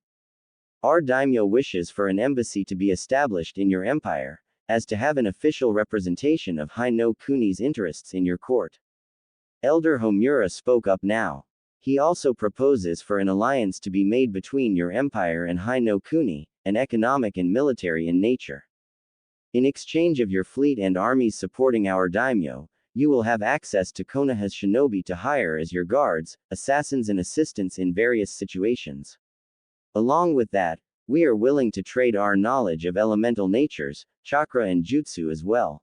Our daimyo wishes for an embassy to be established in your empire, as to have an official representation of Hi-no Kuni's interests in your court. Elder Homura spoke up now. He also proposes for an alliance to be made between your empire and Hi-no Kuni, an economic and military in nature. In exchange of your fleet and armies supporting our daimyo, you will have access to Konoha's shinobi to hire as your guards, assassins and assistants in various situations. Along with that, we are willing to trade our knowledge of elemental natures, chakra and jutsu as well.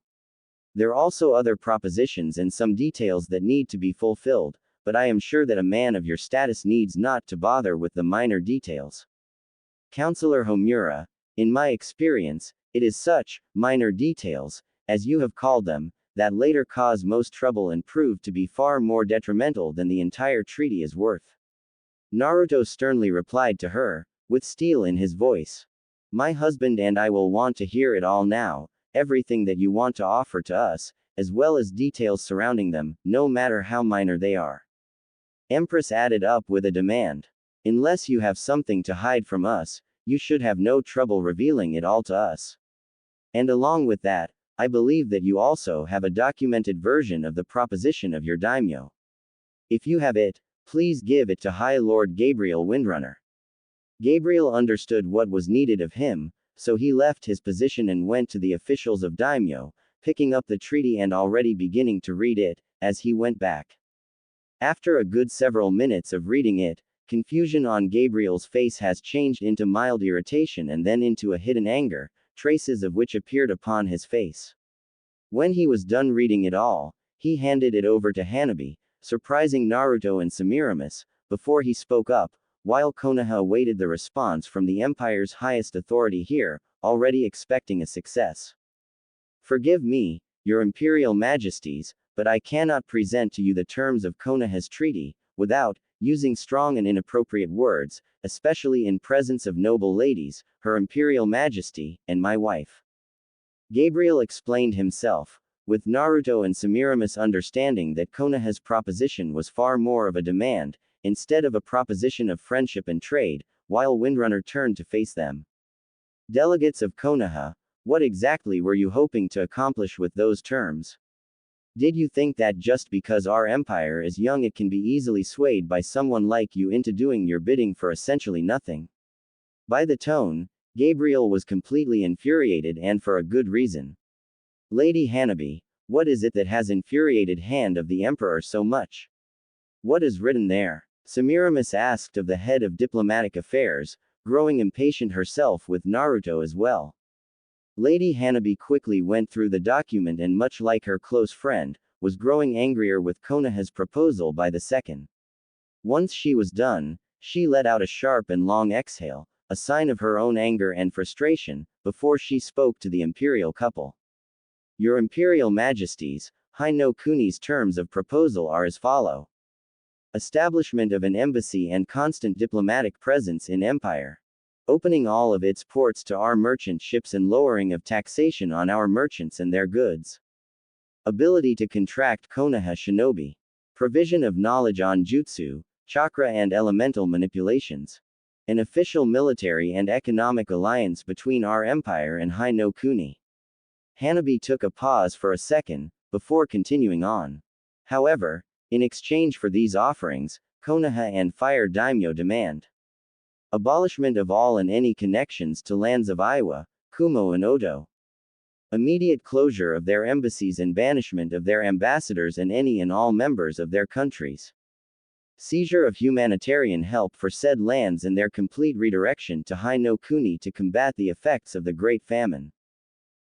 There are also other propositions and some details that need to be fulfilled, but I am sure that a man of your status needs not to bother with the minor details. Counselor Homura, in my experience, it is such minor details, as you have called them, that later cause most trouble and prove to be far more detrimental than the entire treaty is worth. Naruto sternly replied to her, with steel in his voice. My husband and I will want to hear it all now, everything that you want to offer to us, as well as details surrounding them, no matter how minor they are. Empress added up with a demand. Unless you have something to hide from us, you should have no trouble revealing it all to us. And along with that, I believe that you also have a documented version of the proposition of your daimyo. If you have it, please give it to High Lord Gabriel Windrunner. Gabriel understood what was needed of him, so he left his position and went to the officials of daimyo, picking up the treaty and already beginning to read it, as he went back. After a good several minutes of reading it, confusion on Gabriel's face has changed into mild irritation and then into a hidden anger, traces of which appeared upon his face. When he was done reading it all, he handed it over to Hanabi, surprising Naruto and Semiramis, before he spoke up, while Konoha awaited the response from the Empire's highest authority here, already expecting a success. Forgive me, Your Imperial Majesties, but I cannot present to you the terms of Konoha's treaty, without using strong and inappropriate words, especially in presence of noble ladies, Her Imperial Majesty, and my wife. Gabriel explained himself, with Naruto and Semiramis understanding that Konoha's proposition was far more of a demand, instead of a proposition of friendship and trade, while Windrunner turned to face them. Delegates of Konoha, what exactly were you hoping to accomplish with those terms? Did you think that just because our empire is young it can be easily swayed by someone like you into doing your bidding for essentially nothing? By the tone, Gabriel was completely infuriated, and for a good reason. Lady Hanabi, what is it that has infuriated Hand of the Emperor so much? What is written there? Semiramis asked of the head of diplomatic affairs, growing impatient herself with Naruto as well. Lady Hanabi quickly went through the document and, much like her close friend, was growing angrier with Konoha's proposal by the second. Once she was done, she let out a sharp and long exhale, a sign of her own anger and frustration, before she spoke to the imperial couple. Your Imperial Majesties, Hino Kuni's terms of proposal are as follow. Establishment of an embassy and constant diplomatic presence in Empire. Opening all of its ports to our merchant ships and lowering of taxation on our merchants and their goods. Ability to contract Konoha shinobi. Provision of knowledge on jutsu, chakra and elemental manipulations. An official military and economic alliance between our empire and Hino Kuni. Hanabi took a pause for a second, before continuing on. However, in exchange for these offerings, Konoha and Fire Daimyo demand abolishment of all and any connections to lands of Iwa, Kumo and Odo. Immediate closure of their embassies and banishment of their ambassadors and any and all members of their countries. Seizure of humanitarian help for said lands and their complete redirection to Hino Kuni to combat the effects of the Great Famine.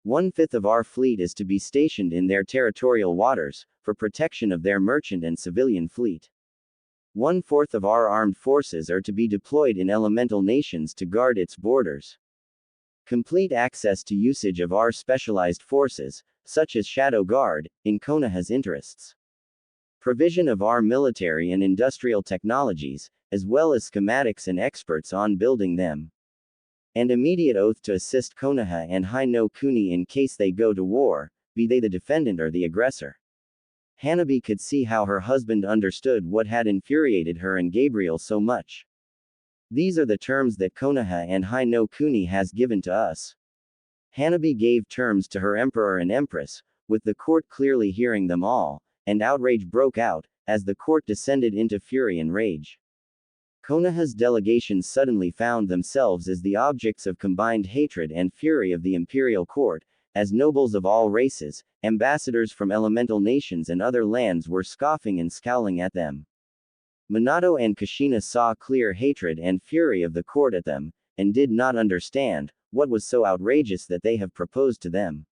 1/5 of our fleet is to be stationed in their territorial waters, for protection of their merchant and civilian fleet. 1/4 of our armed forces are to be deployed in elemental nations to guard its borders. Complete access to usage of our specialized forces, such as Shadow Guard, in Konoha's interests. Provision of our military and industrial technologies, as well as schematics and experts on building them. And immediate oath to assist Konoha and Hino Kuni in case they go to war, be they the defendant or the aggressor. Hanabi could see how her husband understood what had infuriated her and Gabriel so much. These are the terms that Konoha and Hino Kuni has given to us. Hanabi gave terms to her emperor and empress, with the court clearly hearing them all, and outrage broke out, as the court descended into fury and rage. Konoha's delegations suddenly found themselves as the objects of combined hatred and fury of the imperial court, as nobles of all races, ambassadors from elemental nations and other lands were scoffing and scowling at them. Minato and Kushina saw clear hatred and fury of the court at them, and did not understand what was so outrageous that they have proposed to them.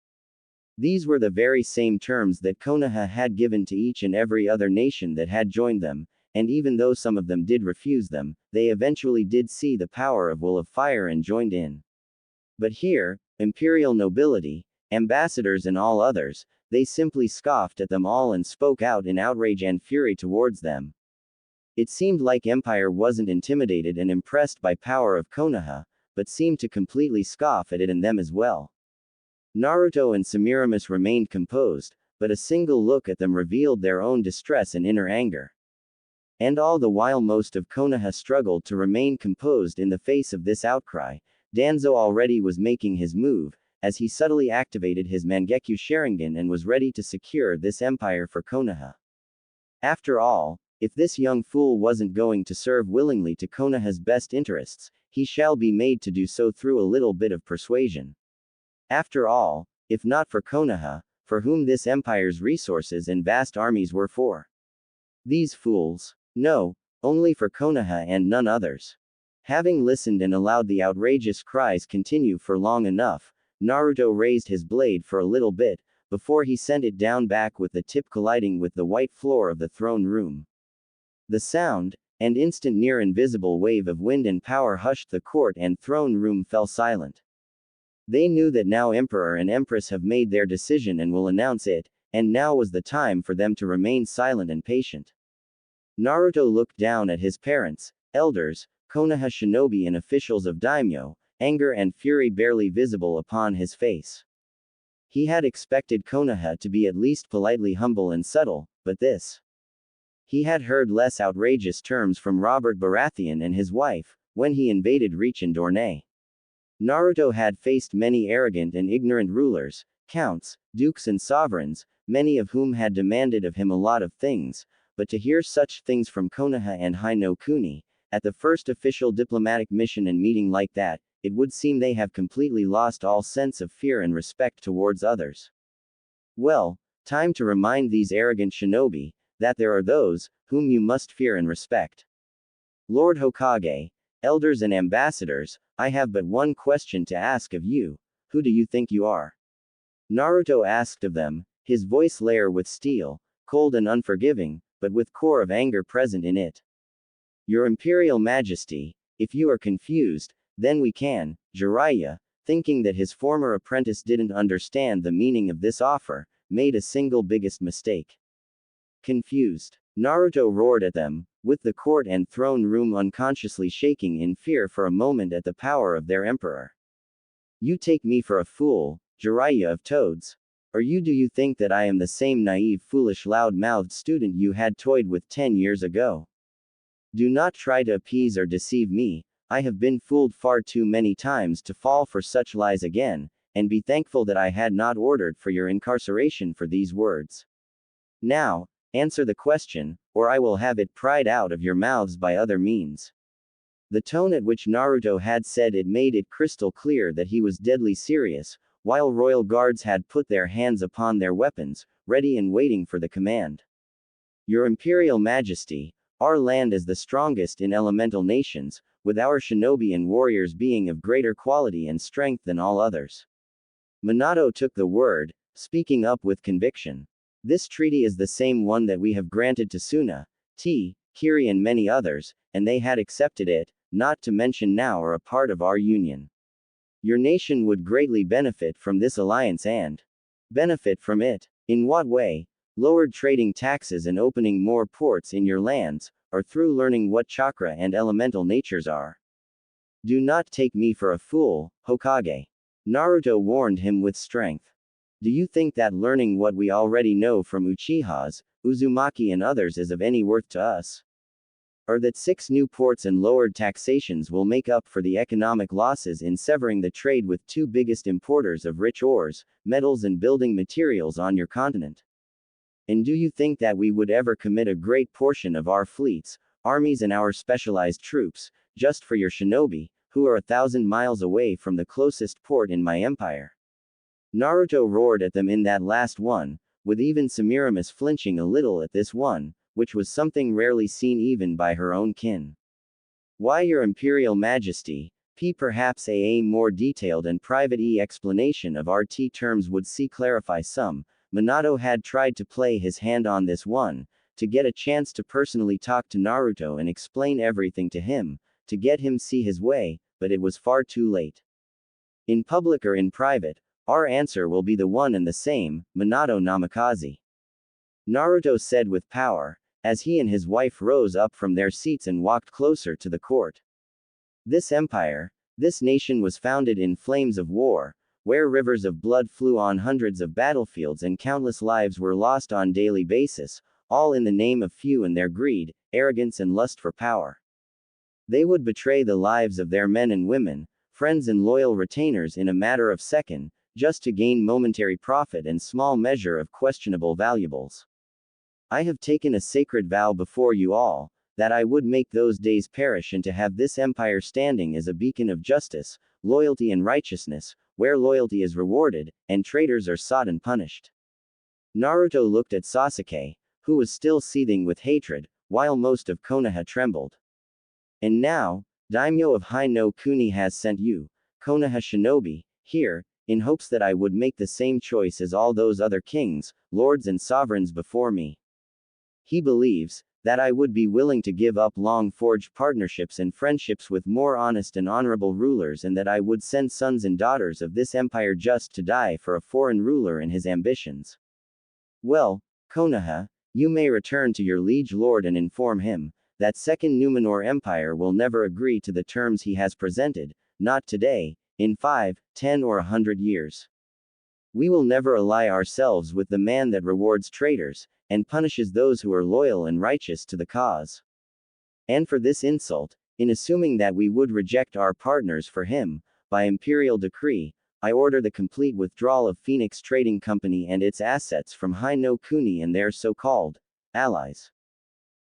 These were the very same terms that Konoha had given to each and every other nation that had joined them, and even though some of them did refuse them, they eventually did see the power of Will of Fire and joined in. But here, imperial nobility, ambassadors and all others, they simply scoffed at them all and spoke out in outrage and fury towards them. It seemed like Empire wasn't intimidated and impressed by power of Konoha, but seemed to completely scoff at it and them as well. Naruto and Semiramis remained composed, but a single look at them revealed their own distress and inner anger. And all the while most of Konoha struggled to remain composed in the face of this outcry. Danzo already was making his move, as he subtly activated his Mangekyo Sharingan and was ready to secure this empire for Konoha. After all, if this young fool wasn't going to serve willingly to Konoha's best interests, he shall be made to do so through a little bit of persuasion. After all, if not for Konoha, for whom this empire's resources and vast armies were for? These fools. No, only for Konoha and none others. Having listened and allowed the outrageous cries continue for long enough, Naruto raised his blade for a little bit, before he sent it down back with the tip colliding with the white floor of the throne room. The sound, and instant near invisible wave of wind and power hushed the court and throne room fell silent. They knew that now Emperor and Empress have made their decision and will announce it, and now was the time for them to remain silent and patient. Naruto looked down at his parents, elders, Konoha shinobi and officials of Daimyo, anger and fury barely visible upon his face. He had expected Konoha to be at least politely humble and subtle, but this. He had heard less outrageous terms from Robert Baratheon and his wife, when he invaded Reach and Dorne. Naruto had faced many arrogant and ignorant rulers, counts, dukes and sovereigns, many of whom had demanded of him a lot of things, but to hear such things from Konoha and Hinata, at the first official diplomatic mission and meeting like that, it would seem they have completely lost all sense of fear and respect towards others. Well, time to remind these arrogant shinobi, that there are those, whom you must fear and respect. Lord Hokage, elders and ambassadors, I have but one question to ask of you. Who do you think you are? Naruto asked of them, his voice layer with steel, cold and unforgiving, but with core of anger present in it. Your Imperial Majesty, if you are confused, then we can. Jiraiya, thinking that his former apprentice didn't understand the meaning of this offer, made a single biggest mistake. Confused. Naruto roared at them, with the court and throne room unconsciously shaking in fear for a moment at the power of their emperor. You take me for a fool, Jiraiya of Toads. Or do you think that I am the same naive, foolish, loud-mouthed student you had toyed with 10 years ago? Do not try to appease or deceive me. I have been fooled far too many times to fall for such lies again, and be thankful that I had not ordered for your incarceration for these words. Now, answer the question, or I will have it pried out of your mouths by other means. The tone at which Naruto had said it made it crystal clear that he was deadly serious, while royal guards had put their hands upon their weapons, ready and waiting for the command. Your Imperial Majesty, our land is the strongest in elemental nations, with our shinobi and warriors being of greater quality and strength than all others. Minato took the word, speaking up with conviction. This treaty is the same one that we have granted to Suna, Kiri and many others, and they had accepted it, not to mention now are a part of our union. Your nation would greatly benefit from this alliance and benefit from it. In what way? Lowered trading taxes and opening more ports in your lands, or through learning what chakra and elemental natures are. Do not take me for a fool, Hokage. Naruto warned him with strength. Do you think that learning what we already know from Uchihas, Uzumaki and others is of any worth to us? Or that 6 new ports and lowered taxations will make up for the economic losses in severing the trade with 2 biggest importers of rich ores, metals and building materials on your continent? And do you think that we would ever commit a great portion of our fleets, armies and our specialized troops, just for your shinobi, who are 1,000 miles away from the closest port in my empire? Naruto roared at them in that last one, with even Semiramis flinching a little at this one, which was something rarely seen even by her own kin. Why, your Imperial Majesty, perhaps a more detailed and private explanation of our terms would clarify some. Minato had tried to play his hand on this one, to get a chance to personally talk to Naruto and explain everything to him, to get him see his way, but it was far too late. In public or in private, our answer will be the one and the same, Minato Namikaze. Naruto said with power, as he and his wife rose up from their seats and walked closer to the court. This empire, this nation was founded in flames of war, where rivers of blood flew on hundreds of battlefields and countless lives were lost on daily basis, all in the name of few and their greed, arrogance and lust for power. They would betray the lives of their men and women, friends and loyal retainers in a matter of second, just to gain momentary profit and small measure of questionable valuables. I have taken a sacred vow before you all, that I would make those days perish and to have this empire standing as a beacon of justice, loyalty and righteousness, where loyalty is rewarded, and traitors are sought and punished. Naruto looked at Sasuke, who was still seething with hatred, while most of Konoha trembled. And now, Daimyo of Hinata has sent you, Konoha shinobi, here, in hopes that I would make the same choice as all those other kings, lords and sovereigns before me. He believes that I would be willing to give up long-forged partnerships and friendships with more honest and honorable rulers, and that I would send sons and daughters of this empire just to die for a foreign ruler and his ambitions. Well, Konoha, you may return to your liege lord and inform him that Second Numenor Empire will never agree to the terms he has presented, not today, in 5, 10 or 100 years. We will never ally ourselves with the man that rewards traitors, and punishes those who are loyal and righteous to the cause. And for this insult, in assuming that we would reject our partners for him, by imperial decree, I order the complete withdrawal of Phoenix Trading Company and its assets from Hino-kuni and their so-called allies.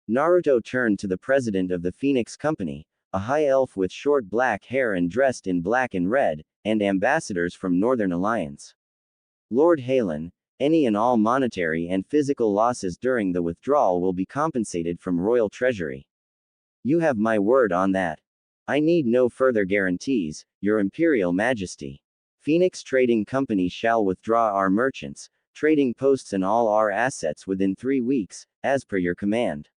Naruto turned to the president of the Phoenix Company, a high elf with short black hair and dressed in black and red, and ambassadors from Northern Alliance. Lord Halen, any and all monetary and physical losses during the withdrawal will be compensated from Royal Treasury. You have my word on that. I need no further guarantees, Your Imperial Majesty. Phoenix Trading Company shall withdraw our merchants, trading posts and all our assets within 3 weeks, as per your command.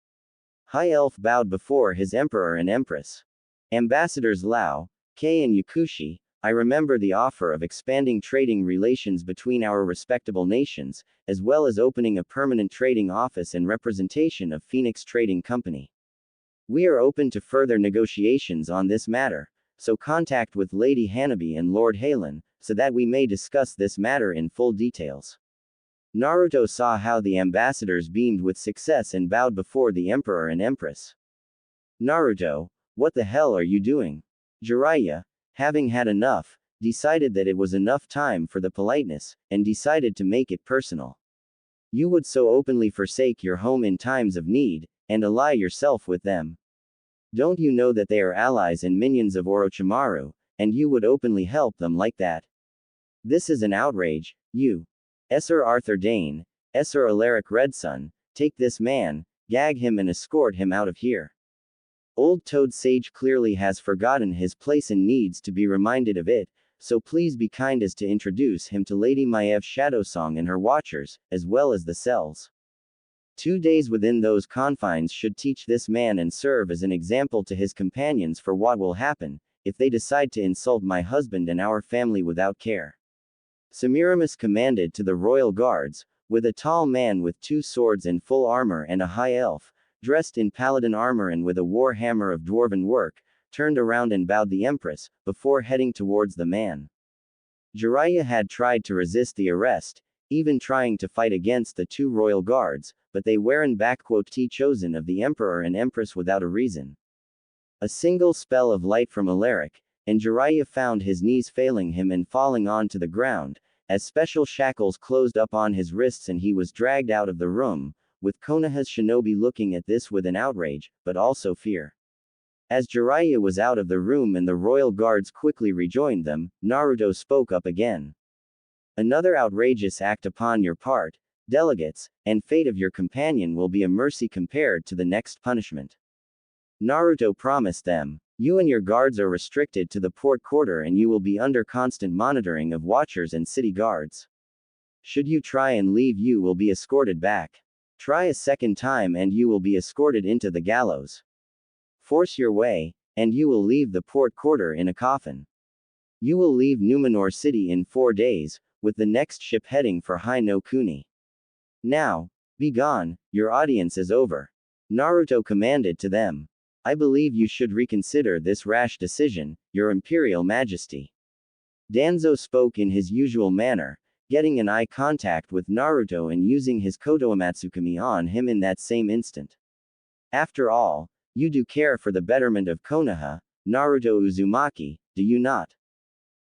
High Elf bowed before his Emperor and Empress. Ambassadors Lao, Kei and Yakushi, I remember the offer of expanding trading relations between our respectable nations, as well as opening a permanent trading office and representation of Phoenix Trading Company. We are open to further negotiations on this matter, so contact with Lady Hanabi and Lord Halen, so that we may discuss this matter in full details. Naruto saw how the ambassadors beamed with success and bowed before the Emperor and Empress. Naruto, what the hell are you doing? Jiraiya, having had enough, decided that it was enough time for the politeness, and decided to make it personal. You would so openly forsake your home in times of need, and ally yourself with them. Don't you know that they are allies and minions of Orochimaru, and you would openly help them like that? This is an outrage, you. Sir Arthur Dane, Sir Alaric Redsun, take this man, gag him and escort him out of here. Old Toad Sage clearly has forgotten his place and needs to be reminded of it, so please be kind as to introduce him to Lady Maev Shadowsong and her watchers, as well as the cells. 2 days within those confines should teach this man and serve as an example to his companions for what will happen, if they decide to insult my husband and our family without care. Semiramis commanded to the royal guards, with a tall man with 2 swords in full armor and a high elf, dressed in paladin armor and with a war hammer of dwarven work, turned around and bowed the empress, before heading towards the man. Jiraiya had tried to resist the arrest, even trying to fight against the 2 royal guards, but they weren't chosen of the emperor and empress without a reason. A single spell of light from Alaric, and Jiraiya found his knees failing him and falling onto the ground, as special shackles closed up on his wrists and he was dragged out of the room, with Konoha's shinobi looking at this with an outrage, but also fear. As Jiraiya was out of the room and the royal guards quickly rejoined them, Naruto spoke up again. Another outrageous act upon your part, delegates, and fate of your companion will be a mercy compared to the next punishment. Naruto promised them. You and your guards are restricted to the port quarter and you will be under constant monitoring of watchers and city guards. Should you try and leave, you will be escorted back. Try a second time and you will be escorted into the gallows. Force your way, and you will leave the port quarter in a coffin. You will leave Numor city in 4 days, with the next ship heading for Hino-kuni. Now, be gone, your audience is over. Naruto commanded to them. I believe you should reconsider this rash decision, Your Imperial Majesty. Danzo spoke in his usual manner, getting an eye contact with Naruto and using his Kotoamatsukami on him in that same instant. After all, you do care for the betterment of Konoha, Naruto Uzumaki, do you not?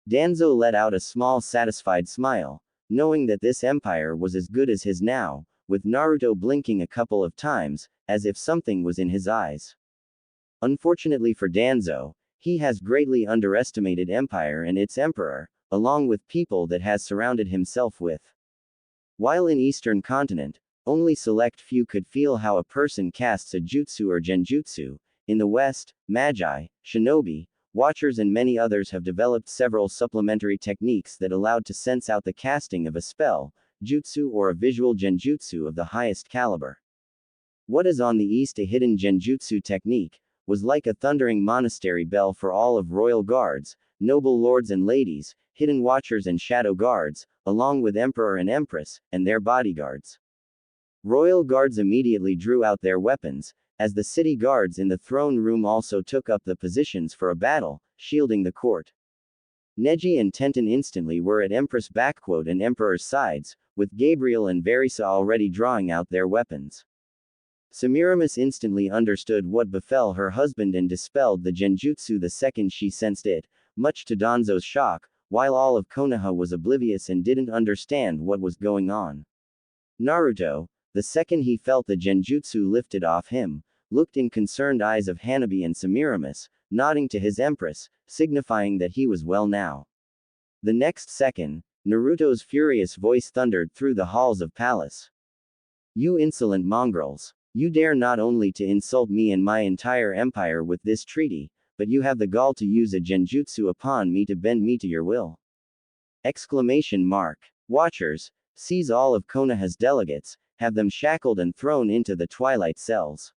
Danzo let out a small satisfied smile, knowing that this empire was as good as his now, with Naruto blinking a couple of times, as if something was in his eyes. Unfortunately for Danzo, he has greatly underestimated empire and its emperor, along with people that has surrounded himself with. While in Eastern continent, only select few could feel how a person casts a jutsu or genjutsu. In the West, magi, shinobi, watchers and many others have developed several supplementary techniques that allowed to sense out the casting of a spell, jutsu or a visual genjutsu of the highest caliber. What is on the East a hidden genjutsu technique, was like a thundering monastery bell for all of royal guards, noble lords and ladies, hidden watchers and shadow guards, along with emperor and empress, and their bodyguards. Royal guards immediately drew out their weapons, as the city guards in the throne room also took up the positions for a battle, shielding the court. Neji and Tenten instantly were at Empress and Emperor's sides, with Gabriel and Verisa already drawing out their weapons. Semiramis instantly understood what befell her husband and dispelled the genjutsu the second she sensed it, much to Danzo's shock, while all of Konoha was oblivious and didn't understand what was going on. Naruto, the second he felt the genjutsu lifted off him, looked in concerned eyes of Hanabi and Semiramis, nodding to his empress, signifying that he was well now. The next second, Naruto's furious voice thundered through the halls of palace. You insolent mongrels! You dare not only to insult me and my entire empire with this treaty, but you have the gall to use a genjutsu upon me to bend me to your will! Exclamation mark. Watchers, seize all of Konoha's delegates, have them shackled and thrown into the twilight cells.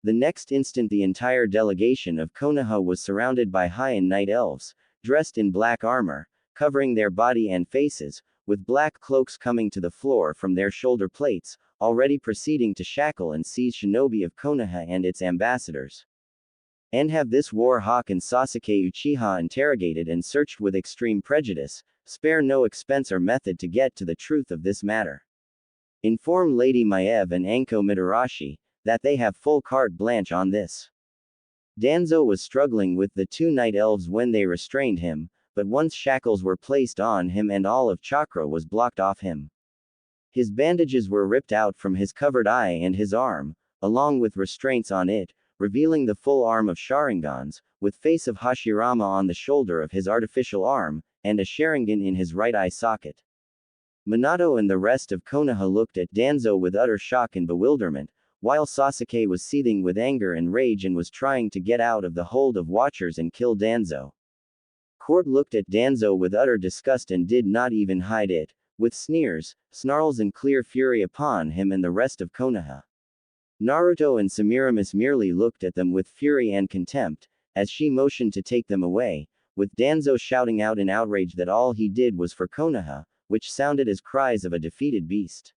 The next instant the entire delegation of Konoha was surrounded by high and night elves, dressed in black armor, covering their body and faces, with black cloaks coming to the floor from their shoulder plates, already proceeding to shackle and seize shinobi of Konoha and its ambassadors. And have this war hawk and Sasuke Uchiha interrogated and searched with extreme prejudice, spare no expense or method to get to the truth of this matter. Inform Lady Maev and Anko Mitarashi, that they have full carte blanche on this. Danzo was struggling with the two night elves when they restrained him, but once shackles were placed on him and all of chakra was blocked off him. His bandages were ripped out from his covered eye and his arm, along with restraints on it, revealing the full arm of Sharingans, with face of Hashirama on the shoulder of his artificial arm, and a Sharingan in his right eye socket. Minato and the rest of Konoha looked at Danzo with utter shock and bewilderment, while Sasuke was seething with anger and rage and was trying to get out of the hold of watchers and kill Danzo. Court looked at Danzo with utter disgust and did not even hide it, with sneers, snarls and clear fury upon him and the rest of Konoha. Naruto and Semiramis merely looked at them with fury and contempt, as she motioned to take them away, with Danzo shouting out in outrage that all he did was for Konoha, which sounded as cries of a defeated beast.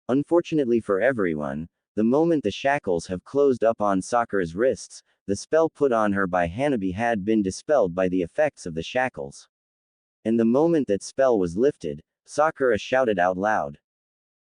Unfortunately for everyone, the moment the shackles have closed up on Sakura's wrists, the spell put on her by Hanabi had been dispelled by the effects of the shackles. And the moment that spell was lifted, Sakura shouted out loud.